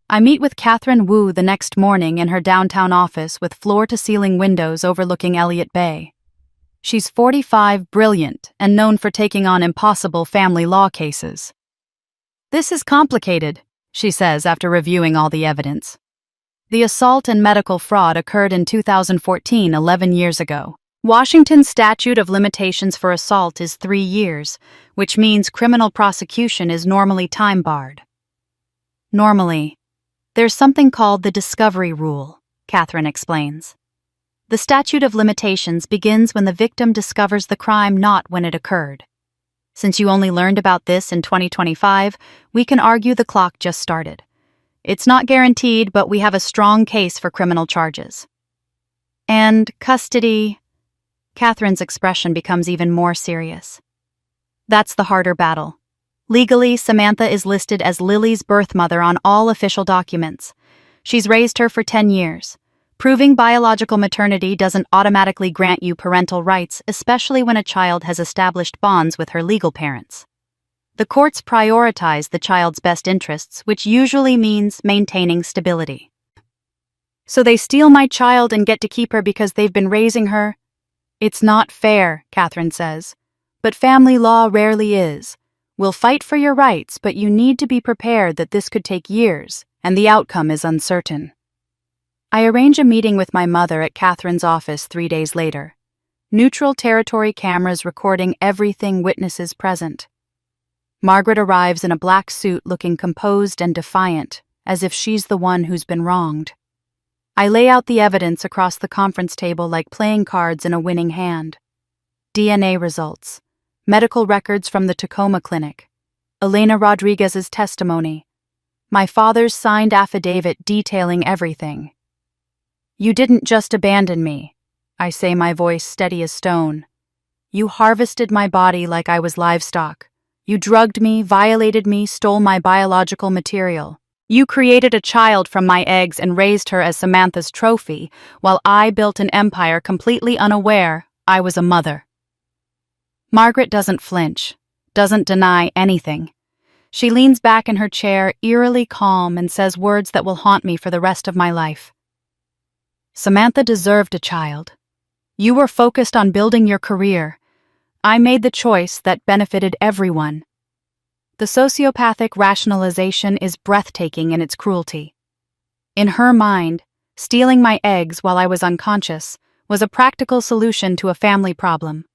I meet with Catherine Wu the next morning in her downtown office with floor-to-ceiling windows overlooking Elliott Bay. She's 45, brilliant, and known for taking on impossible family law cases. This is complicated, she says after reviewing all the evidence. The assault and medical fraud occurred in 2014, 11 years ago. Washington's statute of limitations for assault is 3 years, which means criminal prosecution is normally time-barred. Normally. There's something called the discovery rule, Catherine explains. The statute of limitations begins when the victim discovers the crime, not when it occurred. Since you only learned about this in 2025, we can argue the clock just started. It's not guaranteed, but we have a strong case for criminal charges. And custody... Catherine's expression becomes even more serious. That's the harder battle. Legally, Samantha is listed as Lily's birth mother on all official documents. She's raised her for 10 years. Proving biological maternity doesn't automatically grant you parental rights, especially when a child has established bonds with her legal parents. The courts prioritize the child's best interests, which usually means maintaining stability. So they steal my child and get to keep her because they've been raising her? It's not fair, Catherine says. But family law rarely is. We'll fight for your rights, but you need to be prepared that this could take years, and the outcome is uncertain. I arrange a meeting with my mother at Catherine's office 3 days later. Neutral territory cameras recording everything, witnesses present. Margaret arrives in a black suit looking composed and defiant, as if she's the one who's been wronged. I lay out the evidence across the conference table like playing cards in a winning hand. DNA results, medical records from the Tacoma clinic, Elena Rodriguez's testimony, my father's signed affidavit detailing everything. You didn't just abandon me, I say, my voice steady as stone. You harvested my body like I was livestock. You drugged me, violated me, stole my biological material. You created a child from my eggs and raised her as Samantha's trophy, while I built an empire completely unaware I was a mother. Margaret doesn't flinch, doesn't deny anything. She leans back in her chair, eerily calm, and says words that will haunt me for the rest of my life. Samantha deserved a child. You were focused on building your career. I made the choice that benefited everyone. The sociopathic rationalization is breathtaking in its cruelty. In her mind, stealing my eggs while I was unconscious was a practical solution to a family problem.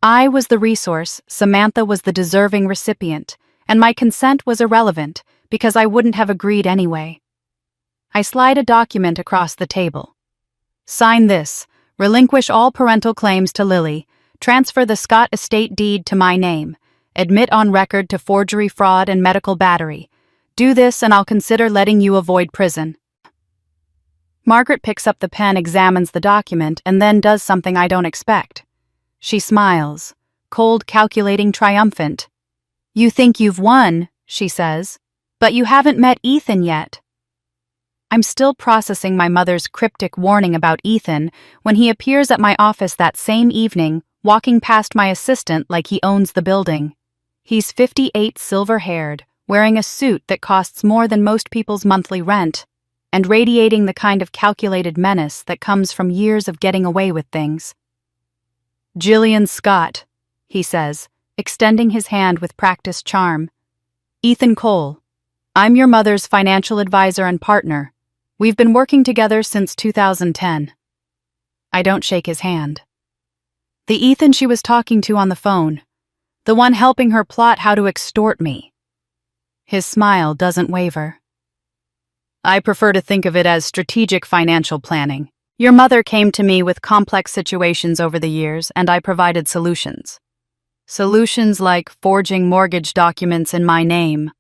I was the resource, Samantha was the deserving recipient, and my consent was irrelevant because I wouldn't have agreed anyway. I slide a document across the table. Sign this, relinquish all parental claims to Lily, transfer the Scott estate deed to my name, admit on record to forgery, fraud, and medical battery. Do this and I'll consider letting you avoid prison. Margaret picks up the pen, examines the document, and then does something I don't expect. She smiles, cold, calculating, triumphant. You think you've won, she says, but you haven't met Ethan yet. I'm still processing my mother's cryptic warning about Ethan when he appears at my office that same evening, walking past my assistant like he owns the building. He's 58, silver-haired, wearing a suit that costs more than most people's monthly rent, and radiating the kind of calculated menace that comes from years of getting away with things. Jillian Scott, he says, extending his hand with practiced charm. Ethan Cole, I'm your mother's financial advisor and partner. We've been working together since 2010. I don't shake his hand. The Ethan she was talking to on the phone. The one helping her plot how to extort me. His smile doesn't waver. I prefer to think of it as strategic financial planning. Your mother came to me with complex situations over the years, and I provided solutions. Solutions like forging mortgage documents in my name,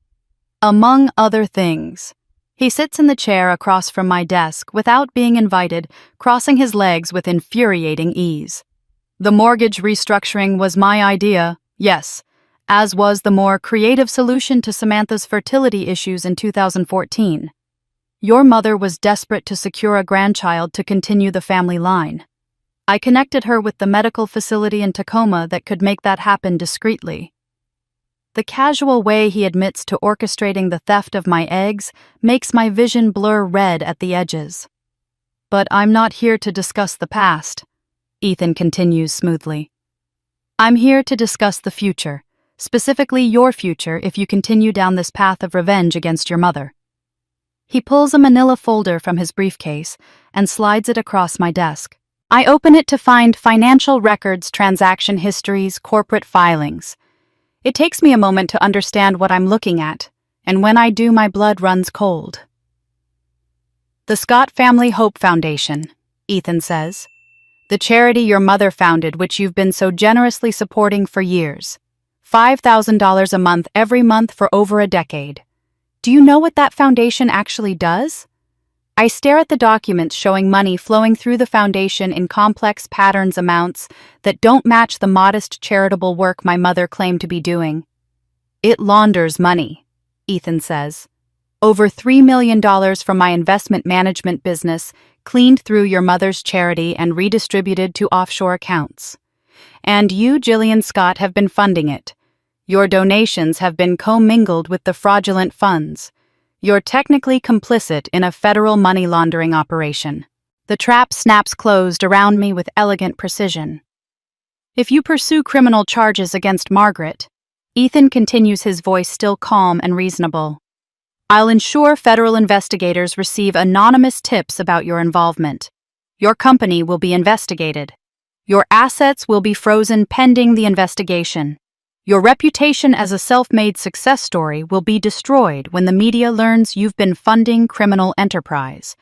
among other things. He sits in the chair across from my desk without being invited, crossing his legs with infuriating ease. The mortgage restructuring was my idea, yes, as was the more creative solution to Samantha's fertility issues in 2014. Your mother was desperate to secure a grandchild to continue the family line. I connected her with the medical facility in Tacoma that could make that happen discreetly. The casual way he admits to orchestrating the theft of my eggs makes my vision blur red at the edges. But I'm not here to discuss the past, Ethan continues smoothly. I'm here to discuss the future, specifically your future if you continue down this path of revenge against your mother. He pulls a manila folder from his briefcase and slides it across my desk. I open it to find financial records, transaction histories, corporate filings. It takes me a moment to understand what I'm looking at, and when I do, my blood runs cold. The Scott Family Hope Foundation, Ethan says. The charity your mother founded, which you've been so generously supporting for years. $5,000 a month every month for over a decade. Do you know what that foundation actually does? I stare at the documents showing money flowing through the foundation in complex patterns amounts that don't match the modest charitable work my mother claimed to be doing. It launders money, Ethan says. Over $3 million from my investment management business cleaned through your mother's charity and redistributed to offshore accounts. And you, Jillian Scott, have been funding it. Your donations have been commingled with the fraudulent funds. You're technically complicit in a federal money laundering operation. The trap snaps closed around me with elegant precision. If you pursue criminal charges against Margaret, Ethan continues, his voice still calm and reasonable, I'll ensure federal investigators receive anonymous tips about your involvement. Your company will be investigated. Your assets will be frozen pending the investigation. Your reputation as a self-made success story will be destroyed when the media learns you've been funding criminal enterprise.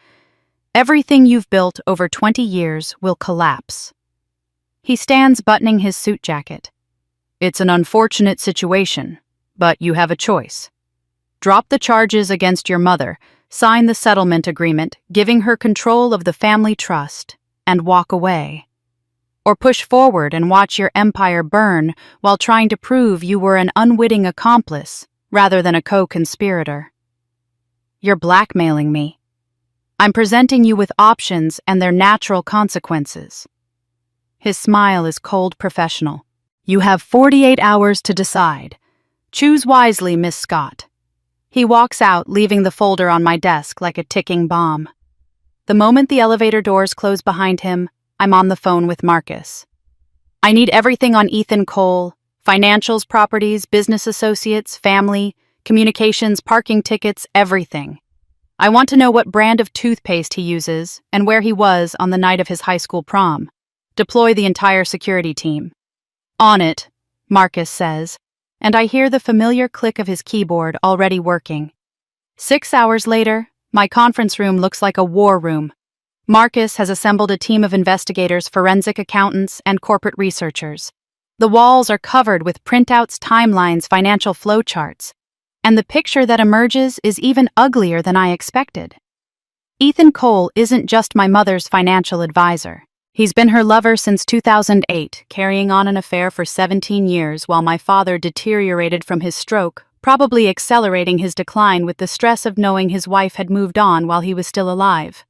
Everything you've built over 20 years will collapse. He stands buttoning his suit jacket. It's an unfortunate situation, but you have a choice. Drop the charges against your mother, sign the settlement agreement, giving her control of the family trust, and walk away. Or push forward and watch your empire burn while trying to prove you were an unwitting accomplice rather than a co-conspirator. You're blackmailing me. I'm presenting you with options and their natural consequences. His smile is cold professional. You have 48 hours to decide. Choose wisely, Miss Scott. He walks out, leaving the folder on my desk like a ticking bomb. The moment the elevator doors close behind him, I'm on the phone with Marcus. I need everything on Ethan Cole: financials, properties, business associates, family, communications, parking tickets, everything. I want to know what brand of toothpaste he uses and where he was on the night of his high school prom. Deploy the entire security team. On it, Marcus says, and I hear the familiar click of his keyboard already working. 6 hours later, my conference room looks like a war room. Marcus has assembled a team of investigators, forensic accountants, and corporate researchers. The walls are covered with printouts, timelines, financial flowcharts, and the picture that emerges is even uglier than I expected. Ethan Cole isn't just my mother's financial advisor. He's been her lover since 2008, carrying on an affair for 17 years while my father deteriorated from his stroke, probably accelerating his decline with the stress of knowing his wife had moved on while he was still alive.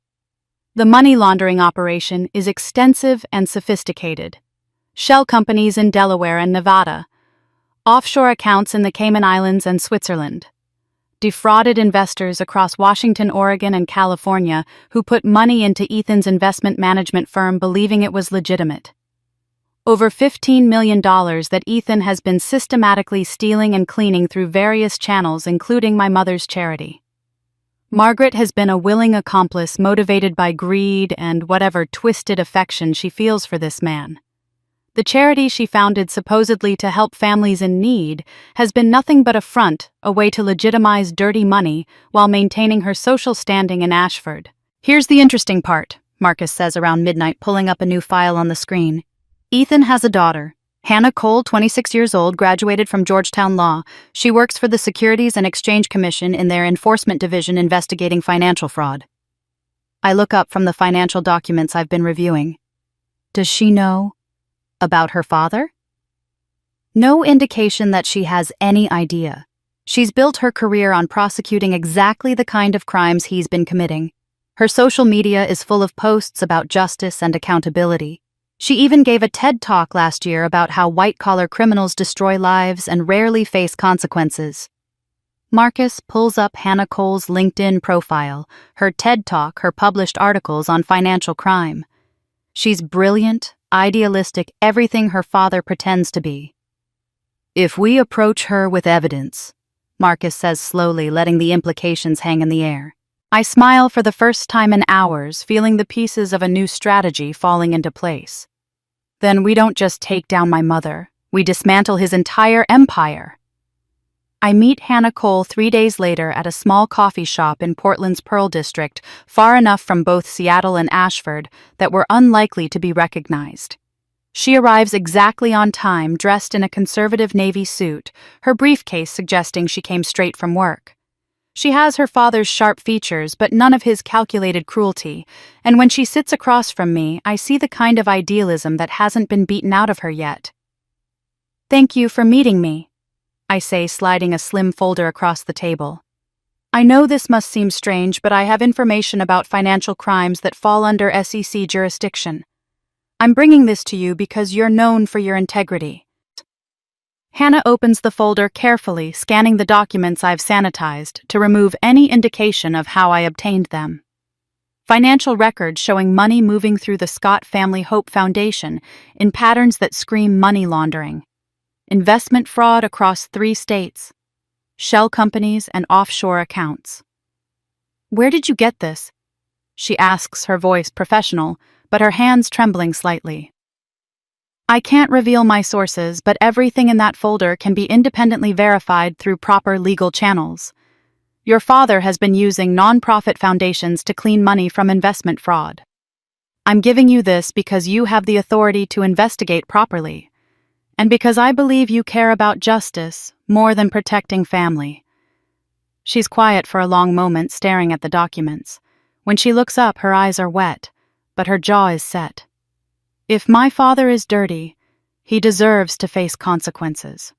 The money laundering operation is extensive and sophisticated. Shell companies in Delaware and Nevada, offshore accounts in the Cayman Islands and Switzerland, defrauded investors across Washington, Oregon, and California who put money into Ethan's investment management firm believing it was legitimate. Over $15 million that Ethan has been systematically stealing and cleaning through various channels, including my mother's charity. Margaret has been a willing accomplice motivated by greed and whatever twisted affection she feels for this man. The charity she founded supposedly to help families in need has been nothing but a front, a way to legitimize dirty money while maintaining her social standing in Ashford. Here's the interesting part, Marcus says around midnight, pulling up a new file on the screen. Ethan has a daughter. Hannah Cole, 26 years old, graduated from Georgetown Law. She works for the Securities and Exchange Commission in their enforcement division investigating financial fraud. I look up from the financial documents I've been reviewing. Does she know about her father? No indication that she has any idea. She's built her career on prosecuting exactly the kind of crimes he's been committing. Her social media is full of posts about justice and accountability. She even gave a TED Talk last year about how white-collar criminals destroy lives and rarely face consequences. Marcus pulls up Hannah Cole's LinkedIn profile, her TED Talk, her published articles on financial crime. She's brilliant, idealistic, everything her father pretends to be. If we approach her with evidence, Marcus says slowly, letting the implications hang in the air. I smile for the first time in hours, feeling the pieces of a new strategy falling into place. Then we don't just take down my mother, we dismantle his entire empire. I meet Hannah Cole 3 days later at a small coffee shop in Portland's Pearl District, far enough from both Seattle and Ashford that we're unlikely to be recognized. She arrives exactly on time, dressed in a conservative navy suit, her briefcase suggesting she came straight from work. She has her father's sharp features, but none of his calculated cruelty, and when she sits across from me, I see the kind of idealism that hasn't been beaten out of her yet. "Thank you for meeting me," I say, sliding a slim folder across the table. "I know this must seem strange, but I have information about financial crimes that fall under SEC jurisdiction. I'm bringing this to you because you're known for your integrity." Hannah opens the folder carefully, scanning the documents I've sanitized to remove any indication of how I obtained them. Financial records showing money moving through the Scott Family Hope Foundation in patterns that scream money laundering. Investment fraud across 3 states. Shell companies and offshore accounts. "Where did you get this?" she asks, her voice professional, but her hands trembling slightly. I can't reveal my sources, but everything in that folder can be independently verified through proper legal channels. Your father has been using nonprofit foundations to clean money from investment fraud. I'm giving you this because you have the authority to investigate properly, and because I believe you care about justice more than protecting family. She's quiet for a long moment, staring at the documents. When she looks up, her eyes are wet, but her jaw is set. If my father is dirty, he deserves to face consequences.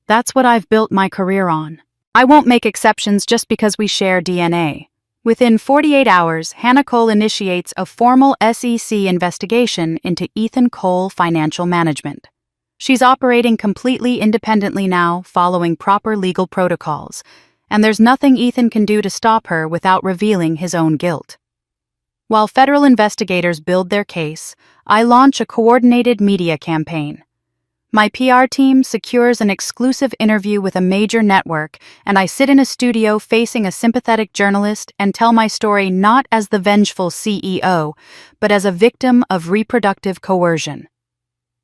That's what I've built my career on. I won't make exceptions just because we share DNA. Within 48 hours, Hannah Cole initiates a formal SEC investigation into Ethan Cole Financial Management. She's operating completely independently now, following proper legal protocols, and there's nothing Ethan can do to stop her without revealing his own guilt. While federal investigators build their case, I launch a coordinated media campaign. My PR team secures an exclusive interview with a major network, and I sit in a studio facing a sympathetic journalist and tell my story not as the vengeful CEO, but as a victim of reproductive coercion.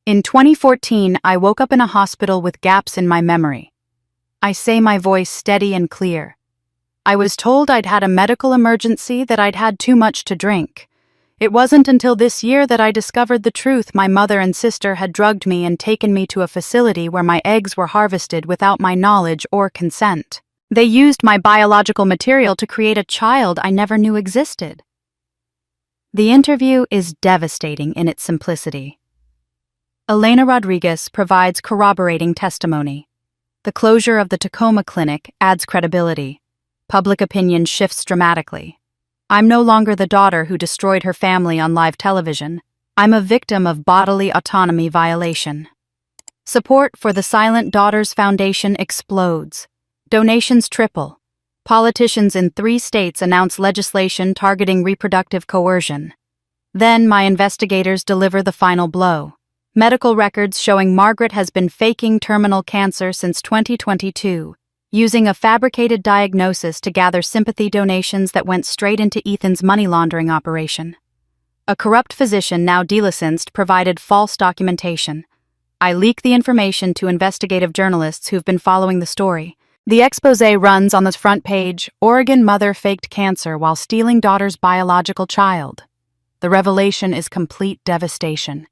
In 2014, I woke up in a hospital with gaps in my memory. I say, my voice steady and clear. I was told I'd had a medical emergency, that I'd had too much to drink. It wasn't until this year that I discovered the truth. My mother and sister had drugged me and taken me to a facility where my eggs were harvested without my knowledge or consent. They used my biological material to create a child I never knew existed. The interview is devastating in its simplicity. Elena Rodriguez provides corroborating testimony. The closure of the Tacoma clinic adds credibility. Public opinion shifts dramatically. I'm no longer the daughter who destroyed her family on live television. I'm a victim of bodily autonomy violation. Support for the Silent Daughters Foundation explodes. Donations triple. Politicians in 3 states announce legislation targeting reproductive coercion. Then my investigators deliver the final blow. Medical records showing Margaret has been faking terminal cancer since 2022, using a fabricated diagnosis to gather sympathy donations that went straight into Ethan's money laundering operation. A corrupt physician, now delicensed, provided false documentation. I leak the information to investigative journalists who've been following the story. The expose runs on the front page: Oregon mother faked cancer while stealing daughter's biological child. The revelation is complete devastation.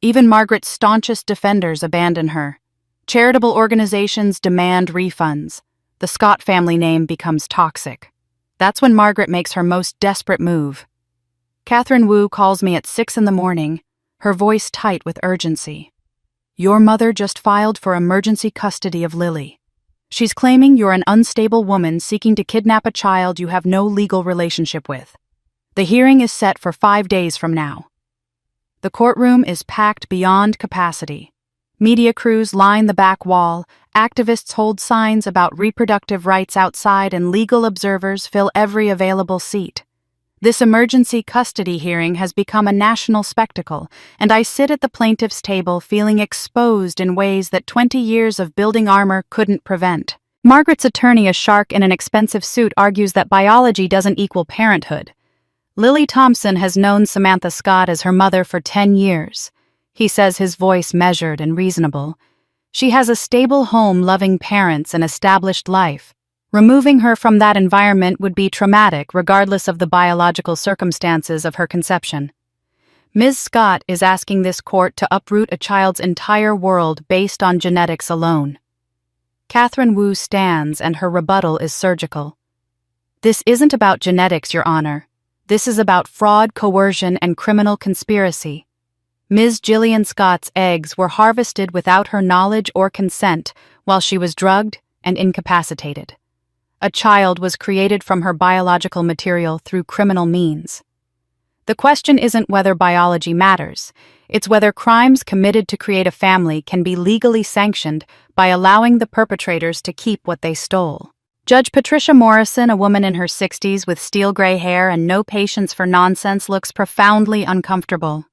Even Margaret's staunchest defenders abandon her. Charitable organizations demand refunds. The Scott family name becomes toxic. That's when Margaret makes her most desperate move. Catherine Wu calls me at 6 a.m, her voice tight with urgency. Your mother just filed for emergency custody of Lily. She's claiming you're an unstable woman seeking to kidnap a child you have no legal relationship with. The hearing is set for 5 days from now. The courtroom is packed beyond capacity. Media crews line the back wall, activists hold signs about reproductive rights outside, and legal observers fill every available seat. This emergency custody hearing has become a national spectacle, and I sit at the plaintiff's table feeling exposed in ways that 20 years of building armor couldn't prevent. Margaret's attorney, a shark in an expensive suit, argues that biology doesn't equal parenthood. Lily Thompson has known Samantha Scott as her mother for 10 years. He says, his voice measured and reasonable. She has a stable home, loving parents, and established life. Removing her from that environment would be traumatic, regardless of the biological circumstances of her conception. Ms. Scott is asking this court to uproot a child's entire world based on genetics alone. Catherine Wu stands, and her rebuttal is surgical. This isn't about genetics, Your Honor. This is about fraud, coercion, and criminal conspiracy. Ms. Jillian Scott's eggs were harvested without her knowledge or consent while she was drugged and incapacitated. A child was created from her biological material through criminal means. The question isn't whether biology matters. It's whether crimes committed to create a family can be legally sanctioned by allowing the perpetrators to keep what they stole. Judge Patricia Morrison, a woman in her 60s with steel gray hair and no patience for nonsense, looks profoundly uncomfortable.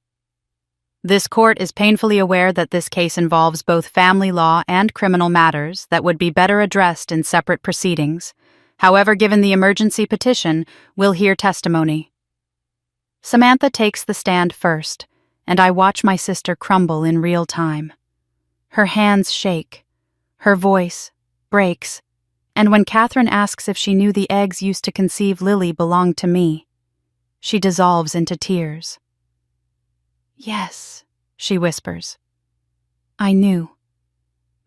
This court is painfully aware that this case involves both family law and criminal matters that would be better addressed in separate proceedings. However, given the emergency petition, we'll hear testimony. Samantha takes the stand first, and I watch my sister crumble in real time. Her hands shake. Her voice breaks. And when Catherine asks if she knew the eggs used to conceive Lily belonged to me, she dissolves into tears. Yes, she whispers. I knew.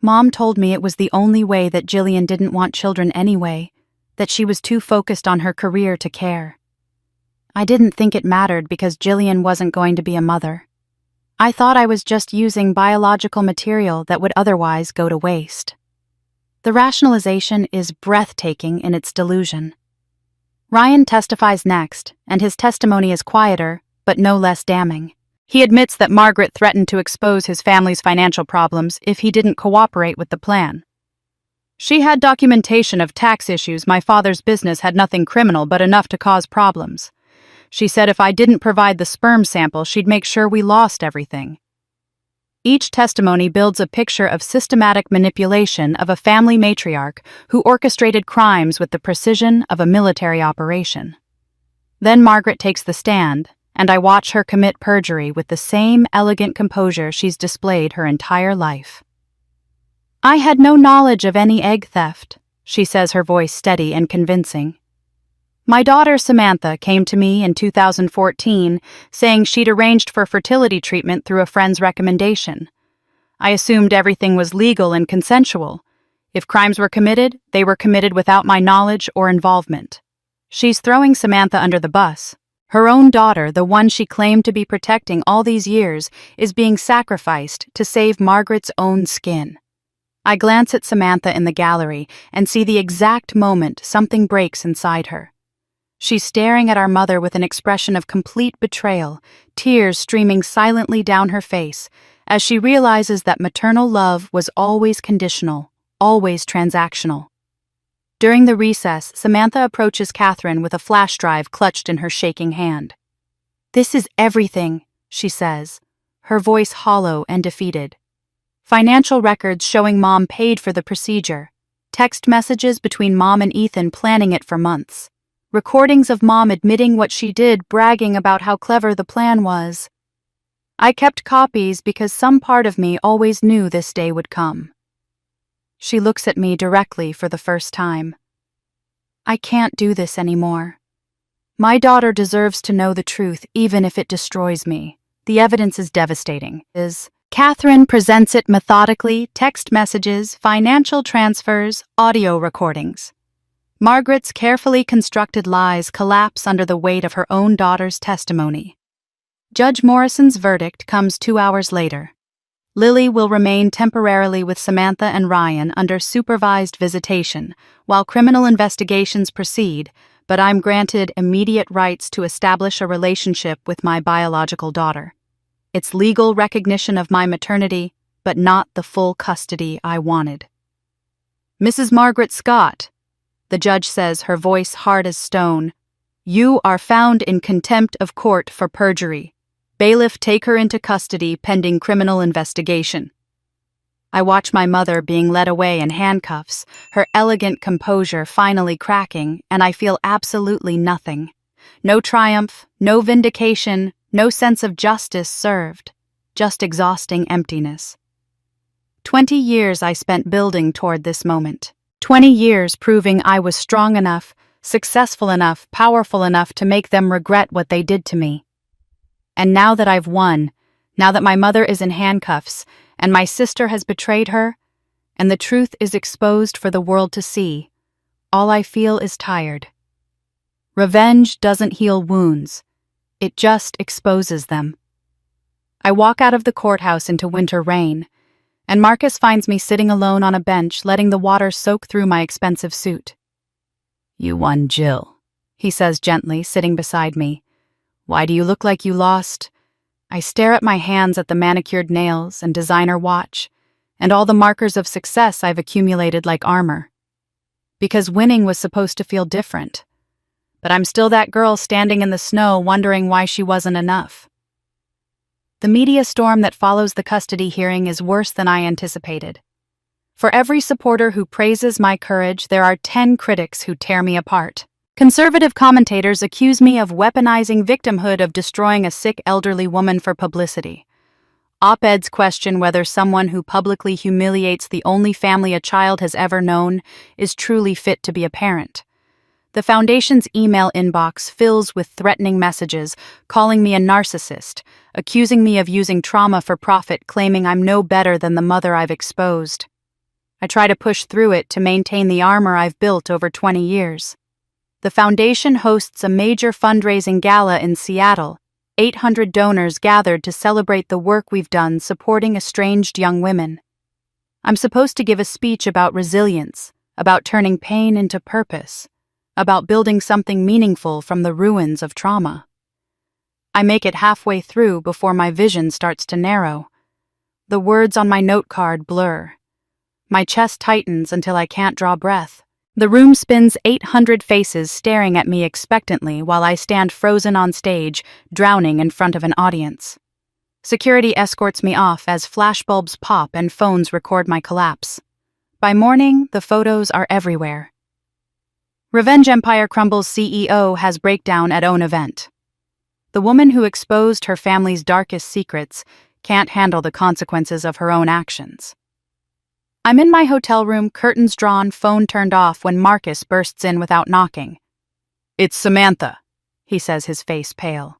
Mom told me it was the only way, that Jillian didn't want children anyway, that she was too focused on her career to care. I didn't think it mattered because Jillian wasn't going to be a mother. I thought I was just using biological material that would otherwise go to waste. The rationalization is breathtaking in its delusion. Ryan testifies next, and his testimony is quieter, but no less damning. He admits that Margaret threatened to expose his family's financial problems if he didn't cooperate with the plan. She had documentation of tax issues. My father's business had nothing criminal but enough to cause problems. She said if I didn't provide the sperm sample, she'd make sure we lost everything. Each testimony builds a picture of systematic manipulation of a family matriarch who orchestrated crimes with the precision of a military operation. Then Margaret takes the stand, and I watch her commit perjury with the same elegant composure she's displayed her entire life. I had no knowledge of any egg theft, she says, her voice steady and convincing. My daughter Samantha came to me in 2014 saying she'd arranged for fertility treatment through a friend's recommendation. I assumed everything was legal and consensual. If crimes were committed, they were committed without my knowledge or involvement. She's throwing Samantha under the bus. Her own daughter, the one she claimed to be protecting all these years, is being sacrificed to save Margaret's own skin. I glance at Samantha in the gallery and see the exact moment something breaks inside her. She's staring at our mother with an expression of complete betrayal, tears streaming silently down her face, as she realizes that maternal love was always conditional, always transactional. During the recess, Samantha approaches Catherine with a flash drive clutched in her shaking hand. This is everything, she says, her voice hollow and defeated. Financial records showing Mom paid for the procedure. Text messages between Mom and Ethan planning it for months. Recordings of Mom admitting what she did, bragging about how clever the plan was. I kept copies because some part of me always knew this day would come. She looks at me directly for the first time. I can't do this anymore. My daughter deserves to know the truth, even if it destroys me. The evidence is devastating. Catherine presents it methodically: text messages, financial transfers, audio recordings. Margaret's carefully constructed lies collapse under the weight of her own daughter's testimony. Judge Morrison's verdict comes 2 hours later. Lily will remain temporarily with Samantha and Ryan under supervised visitation while criminal investigations proceed, but I'm granted immediate rights to establish a relationship with my biological daughter. It's legal recognition of my maternity, but not the full custody I wanted. Mrs. Margaret Scott, the judge says, her voice hard as stone, you are found in contempt of court for perjury. Bailiff, take her into custody pending criminal investigation. I watch my mother being led away in handcuffs, her elegant composure finally cracking, and I feel absolutely nothing. No triumph, no vindication, no sense of justice served, just exhausting emptiness. 20 years I spent building toward this moment. 20 years proving I was strong enough, successful enough, powerful enough to make them regret what they did to me. And now that I've won, now that my mother is in handcuffs, and my sister has betrayed her, and the truth is exposed for the world to see, all I feel is tired. Revenge doesn't heal wounds. It just exposes them. I walk out of the courthouse into winter rain, and Marcus finds me sitting alone on a bench, letting the water soak through my expensive suit. You won, Jill, he says gently, sitting beside me. Why do you look like you lost? I stare at my hands at the manicured nails and designer watch, and all the markers of success I've accumulated like armor. Because winning was supposed to feel different. But I'm still that girl standing in the snow wondering why she wasn't enough. The media storm that follows the custody hearing is worse than I anticipated. For every supporter who praises my courage, there are 10 critics who tear me apart. Conservative commentators accuse me of weaponizing victimhood, of destroying a sick elderly woman for publicity. Op-eds question whether someone who publicly humiliates the only family a child has ever known is truly fit to be a parent. The foundation's email inbox fills with threatening messages, calling me a narcissist, accusing me of using trauma for profit, claiming I'm no better than the mother I've exposed. I try to push through it to maintain the armor I've built over 20 years. The foundation hosts a major fundraising gala in Seattle. 800 donors gathered to celebrate the work we've done supporting estranged young women. I'm supposed to give a speech about resilience, about turning pain into purpose, about building something meaningful from the ruins of trauma. I make it halfway through before my vision starts to narrow. The words on my note card blur. My chest tightens until I can't draw breath. The room spins, 800 faces staring at me expectantly while I stand frozen on stage, drowning in front of an audience. Security escorts me off as flashbulbs pop and phones record my collapse. By morning, the photos are everywhere. Revenge Empire Crumbles CEO has breakdown at own event. The woman who exposed her family's darkest secrets can't handle the consequences of her own actions. I'm in my hotel room, curtains drawn, phone turned off, when Marcus bursts in without knocking. It's Samantha, he says, his face pale.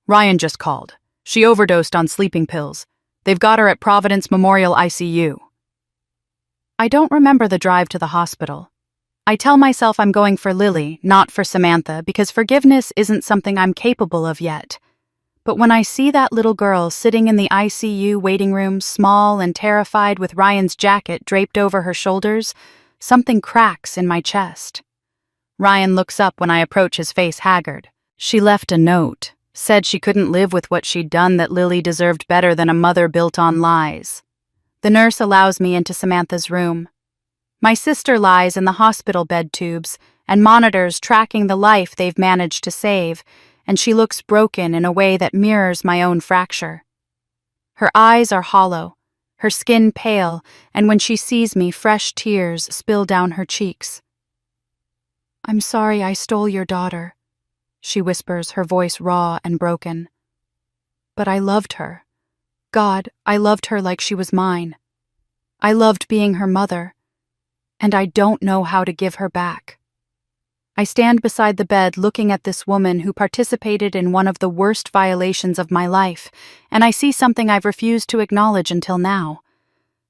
Ryan just called. She overdosed on sleeping pills. They've got her at Providence Memorial ICU. I don't remember the drive to the hospital. I tell myself I'm going for Lily, not for Samantha, because forgiveness isn't something I'm capable of yet. But when I see that little girl sitting in the ICU waiting room, small and terrified, with Ryan's jacket draped over her shoulders, something cracks in my chest. Ryan looks up when I approach, his face haggard. She left a note, said she couldn't live with what she'd done, that Lily deserved better than a mother built on lies. The nurse allows me into Samantha's room. My sister lies in the hospital bed tubes and monitors tracking the life they've managed to save, and she looks broken in a way that mirrors my own fracture. Her eyes are hollow, her skin pale, and when she sees me, fresh tears spill down her cheeks. I'm sorry I stole your daughter, she whispers, her voice raw and broken. But I loved her. God, I loved her like she was mine. I loved being her mother, and I don't know how to give her back. I stand beside the bed looking at this woman who participated in one of the worst violations of my life, and I see something I've refused to acknowledge until now.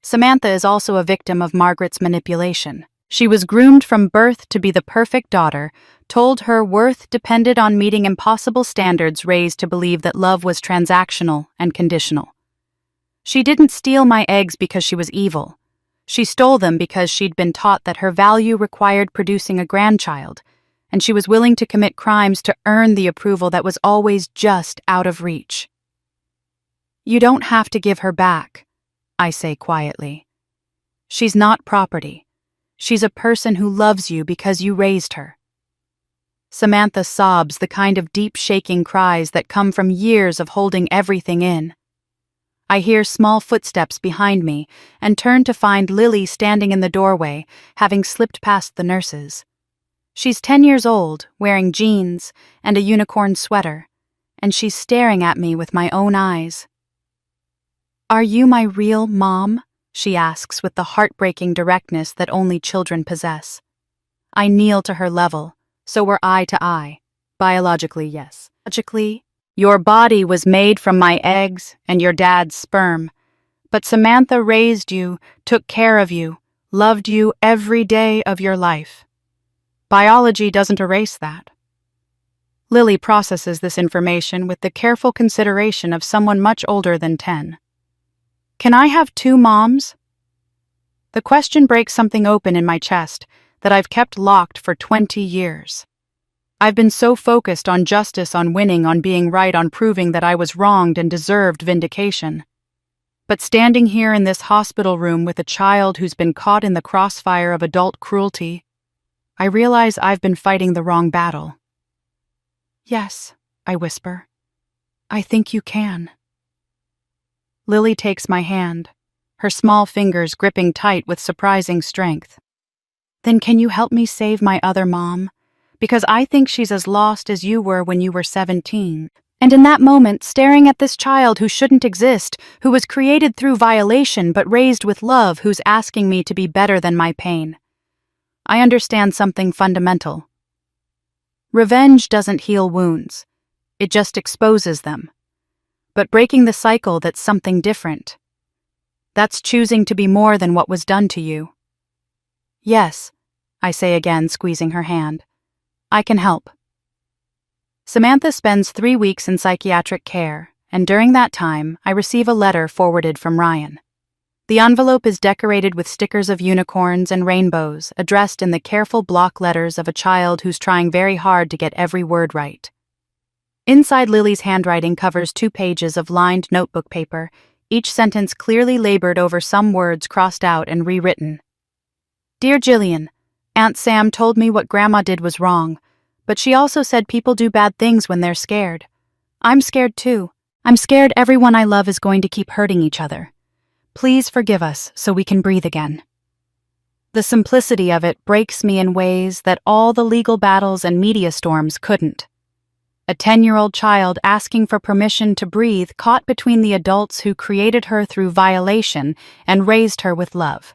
Samantha is also a victim of Margaret's manipulation. She was groomed from birth to be the perfect daughter, told her worth depended on meeting impossible standards, raised to believe that love was transactional and conditional. She didn't steal my eggs because she was evil. She stole them because she'd been taught that her value required producing a grandchild, and she was willing to commit crimes to earn the approval that was always just out of reach. You don't have to give her back, I say quietly. She's not property. She's a person who loves you because you raised her. Samantha sobs, the kind of deep shaking cries that come from years of holding everything in. I hear small footsteps behind me and turn to find Lily standing in the doorway, having slipped past the nurses. She's 10 years old, wearing jeans and a unicorn sweater, and she's staring at me with my own eyes. Are you my real mom? She asks with the heartbreaking directness that only children possess. I kneel to her level, so we're eye to eye. Biologically, yes. Logically, your body was made from my eggs and your dad's sperm. But Samantha raised you, took care of you, loved you every day of your life. Biology doesn't erase that. Lily processes this information with the careful consideration of someone much older than 10. Can I have 2 moms? The question breaks something open in my chest that I've kept locked for 20 years. I've been so focused on justice, on winning, on being right, on proving that I was wronged and deserved vindication. But standing here in this hospital room with a child who's been caught in the crossfire of adult cruelty, I realize I've been fighting the wrong battle. Yes, I whisper. I think you can. Lily takes my hand, her small fingers gripping tight with surprising strength. Then can you help me save my other mom? Because I think she's as lost as you were when you were 17. And in that moment, staring at this child who shouldn't exist, who was created through violation but raised with love, who's asking me to be better than my pain, I understand something fundamental. Revenge doesn't heal wounds. It just exposes them. But breaking the cycle, that's something different. That's choosing to be more than what was done to you. Yes, I say again, squeezing her hand. I can help. Samantha spends 3 weeks in psychiatric care, and during that time, I receive a letter forwarded from Ryan. The envelope is decorated with stickers of unicorns and rainbows, addressed in the careful block letters of a child who's trying very hard to get every word right. Inside, Lily's handwriting covers 2 pages of lined notebook paper, each sentence clearly labored over, some words crossed out and rewritten. Dear Jillian, Aunt Sam told me what Grandma did was wrong, but she also said people do bad things when they're scared. I'm scared too. I'm scared everyone I love is going to keep hurting each other. Please forgive us so we can breathe again. The simplicity of it breaks me in ways that all the legal battles and media storms couldn't. A 10-year-old child asking for permission to breathe, caught between the adults who created her through violation and raised her with love.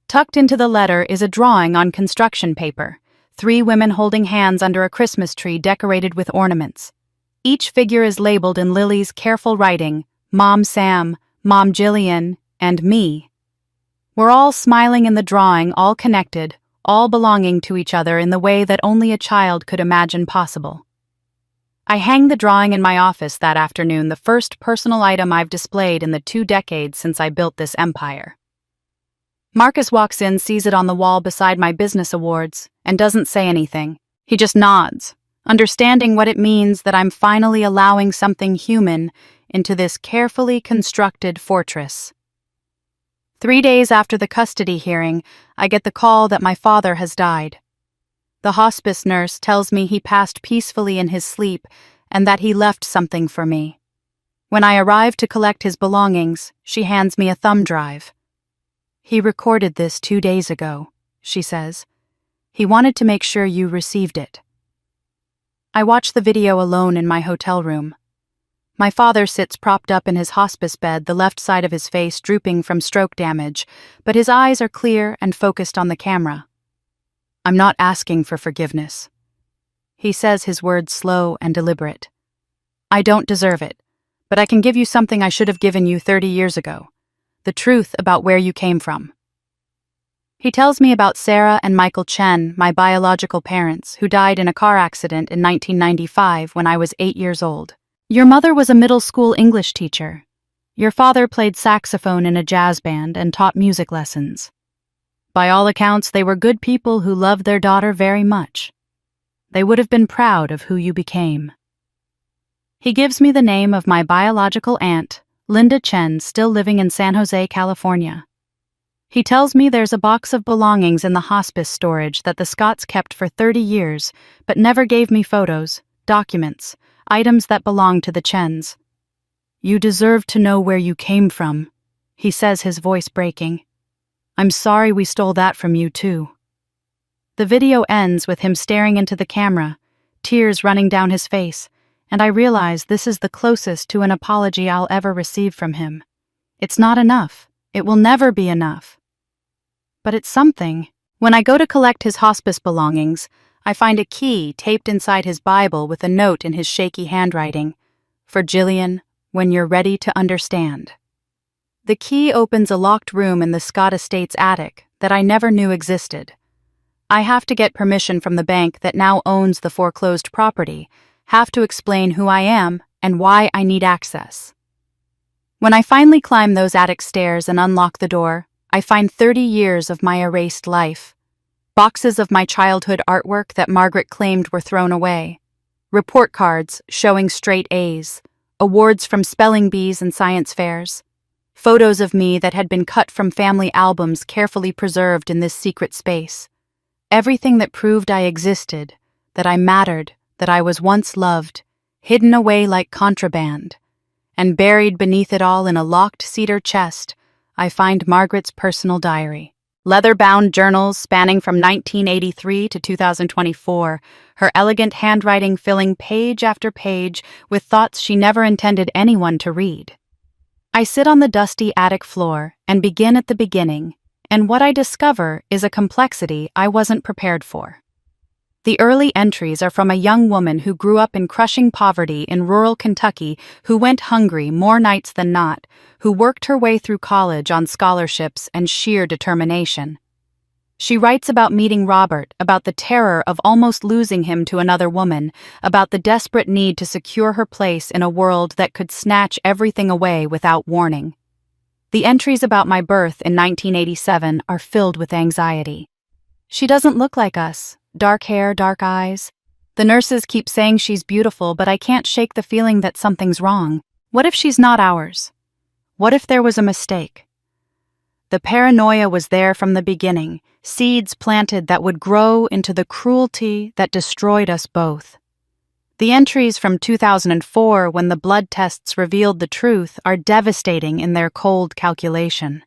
Tucked into the letter is a drawing on construction paper, 3 women holding hands under a Christmas tree decorated with ornaments. Each figure is labeled in Lily's careful writing, Mom Sam, Mom Jillian, and me. We're all smiling in the drawing, all connected, all belonging to each other in the way that only a child could imagine possible. I hang the drawing in my office that afternoon, the first personal item I've displayed in the 2 decades since I built this empire. Marcus walks in, sees it on the wall beside my business awards, and doesn't say anything. He just nods, understanding what it means that I'm finally allowing something human into this carefully constructed fortress. 3 days after the custody hearing, I get the call that my father has died. The hospice nurse tells me he passed peacefully in his sleep and that he left something for me. When I arrive to collect his belongings, she hands me a thumb drive. He recorded this 2 days ago, she says. He wanted to make sure you received it. I watch the video alone in my hotel room. My father sits propped up in his hospice bed, the left side of his face drooping from stroke damage, but his eyes are clear and focused on the camera. I'm not asking for forgiveness. He says, his words slow and deliberate. I don't deserve it, but I can give you something I should have given you 30 years ago. The truth about where you came from. He tells me about Sarah and Michael Chen, my biological parents, who died in a car accident in 1995 when I was 8 years old. Your mother was a middle school English teacher. Your father played saxophone in a jazz band and taught music lessons. By all accounts, they were good people who loved their daughter very much. They would have been proud of who you became. He gives me the name of my biological aunt, Linda Chen, still living in San Jose, California. He tells me there's a box of belongings in the hospice storage that the Scotts kept for 30 years, but never gave me photos, documents, items that belonged to the Chens. You deserve to know where you came from, he says, his voice breaking. I'm sorry we stole that from you too. The video ends with him staring into the camera, tears running down his face, and I realize this is the closest to an apology I'll ever receive from him. It's not enough. It will never be enough. But it's something. When I go to collect his hospice belongings, I find a key taped inside his Bible with a note in his shaky handwriting. For Jillian, when you're ready to understand. The key opens a locked room in the Scott Estate's attic that I never knew existed. I have to get permission from the bank that now owns the foreclosed property, have to explain who I am and why I need access. When I finally climb those attic stairs and unlock the door, I find 30 years of my erased life. Boxes of my childhood artwork that Margaret claimed were thrown away. Report cards showing straight A's. Awards from spelling bees and science fairs. Photos of me that had been cut from family albums carefully preserved in this secret space. Everything that proved I existed, that I mattered, that I was once loved, hidden away like contraband. And buried beneath it all in a locked cedar chest, I find Margaret's personal diary. Leather-bound journals spanning from 1983 to 2024, her elegant handwriting filling page after page with thoughts she never intended anyone to read. I sit on the dusty attic floor and begin at the beginning, and what I discover is a complexity I wasn't prepared for. The early entries are from a young woman who grew up in crushing poverty in rural Kentucky, who went hungry more nights than not, who worked her way through college on scholarships and sheer determination. She writes about meeting Robert, about the terror of almost losing him to another woman, about the desperate need to secure her place in a world that could snatch everything away without warning. The entries about my birth in 1987 are filled with anxiety. She doesn't look like us. Dark hair, dark eyes. The nurses keep saying she's beautiful, but I can't shake the feeling that something's wrong. What if she's not ours? What if there was a mistake? The paranoia was there from the beginning, seeds planted that would grow into the cruelty that destroyed us both. The entries from 2004, when the blood tests revealed the truth, are devastating in their cold calculation.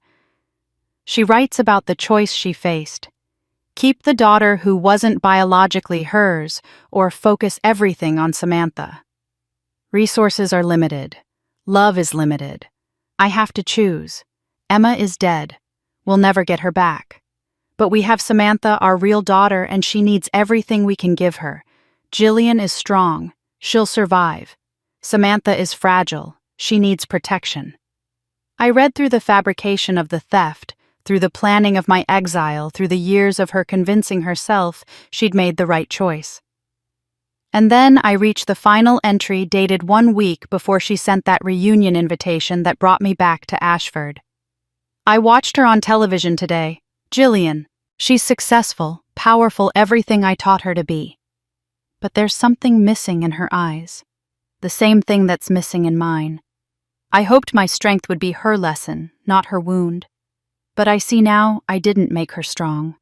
She writes about the choice she faced. Keep the daughter who wasn't biologically hers, or focus everything on Samantha. Resources are limited. Love is limited. I have to choose. Emma is dead. We'll never get her back. But we have Samantha, our real daughter, and she needs everything we can give her. Jillian is strong. She'll survive. Samantha is fragile. She needs protection. I read through the fabrication of the theft, through the planning of my exile, through the years of her convincing herself she'd made the right choice. And then I reached the final entry dated 1 week before she sent that reunion invitation that brought me back to Ashford. I watched her on television today. Jillian. She's successful, powerful, everything I taught her to be. But there's something missing in her eyes. The same thing that's missing in mine. I hoped my strength would be her lesson, not her wound. But I see now I didn't make her strong.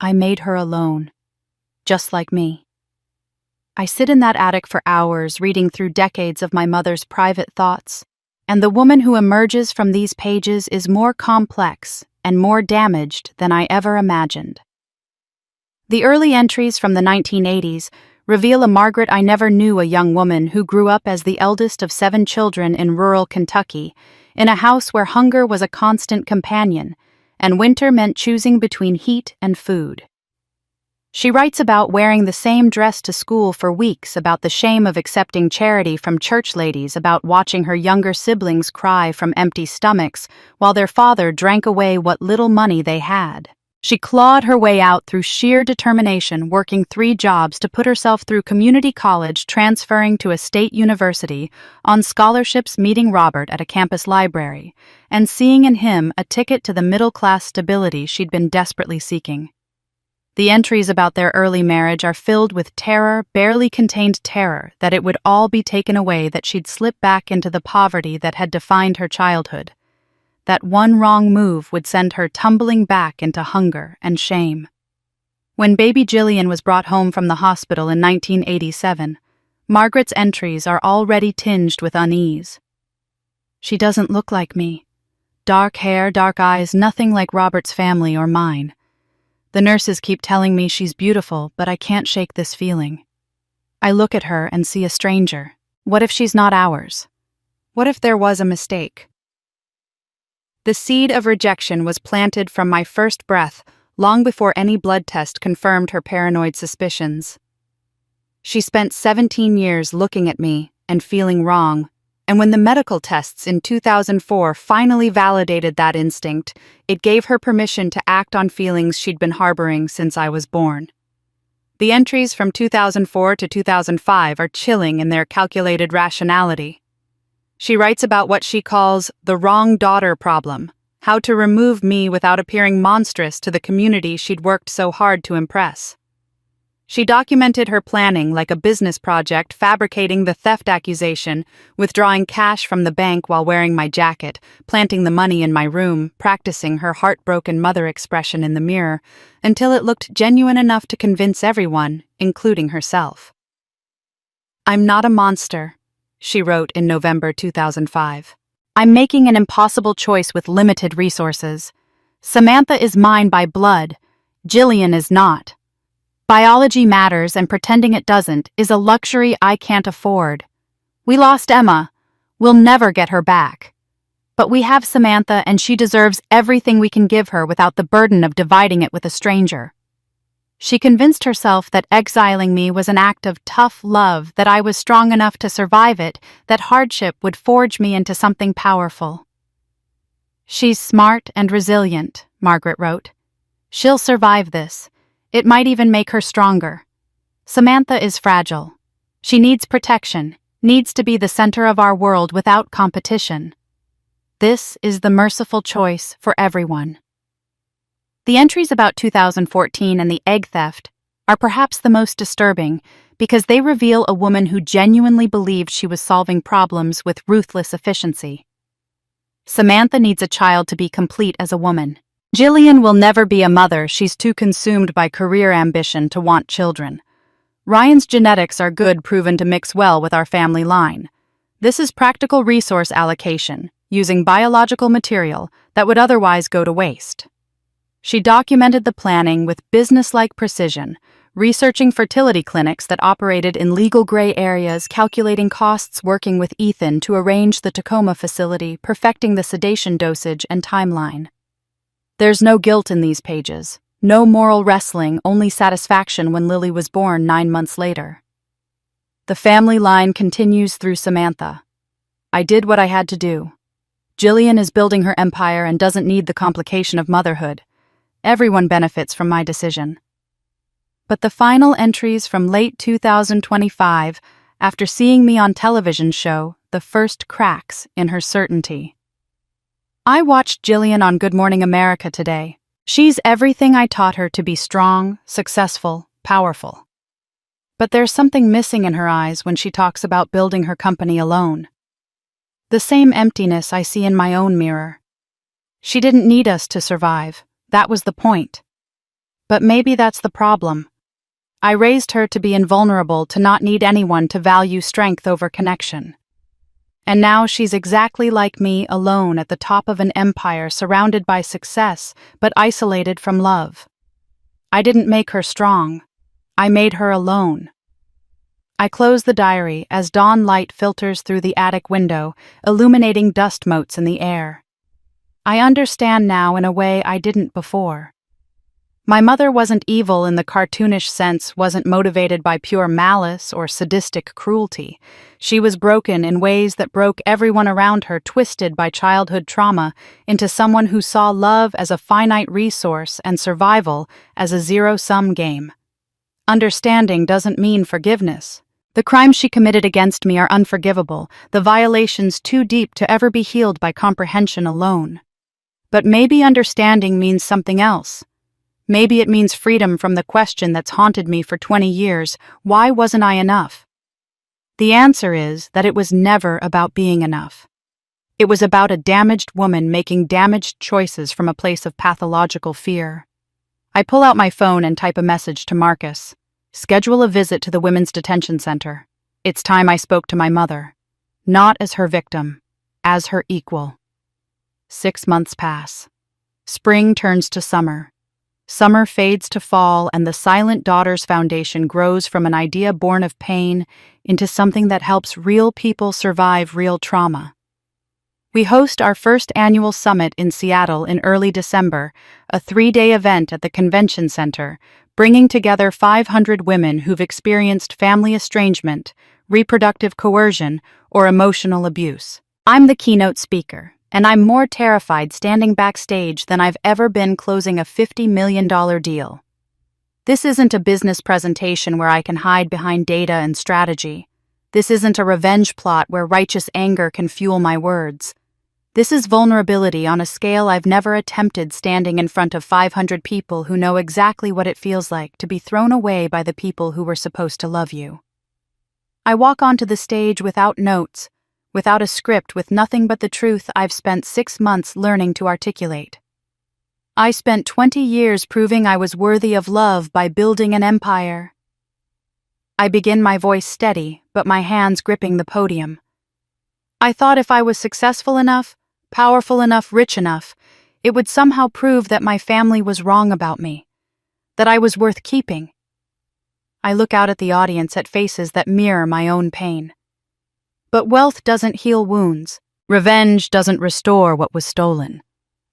I made her alone. Just like me. I sit in that attic for hours reading through decades of my mother's private thoughts, and the woman who emerges from these pages is more complex and more damaged than I ever imagined. The early entries from the 1980s reveal a Margaret I never knew, a young woman who grew up as the eldest of 7 children in rural Kentucky, in a house where hunger was a constant companion, and winter meant choosing between heat and food. She writes about wearing the same dress to school for weeks, about the shame of accepting charity from church ladies, about watching her younger siblings cry from empty stomachs while their father drank away what little money they had. She clawed her way out through sheer determination, working 3 jobs to put herself through community college, transferring to a state university, on scholarships, meeting Robert at a campus library, and seeing in him a ticket to the middle-class stability she'd been desperately seeking. The entries about their early marriage are filled with terror, barely contained terror that it would all be taken away, that she'd slip back into the poverty that had defined her childhood. That one wrong move would send her tumbling back into hunger and shame. When baby Jillian was brought home from the hospital in 1987, Margaret's entries are already tinged with unease. She doesn't look like me. Dark hair, dark eyes, nothing like Robert's family or mine. The nurses keep telling me she's beautiful, but I can't shake this feeling. I look at her and see a stranger. What if she's not ours? What if there was a mistake? The seed of rejection was planted from my first breath, long before any blood test confirmed her paranoid suspicions. She spent 17 years looking at me and feeling wrong, and when the medical tests in 2004 finally validated that instinct, it gave her permission to act on feelings she'd been harboring since I was born. The entries from 2004 to 2005 are chilling in their calculated rationality. She writes about what she calls the wrong daughter problem, how to remove me without appearing monstrous to the community she'd worked so hard to impress. She documented her planning like a business project, fabricating the theft accusation, withdrawing cash from the bank while wearing my jacket, planting the money in my room, practicing her heartbroken mother expression in the mirror, until it looked genuine enough to convince everyone, including herself. "I'm not a monster," she wrote in November 2005. "I'm making an impossible choice with limited resources. Samantha is mine by blood. Jillian is not. Biology matters, and pretending it doesn't is a luxury I can't afford. We lost Emma. We'll never get her back. But we have Samantha, and she deserves everything we can give her without the burden of dividing it with a stranger." She convinced herself that exiling me was an act of tough love, that I was strong enough to survive it, that hardship would forge me into something powerful. "She's smart and resilient," Margaret wrote. "She'll survive this. It might even make her stronger. Samantha is fragile. She needs protection, needs to be the center of our world without competition. This is the merciful choice for everyone." The entries about 2014 and the egg theft are perhaps the most disturbing because they reveal a woman who genuinely believed she was solving problems with ruthless efficiency. Samantha needs a child to be complete as a woman. Jillian will never be a mother, she's too consumed by career ambition to want children. Ryan's genetics are good, proven to mix well with our family line. This is practical resource allocation, using biological material that would otherwise go to waste. She documented the planning with business-like precision, researching fertility clinics that operated in legal gray areas, calculating costs, working with Ethan to arrange the Tacoma facility, perfecting the sedation dosage and timeline. There's no guilt in these pages, no moral wrestling, only satisfaction when Lily was born 9 months later. The family line continues through Samantha. "I did what I had to do. Jillian is building her empire and doesn't need the complication of motherhood. Everyone benefits from my decision." But the final entries from late 2025, after seeing me on television, show the first cracks in her certainty. "I watched Jillian on Good Morning America today. She's everything I taught her to be: strong, successful, powerful. But there's something missing in her eyes when she talks about building her company alone. The same emptiness I see in my own mirror. She didn't need us to survive. That was the point. But maybe that's the problem. I raised her to be invulnerable, to not need anyone, to value strength over connection. And now she's exactly like me, alone at the top of an empire, surrounded by success, but isolated from love. I didn't make her strong. I made her alone. I close the diary as dawn light filters through the attic window, illuminating dust motes in the air. I understand now in a way I didn't before. My mother wasn't evil in the cartoonish sense, wasn't motivated by pure malice or sadistic cruelty. She was broken in ways that broke everyone around her, twisted by childhood trauma into someone who saw love as a finite resource and survival as a zero-sum game. Understanding doesn't mean forgiveness. The crimes she committed against me are unforgivable, the violations too deep to ever be healed by comprehension alone. But maybe understanding means something else. Maybe it means freedom from the question that's haunted me for 20 years, why wasn't I enough? The answer is that it was never about being enough. It was about a damaged woman making damaged choices from a place of pathological fear. I pull out my phone and type a message to Marcus. Schedule a visit to the Women's Detention Center. It's time I spoke to my mother. Not as her victim, as her equal. 6 months pass. Spring turns to summer. Summer fades to fall, and the Silent Daughters Foundation grows from an idea born of pain into something that helps real people survive real trauma. We host our first annual summit in Seattle in early December, a 3-day event at the convention center, bringing together 500 women who've experienced family estrangement, reproductive coercion, or emotional abuse. I'm the keynote speaker, and I'm more terrified standing backstage than I've ever been closing a $50 million deal. This isn't a business presentation where I can hide behind data and strategy. This isn't a revenge plot where righteous anger can fuel my words. This is vulnerability on a scale I've never attempted, standing in front of 500 people who know exactly what it feels like to be thrown away by the people who were supposed to love you. I walk onto the stage without notes, without a script, with nothing but the truth I've spent 6 months learning to articulate. I spent 20 years proving I was worthy of love by building an empire. I begin, my voice steady, but my hands gripping the podium. I thought if I was successful enough, powerful enough, rich enough, it would somehow prove that my family was wrong about me, that I was worth keeping. I look out at the audience, at faces that mirror my own pain. But wealth doesn't heal wounds. Revenge doesn't restore what was stolen.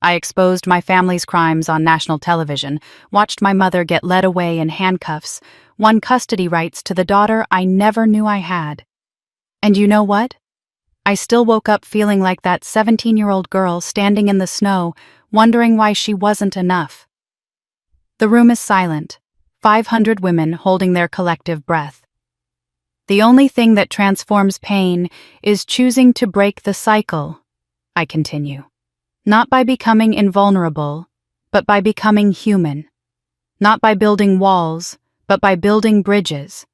I exposed my family's crimes on national television, watched my mother get led away in handcuffs, won custody rights to the daughter I never knew I had. And you know what? I still woke up feeling like that 17-year-old girl standing in the snow, wondering why she wasn't enough. The room is silent, 500 women holding their collective breath. The only thing that transforms pain is choosing to break the cycle, I continue. Not by becoming invulnerable, but by becoming human. Not by building walls, but by building bridges.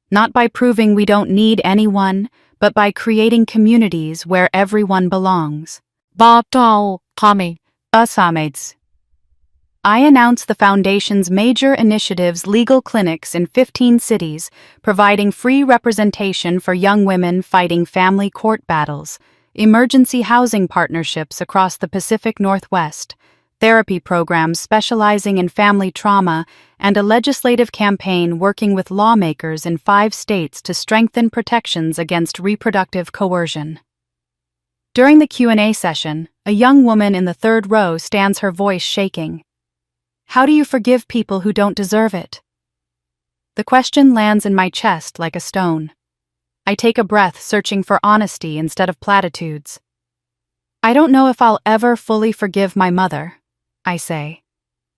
Not by proving we don't need anyone, but by creating communities where everyone belongs. Betrayal, Asameds. I announce the Foundation's major initiatives: legal clinics in 15 cities, providing free representation for young women fighting family court battles, emergency housing partnerships across the Pacific Northwest, therapy programs specializing in family trauma, and a legislative campaign working with lawmakers in 5 states to strengthen protections against reproductive coercion. During the Q&A session, a young woman in the 3rd row stands, her voice shaking. How do you forgive people who don't deserve it? The question lands in my chest like a stone. I take a breath, searching for honesty instead of platitudes. I don't know if I'll ever fully forgive my mother, I say.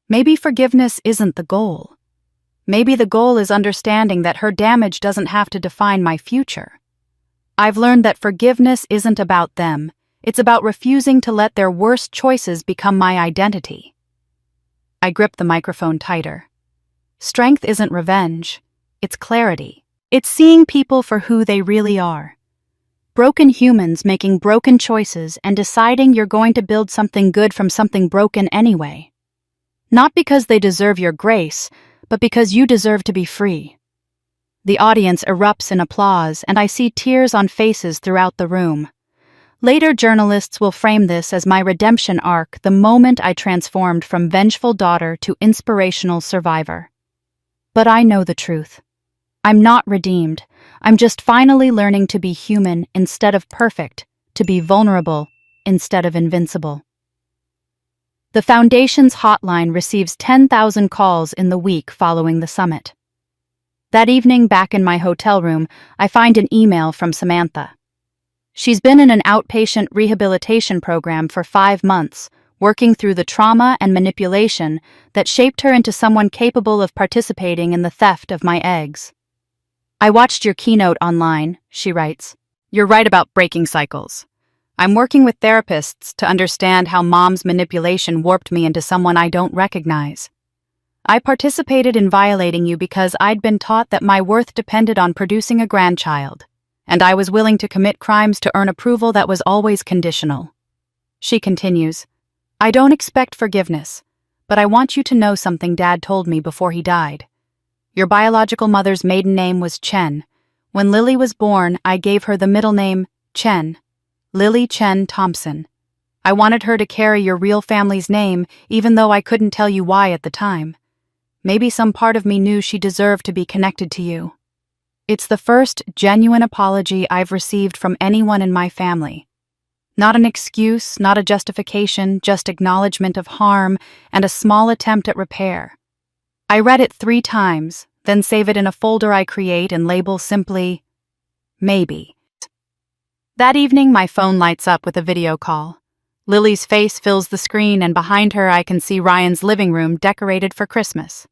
Maybe forgiveness isn't the goal. Maybe the goal is understanding that her damage doesn't have to define my future. I've learned that forgiveness isn't about them. It's about refusing to let their worst choices become my identity. I grip the microphone tighter. Strength isn't revenge. It's clarity. It's seeing people for who they really are. Broken humans making broken choices and deciding you're going to build something good from something broken anyway. Not because they deserve your grace, but because you deserve to be free. The audience erupts in applause, and I see tears on faces throughout the room. Later journalists will frame this as my redemption arc, the moment I transformed from vengeful daughter to inspirational survivor. But I know the truth. I'm not redeemed. I'm just finally learning to be human instead of perfect, to be vulnerable instead of invincible. The Foundation's hotline receives 10,000 calls in the week following the summit. That evening, back in my hotel room, I find an email from Samantha. She's been in an outpatient rehabilitation program for 5 months, working through the trauma and manipulation that shaped her into someone capable of participating in the theft of my eggs. I watched your keynote online, she writes. You're right about breaking cycles. I'm working with therapists to understand how mom's manipulation warped me into someone I don't recognize. I participated in violating you because I'd been taught that my worth depended on producing a grandchild, and I was willing to commit crimes to earn approval that was always conditional. She continues, I don't expect forgiveness, but I want you to know something Dad told me before he died. Your biological mother's maiden name was Chen. When Lily was born, I gave her the middle name Chen, Lily Chen Thompson. I wanted her to carry your real family's name, even though I couldn't tell you why at the time. Maybe some part of me knew she deserved to be connected to you. It's the first genuine apology I've received from anyone in my family. Not an excuse, not a justification, just acknowledgement of harm and a small attempt at repair. I read it 3 times, then save it in a folder I create and label simply, Maybe. That evening, my phone lights up with a video call. Lily's face fills the screen, and behind her I can see Ryan's living room decorated for Christmas.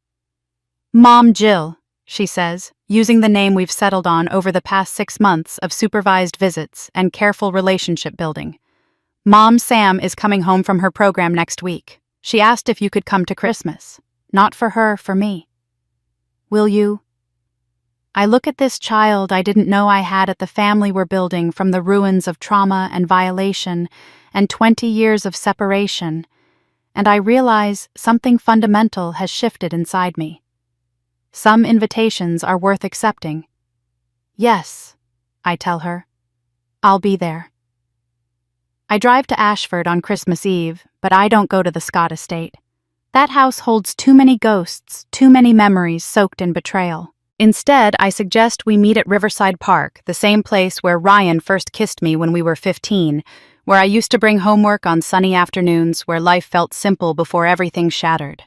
Mom Jill, she says, using the name we've settled on over the past 6 months of supervised visits and careful relationship building. Mom Sam is coming home from her program next week. She asked if you could come to Christmas. Not for her, for me. Will you? I look at this child I didn't know I had at the family we're building from the ruins of trauma and violation and 20 years of separation, and I realize something fundamental has shifted inside me. Some invitations are worth accepting. Yes, I tell her. I'll be there. I drive to Ashford on Christmas Eve, but I don't go to the Scott estate. That house holds too many ghosts, too many memories soaked in betrayal. Instead, I suggest we meet at Riverside Park, the same place where Ryan first kissed me when we were 15, where I used to bring homework on sunny afternoons, where life felt simple before everything shattered.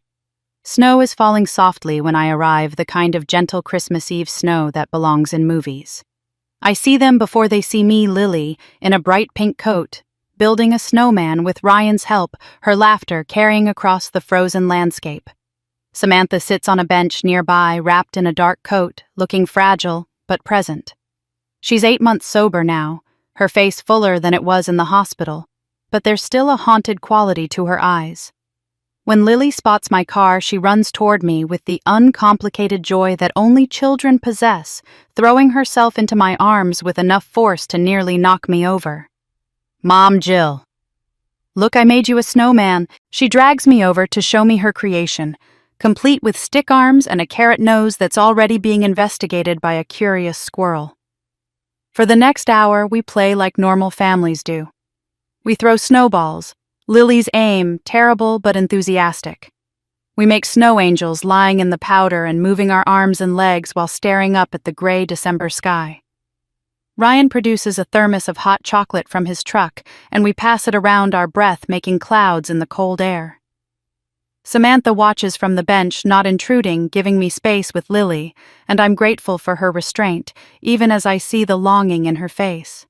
Snow is falling softly when I arrive, the kind of gentle Christmas Eve snow that belongs in movies. I see them before they see me, Lily, in a bright pink coat, building a snowman with Ryan's help, her laughter carrying across the frozen landscape. Samantha sits on a bench nearby, wrapped in a dark coat, looking fragile but present. She's 8 months sober now, her face fuller than it was in the hospital, but there's still a haunted quality to her eyes. When Lily spots my car, she runs toward me with the uncomplicated joy that only children possess, throwing herself into my arms with enough force to nearly knock me over. Mom Jill. Look, I made you a snowman. She drags me over to show me her creation, complete with stick arms and a carrot nose that's already being investigated by a curious squirrel. For the next hour, we play like normal families do. We throw snowballs. Lily's aim, terrible but enthusiastic. We make snow angels lying in the powder and moving our arms and legs while staring up at the gray December sky. Ryan produces a thermos of hot chocolate from his truck, and we pass it around our breath, making clouds in the cold air. Samantha watches from the bench, not intruding, giving me space with Lily, and I'm grateful for her restraint, even as I see the longing in her face.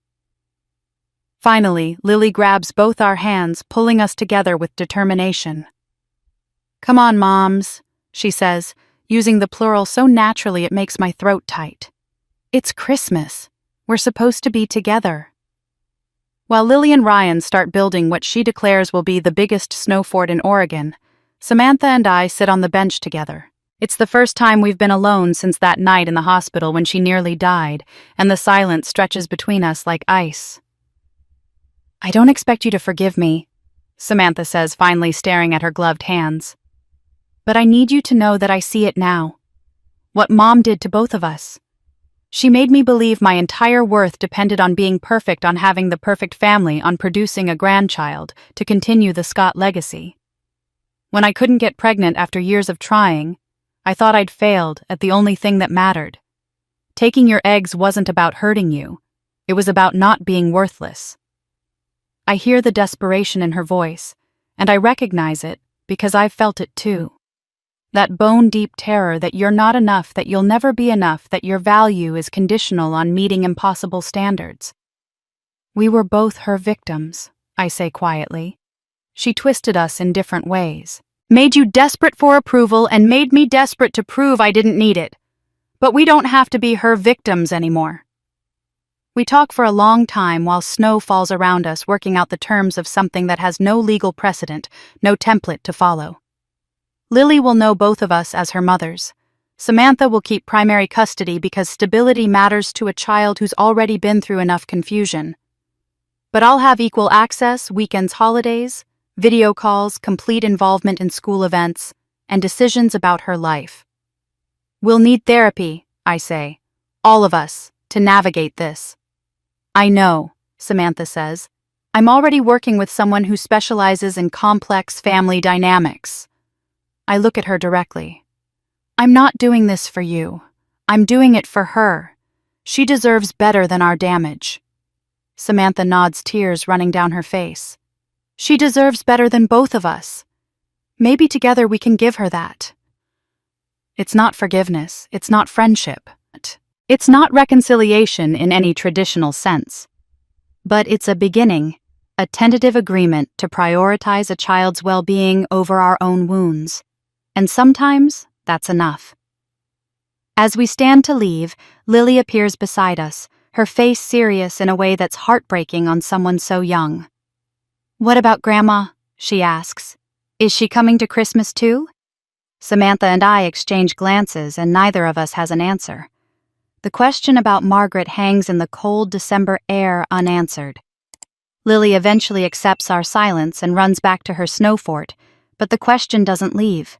Finally, Lily grabs both our hands, pulling us together with determination. Come on, moms, she says, using the plural so naturally it makes my throat tight. It's Christmas. We're supposed to be together. While Lily and Ryan start building what she declares will be the biggest snow fort in Oregon, Samantha and I sit on the bench together. It's the first time we've been alone since that night in the hospital when she nearly died, and the silence stretches between us like ice. I don't expect you to forgive me, Samantha says, finally staring at her gloved hands. But I need you to know that I see it now. What Mom did to both of us. She made me believe my entire worth depended on being perfect, on having the perfect family, on producing a grandchild to continue the Scott legacy. When I couldn't get pregnant after years of trying, I thought I'd failed at the only thing that mattered. Taking your eggs wasn't about hurting you. It was about not being worthless. I hear the desperation in her voice, and I recognize it because I've felt it too. That bone-deep terror that you're not enough, that you'll never be enough, that your value is conditional on meeting impossible standards. We were both her victims, I say quietly. She twisted us in different ways. Made you desperate for approval and made me desperate to prove I didn't need it. But we don't have to be her victims anymore. We talk for a long time while snow falls around us, working out the terms of something that has no legal precedent, no template to follow. Lily will know both of us as her mothers. Samantha will keep primary custody because stability matters to a child who's already been through enough confusion. But I'll have equal access, weekends, holidays, video calls, complete involvement in school events, and decisions about her life. We'll need therapy, I say, all of us, to navigate this. I know, Samantha says. I'm already working with someone who specializes in complex family dynamics. I look at her directly. I'm not doing this for you. I'm doing it for her. She deserves better than our damage. Samantha nods, tears running down her face. She deserves better than both of us. Maybe together we can give her that. It's not forgiveness. It's not friendship. It's not reconciliation in any traditional sense. But it's a beginning, a tentative agreement to prioritize a child's well-being over our own wounds. And sometimes, that's enough. As we stand to leave, Lily appears beside us, her face serious in a way that's heartbreaking on someone so young. "What about Grandma?" she asks. "Is she coming to Christmas too?" Samantha and I exchange glances, and neither of us has an answer. The question about Margaret hangs in the cold December air unanswered. Lily eventually accepts our silence and runs back to her snow fort, but the question doesn't leave.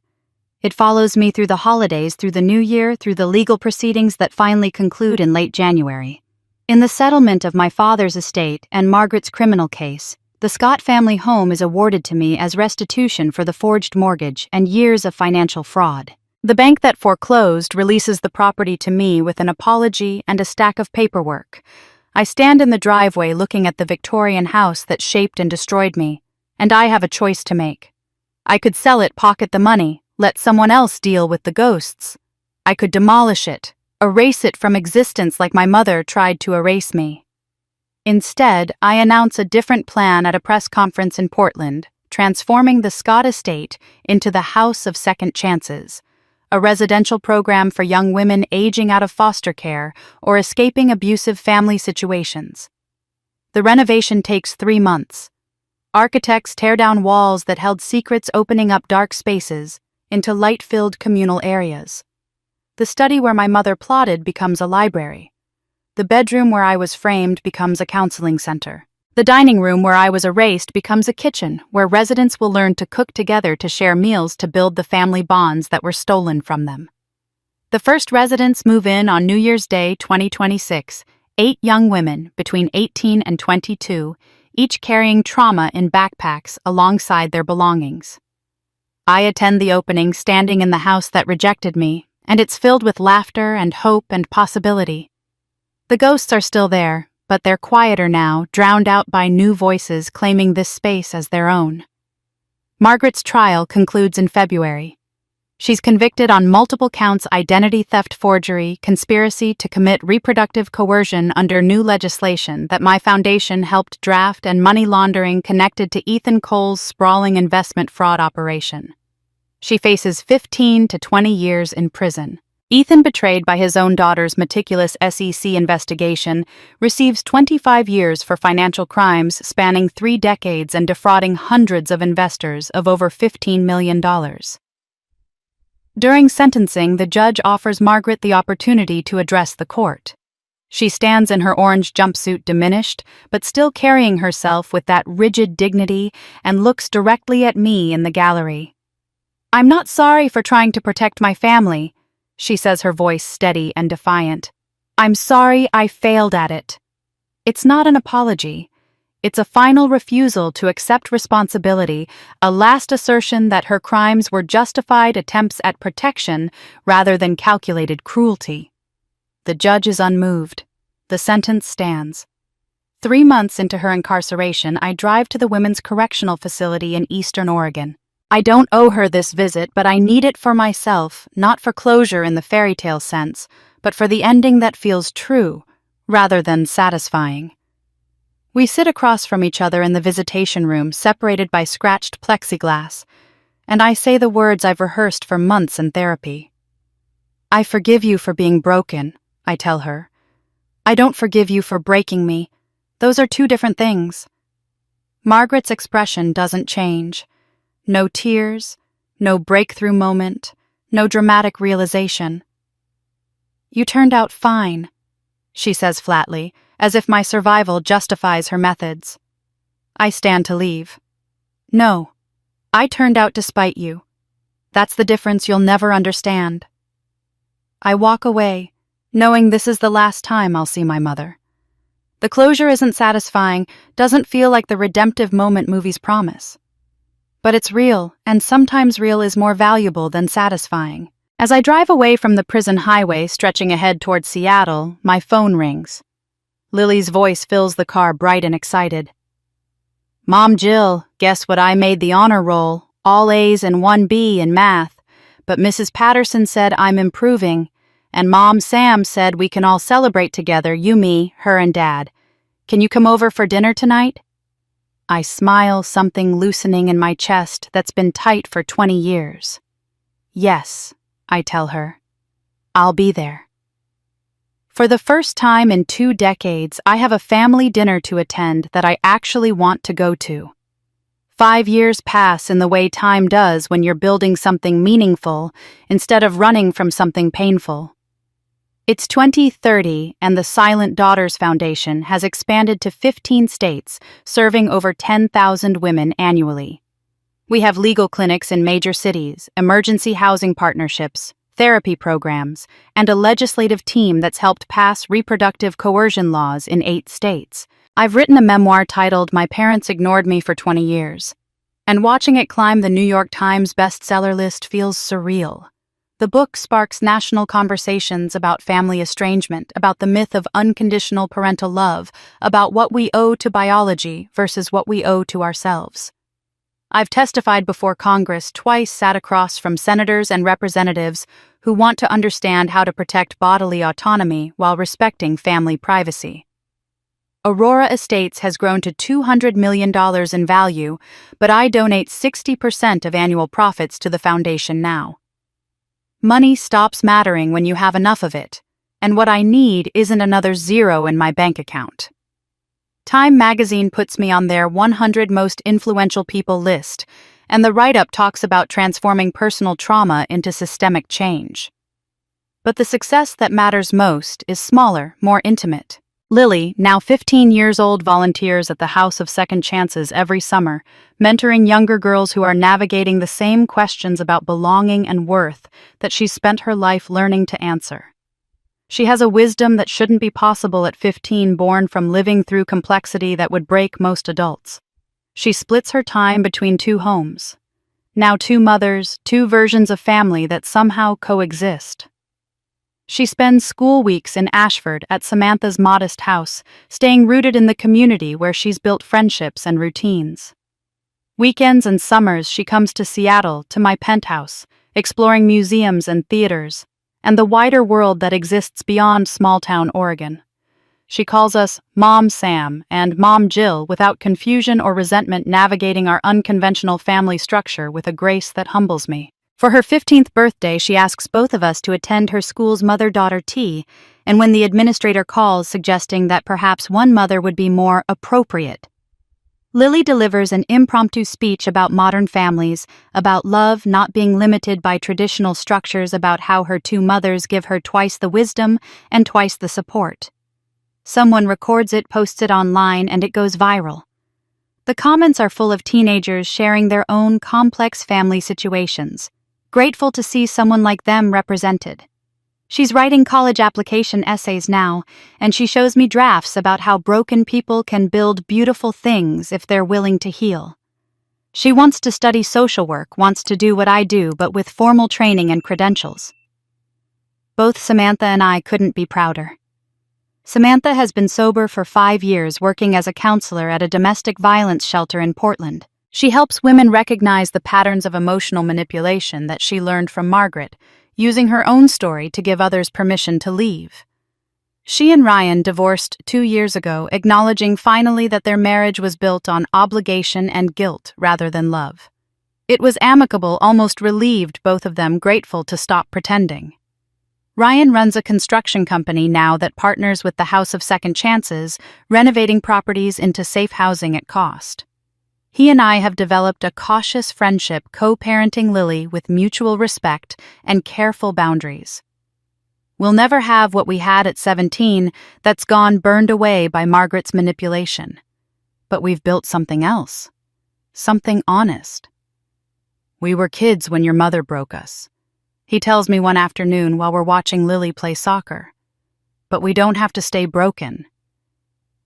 It follows me through the holidays, through the new year, through the legal proceedings that finally conclude in late January. In the settlement of my father's estate and Margaret's criminal case, the Scott family home is awarded to me as restitution for the forged mortgage and years of financial fraud. The bank that foreclosed releases the property to me with an apology and a stack of paperwork. I stand in the driveway looking at the Victorian house that shaped and destroyed me, and I have a choice to make. I could sell it, pocket the money, let someone else deal with the ghosts. I could demolish it, erase it from existence like my mother tried to erase me. Instead, I announce a different plan at a press conference in Portland, transforming the Scott estate into the House of Second Chances, a residential program for young women aging out of foster care or escaping abusive family situations. The renovation takes 3 months. Architects tear down walls that held secrets, opening up dark spaces into light-filled communal areas. The study where my mother plotted becomes a library. The bedroom where I was framed becomes a counseling center. The dining room where I was erased becomes a kitchen where residents will learn to cook together, to share meals, to build the family bonds that were stolen from them. The first residents move in on New Year's Day 2026, 8 young women between 18 and 22, each carrying trauma in backpacks alongside their belongings. I attend the opening, standing in the house that rejected me, and it's filled with laughter and hope and possibility. The ghosts are still there, but they're quieter now, drowned out by new voices claiming this space as their own. Margaret's trial concludes in February. She's convicted on multiple counts: identity theft, forgery, conspiracy to commit reproductive coercion under new legislation that my foundation helped draft, and money laundering connected to Ethan Cole's sprawling investment fraud operation. She faces 15 to 20 years in prison. Ethan, betrayed by his own daughter's meticulous SEC investigation, receives 25 years for financial crimes spanning 3 decades and defrauding hundreds of investors of over $15 million. During sentencing, the judge offers Margaret the opportunity to address the court. She stands in her orange jumpsuit, diminished, but still carrying herself with that rigid dignity, and looks directly at me in the gallery. "I'm not sorry for trying to protect my family," she says, her voice steady and defiant. I'm sorry I failed at it. It's not an apology. It's a final refusal to accept responsibility, a last assertion that her crimes were justified attempts at protection rather than calculated cruelty. The judge is unmoved. The sentence stands. 3 months into her incarceration, I drive to the Women's Correctional Facility in Eastern Oregon. I don't owe her this visit, but I need it for myself, not for closure in the fairy tale sense, but for the ending that feels true, rather than satisfying. We sit across from each other in the visitation room, separated by scratched plexiglass, and I say the words I've rehearsed for months in therapy. I forgive you for being broken, I tell her. I don't forgive you for breaking me. Those are two different things. Margaret's expression doesn't change. No tears, no breakthrough moment, no dramatic realization. You turned out fine, she says flatly, as if my survival justifies her methods. I stand to leave. No, I turned out to spite you. That's the difference you'll never understand. I walk away, knowing this is the last time I'll see my mother. The closure isn't satisfying, doesn't feel like the redemptive moment movies promise. But it's real, and sometimes real is more valuable than satisfying. As I drive away from the prison highway stretching ahead toward Seattle, my phone rings. Lily's voice fills the car bright and excited. Mom Jill, guess what, I made the honor roll, all A's and 1 B in math, but Mrs. Patterson said I'm improving, and Mom Sam said we can all celebrate together, you, me, her, and Dad. Can you come over for dinner tonight? I smile, something loosening in my chest that's been tight for 20 years. Yes, I tell her. I'll be there. For the first time in 2 decades, I have a family dinner to attend that I actually want to go to. 5 years pass in the way time does when you're building something meaningful instead of running from something painful. It's 2030, and the Silent Daughters Foundation has expanded to 15 states, serving over 10,000 women annually. We have legal clinics in major cities, emergency housing partnerships, therapy programs, and a legislative team that's helped pass reproductive coercion laws in 8 states. I've written a memoir titled My Parents Ignored Me for 20 Years, and watching it climb the New York Times bestseller list feels surreal. The book sparks national conversations about family estrangement, about the myth of unconditional parental love, about what we owe to biology versus what we owe to ourselves. I've testified before Congress, twice sat across from senators and representatives who want to understand how to protect bodily autonomy while respecting family privacy. Aurora Estates has grown to $200 million in value, but I donate 60% of annual profits to the foundation now. Money stops mattering when you have enough of it, and what I need isn't another zero in my bank account. Time magazine puts me on their 100 most influential people list, and the write-up talks about transforming personal trauma into systemic change. But the success that matters most is smaller, more intimate. Lily, now 15 years old, volunteers at the House of Second Chances every summer, mentoring younger girls who are navigating the same questions about belonging and worth that she's spent her life learning to answer. She has a wisdom that shouldn't be possible at 15, born from living through complexity that would break most adults. She splits her time between 2 homes. Now 2 mothers, 2 versions of family that somehow coexist. She spends school weeks in Ashford at Samantha's modest house, staying rooted in the community where she's built friendships and routines. Weekends and summers she comes to Seattle, to my penthouse, exploring museums and theaters, and the wider world that exists beyond small-town Oregon. She calls us Mom Sam and Mom Jill without confusion or resentment, navigating our unconventional family structure with a grace that humbles me. For her 15th birthday, she asks both of us to attend her school's mother-daughter tea, and when the administrator calls suggesting that perhaps one mother would be more appropriate, Lily delivers an impromptu speech about modern families, about love not being limited by traditional structures, about how her 2 mothers give her twice the wisdom and twice the support. Someone records it, posts it online, and it goes viral. The comments are full of teenagers sharing their own complex family situations, grateful to see someone like them represented. She's writing college application essays now, and she shows me drafts about how broken people can build beautiful things if they're willing to heal. She wants to study social work, wants to do what I do, but with formal training and credentials. Both Samantha and I couldn't be prouder. Samantha has been sober for 5 years, working as a counselor at a domestic violence shelter in Portland. She helps women recognize the patterns of emotional manipulation that she learned from Margaret, using her own story to give others permission to leave. She and Ryan divorced 2 years ago, acknowledging finally that their marriage was built on obligation and guilt rather than love. It was amicable, almost relieved, both of them grateful to stop pretending. Ryan runs a construction company now that partners with the House of Second Chances, renovating properties into safe housing at cost. He and I have developed a cautious friendship, co-parenting Lily with mutual respect and careful boundaries. We'll never have what we had at 17 that's gone burned away by Margaret's manipulation. But we've built something else. Something honest. "We were kids when your mother broke us," he tells me one afternoon while we're watching Lily play soccer. "But we don't have to stay broken."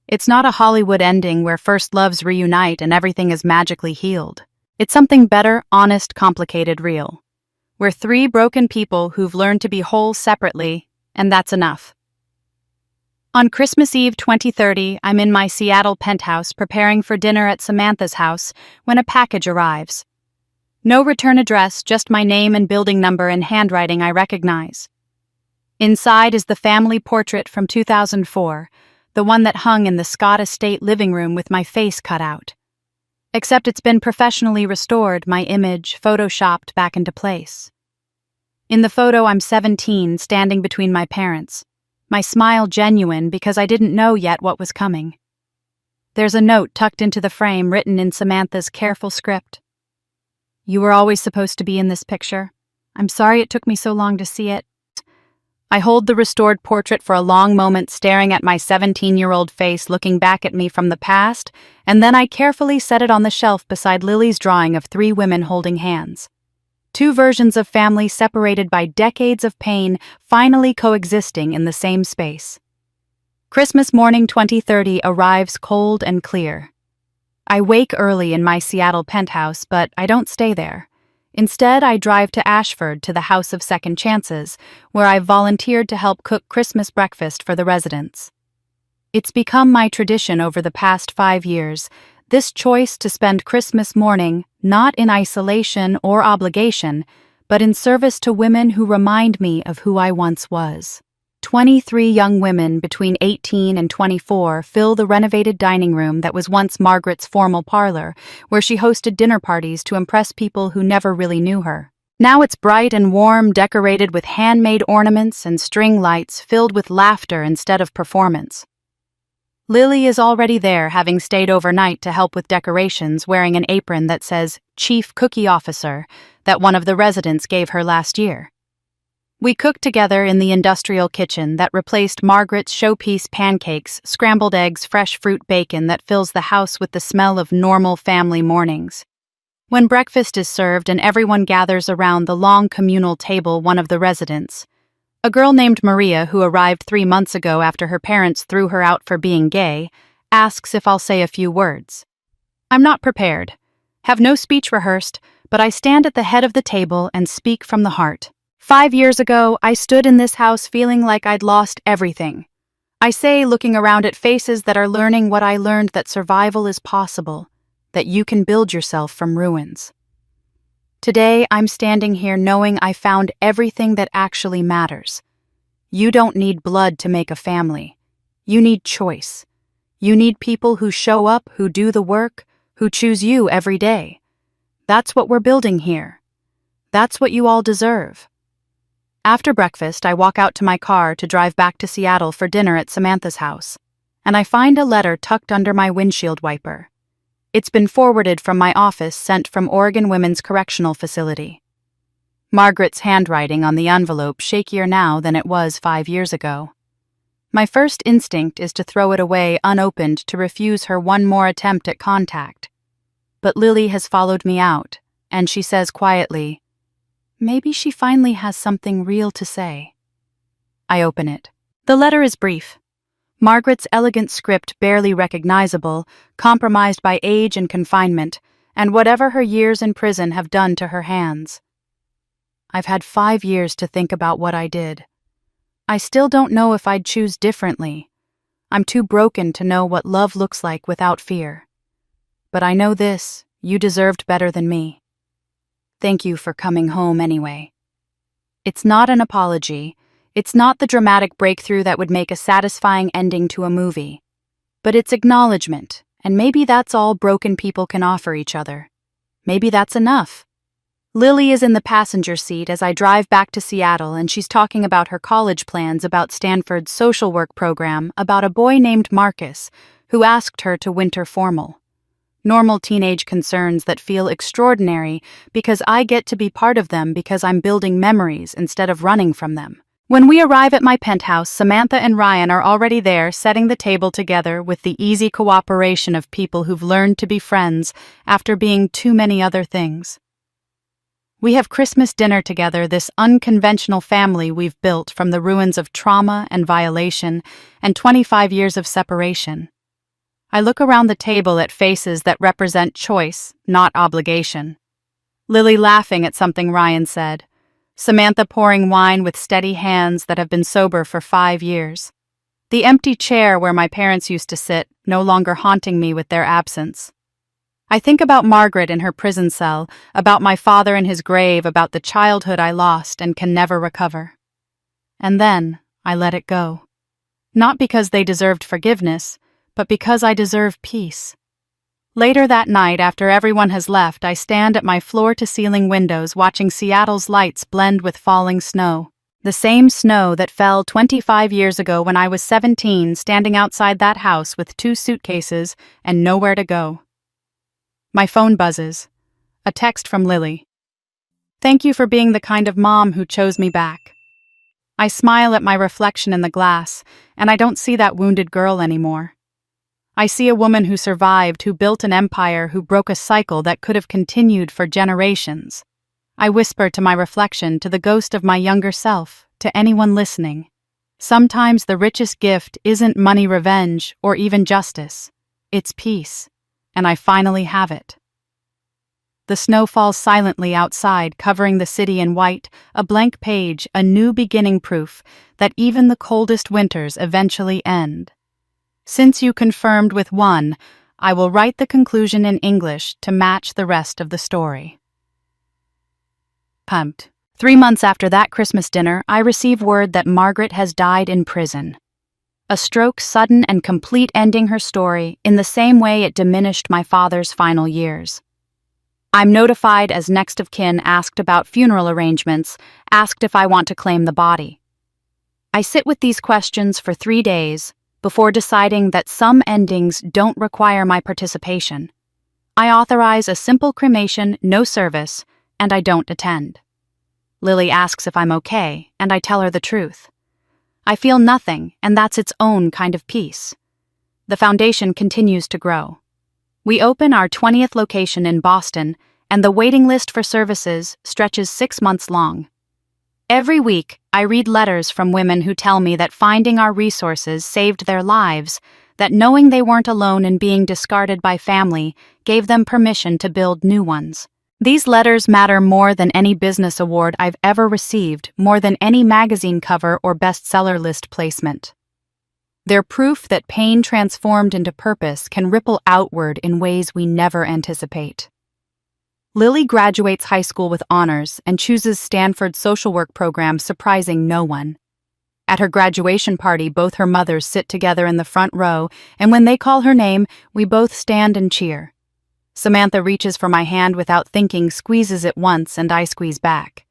It's not a Hollywood ending where first loves reunite and everything is magically healed. It's something better, honest, complicated, real. We're 3 broken people who've learned to be whole separately, and that's enough. On Christmas Eve 2030, I'm in my Seattle penthouse preparing for dinner at Samantha's house when a package arrives. No return address, just my name and building number in handwriting I recognize. Inside is the family portrait from 2004, the one that hung in the Scott Estate living room with my face cut out. Except it's been professionally restored, my image photoshopped back into place. In the photo, I'm 17, standing between my parents, my smile genuine because I didn't know yet what was coming. There's a note tucked into the frame written in Samantha's careful script. "You were always supposed to be in this picture. I'm sorry it took me so long to see it." I hold the restored portrait for a long moment, staring at my 17-year-old face looking back at me from the past, and then I carefully set it on the shelf beside Lily's drawing of 3 women holding hands. 2 versions of family separated by decades of pain, finally coexisting in the same space. Christmas morning 2030 arrives cold and clear. I wake early in my Seattle penthouse, but I don't stay there. Instead, I drive to Ashford to the House of Second Chances, where I've volunteered to help cook Christmas breakfast for the residents. It's become my tradition over the past 5 years, this choice to spend Christmas morning not in isolation or obligation, but in service to women who remind me of who I once was. 23 young women between 18 and 24 fill the renovated dining room that was once Margaret's formal parlor, where she hosted dinner parties to impress people who never really knew her. Now it's bright and warm, decorated with handmade ornaments and string lights, filled with laughter instead of performance. Lily is already there, having stayed overnight to help with decorations, wearing an apron that says Chief Cookie Officer that one of the residents gave her last year. We cooked together in the industrial kitchen that replaced Margaret's showpiece pancakes, scrambled eggs, fresh fruit bacon that fills the house with the smell of normal family mornings. When breakfast is served and everyone gathers around the long communal table, one of the residents, a girl named Maria who arrived 3 months ago after her parents threw her out for being gay, asks if I'll say a few words. I'm not prepared, have no speech rehearsed, but I stand at the head of the table and speak from the heart. 5 years ago, I stood in this house feeling like I'd lost everything. I say, looking around at faces that are learning what I learned, that survival is possible, that you can build yourself from ruins. Today, I'm standing here knowing I found everything that actually matters. You don't need blood to make a family. You need choice. You need people who show up, who do the work, who choose you every day. That's what we're building here. That's what you all deserve. After breakfast, I walk out to my car to drive back to Seattle for dinner at Samantha's house, and I find a letter tucked under my windshield wiper. It's been forwarded from my office, sent from Oregon Women's Correctional Facility. Margaret's handwriting on the envelope, shakier now than it was 5 years ago. My first instinct is to throw it away unopened, to refuse her one more attempt at contact. But Lily has followed me out, and she says quietly, "Maybe she finally has something real to say." I open it. The letter is brief. Margaret's elegant script barely recognizable, compromised by age and confinement, and whatever her years in prison have done to her hands. I've had 5 years to think about what I did. I still don't know if I'd choose differently. I'm too broken to know what love looks like without fear. But I know this, you deserved better than me. Thank you for coming home anyway. It's not an apology. It's not the dramatic breakthrough that would make a satisfying ending to a movie. But it's acknowledgement, and maybe that's all broken people can offer each other. Maybe that's enough. Lily is in the passenger seat as I drive back to Seattle, and she's talking about her college plans, about Stanford's social work program, about a boy named Marcus, who asked her to winter formal. Normal teenage concerns that feel extraordinary because I get to be part of them because I'm building memories instead of running from them. When we arrive at my penthouse, Samantha and Ryan are already there, setting the table together with the easy cooperation of people who've learned to be friends after being too many other things. We have Christmas dinner together, this unconventional family we've built from the ruins of trauma and violation and 25 years of separation. I look around the table at faces that represent choice, not obligation. Lily laughing at something Ryan said. Samantha pouring wine with steady hands that have been sober for 5 years. The empty chair where my parents used to sit, no longer haunting me with their absence. I think about Margaret in her prison cell, about my father in his grave, about the childhood I lost and can never recover. And then I let it go. Not because they deserved forgiveness, but because I deserve peace. Later that night, after everyone has left, I stand at my floor-to-ceiling windows watching Seattle's lights blend with falling snow. The same snow that fell 25 years ago when I was 17, standing outside that house with 2 suitcases and nowhere to go. My phone buzzes. A text from Lily. Thank you for being the kind of mom who chose me back. I smile at my reflection in the glass, and I don't see that wounded girl anymore. I see a woman who survived, who built an empire, who broke a cycle that could have continued for generations. I whisper to my reflection, to the ghost of my younger self, to anyone listening. Sometimes the richest gift isn't money, revenge, or even justice. It's peace. And I finally have it. The snow falls silently outside, covering the city in white, a blank page, a new beginning, proof that even the coldest winters eventually end. Since you confirmed with one, I will write the conclusion in English to match the rest of the story. Pumped. 3 months after that Christmas dinner, I receive word that Margaret has died in prison. A stroke, sudden and complete, ending her story in the same way it diminished my father's final years. I'm notified as next of kin, asked about funeral arrangements, asked if I want to claim the body. I sit with these questions for 3 days before deciding that some endings don't require my participation. I authorize a simple cremation, no service, and I don't attend. Lily asks if I'm okay, and I tell her the truth. I feel nothing, and that's its own kind of peace. The foundation continues to grow. We open our 20th location in Boston, and the waiting list for services stretches 6 months long. Every week, I read letters from women who tell me that finding our resources saved their lives, that knowing they weren't alone in being discarded by family gave them permission to build new ones. These letters matter more than any business award I've ever received, more than any magazine cover or bestseller list placement. They're proof that pain transformed into purpose can ripple outward in ways we never anticipate. Lily graduates high school with honors and chooses Stanford's social work program, surprising no one. At her graduation party, both her mothers sit together in the front row, and when they call her name, we both stand and cheer. Samantha reaches for my hand without thinking, squeezes it once, and I squeeze back.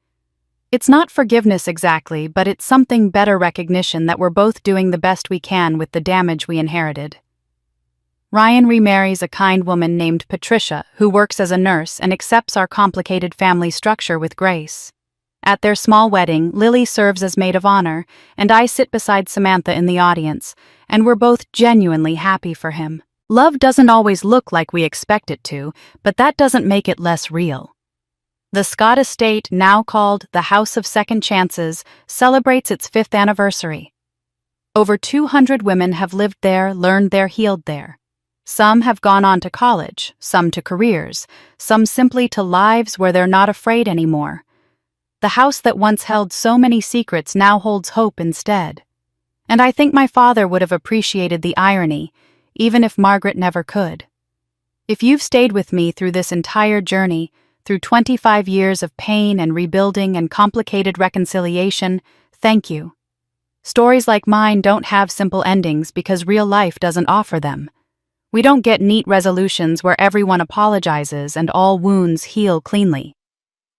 It's not forgiveness exactly, but it's something better, recognition that we're both doing the best we can with the damage we inherited. Ryan remarries a kind woman named Patricia, who works as a nurse and accepts our complicated family structure with grace. At their small wedding, Lily serves as maid of honor, and I sit beside Samantha in the audience, and we're both genuinely happy for him. Love doesn't always look like we expect it to, but that doesn't make it less real. The Scott estate, now called the House of Second Chances, celebrates its 5th anniversary. Over 200 women have lived there, learned there, healed there. Some have gone on to college, some to careers, some simply to lives where they're not afraid anymore. The house that once held so many secrets now holds hope instead. And I think my father would have appreciated the irony, even if Margaret never could. If you've stayed with me through this entire journey, through 25 years of pain and rebuilding and complicated reconciliation, thank you. Stories like mine don't have simple endings because real life doesn't offer them. We don't get neat resolutions where everyone apologizes and all wounds heal cleanly.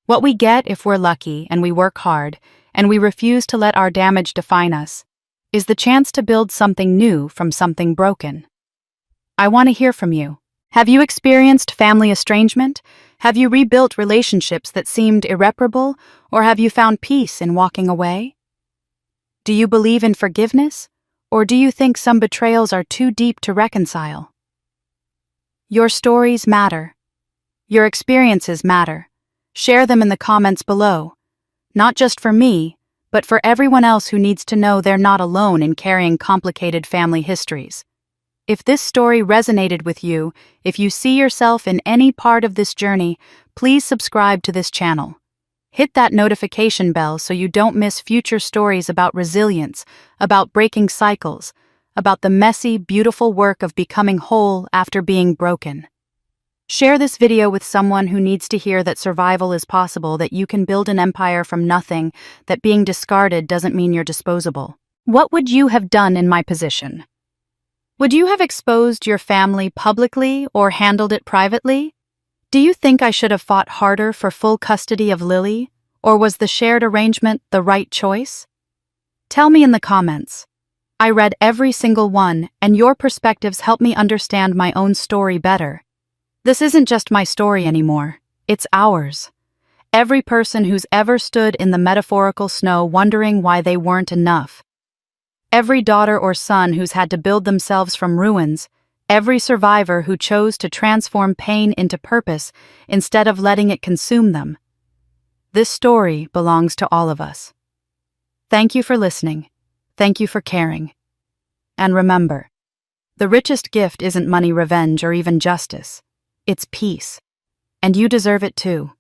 What we get, if we're lucky and we work hard, and we refuse to let our damage define us, is the chance to build something new from something broken. I want to hear from you. Have you experienced family estrangement? Have you rebuilt relationships that seemed irreparable, or have you found peace in walking away? Do you believe in forgiveness, or do you think some betrayals are too deep to reconcile? Your stories matter. Your experiences matter. Share them in the comments below. Not just for me, but for everyone else who needs to know they're not alone in carrying complicated family histories. If this story resonated with you, if you see yourself in any part of this journey, please subscribe to this channel. Hit that notification bell so you don't miss future stories about resilience, about breaking cycles, about the messy, beautiful work of becoming whole after being broken. Share this video with someone who needs to hear that survival is possible, that you can build an empire from nothing, that being discarded doesn't mean you're disposable. What would you have done in my position? Would you have exposed your family publicly or handled it privately? Do you think I should have fought harder for full custody of Lily, or was the shared arrangement the right choice? Tell me in the comments. I read every single one, and your perspectives help me understand my own story better. This isn't just my story anymore, it's ours. Every person who's ever stood in the metaphorical snow wondering why they weren't enough. Every daughter or son who's had to build themselves from ruins, every survivor who chose to transform pain into purpose instead of letting it consume them. This story belongs to all of us. Thank you for listening. Thank you for caring. And remember, the richest gift isn't money, revenge, or even justice. It's peace. And you deserve it too.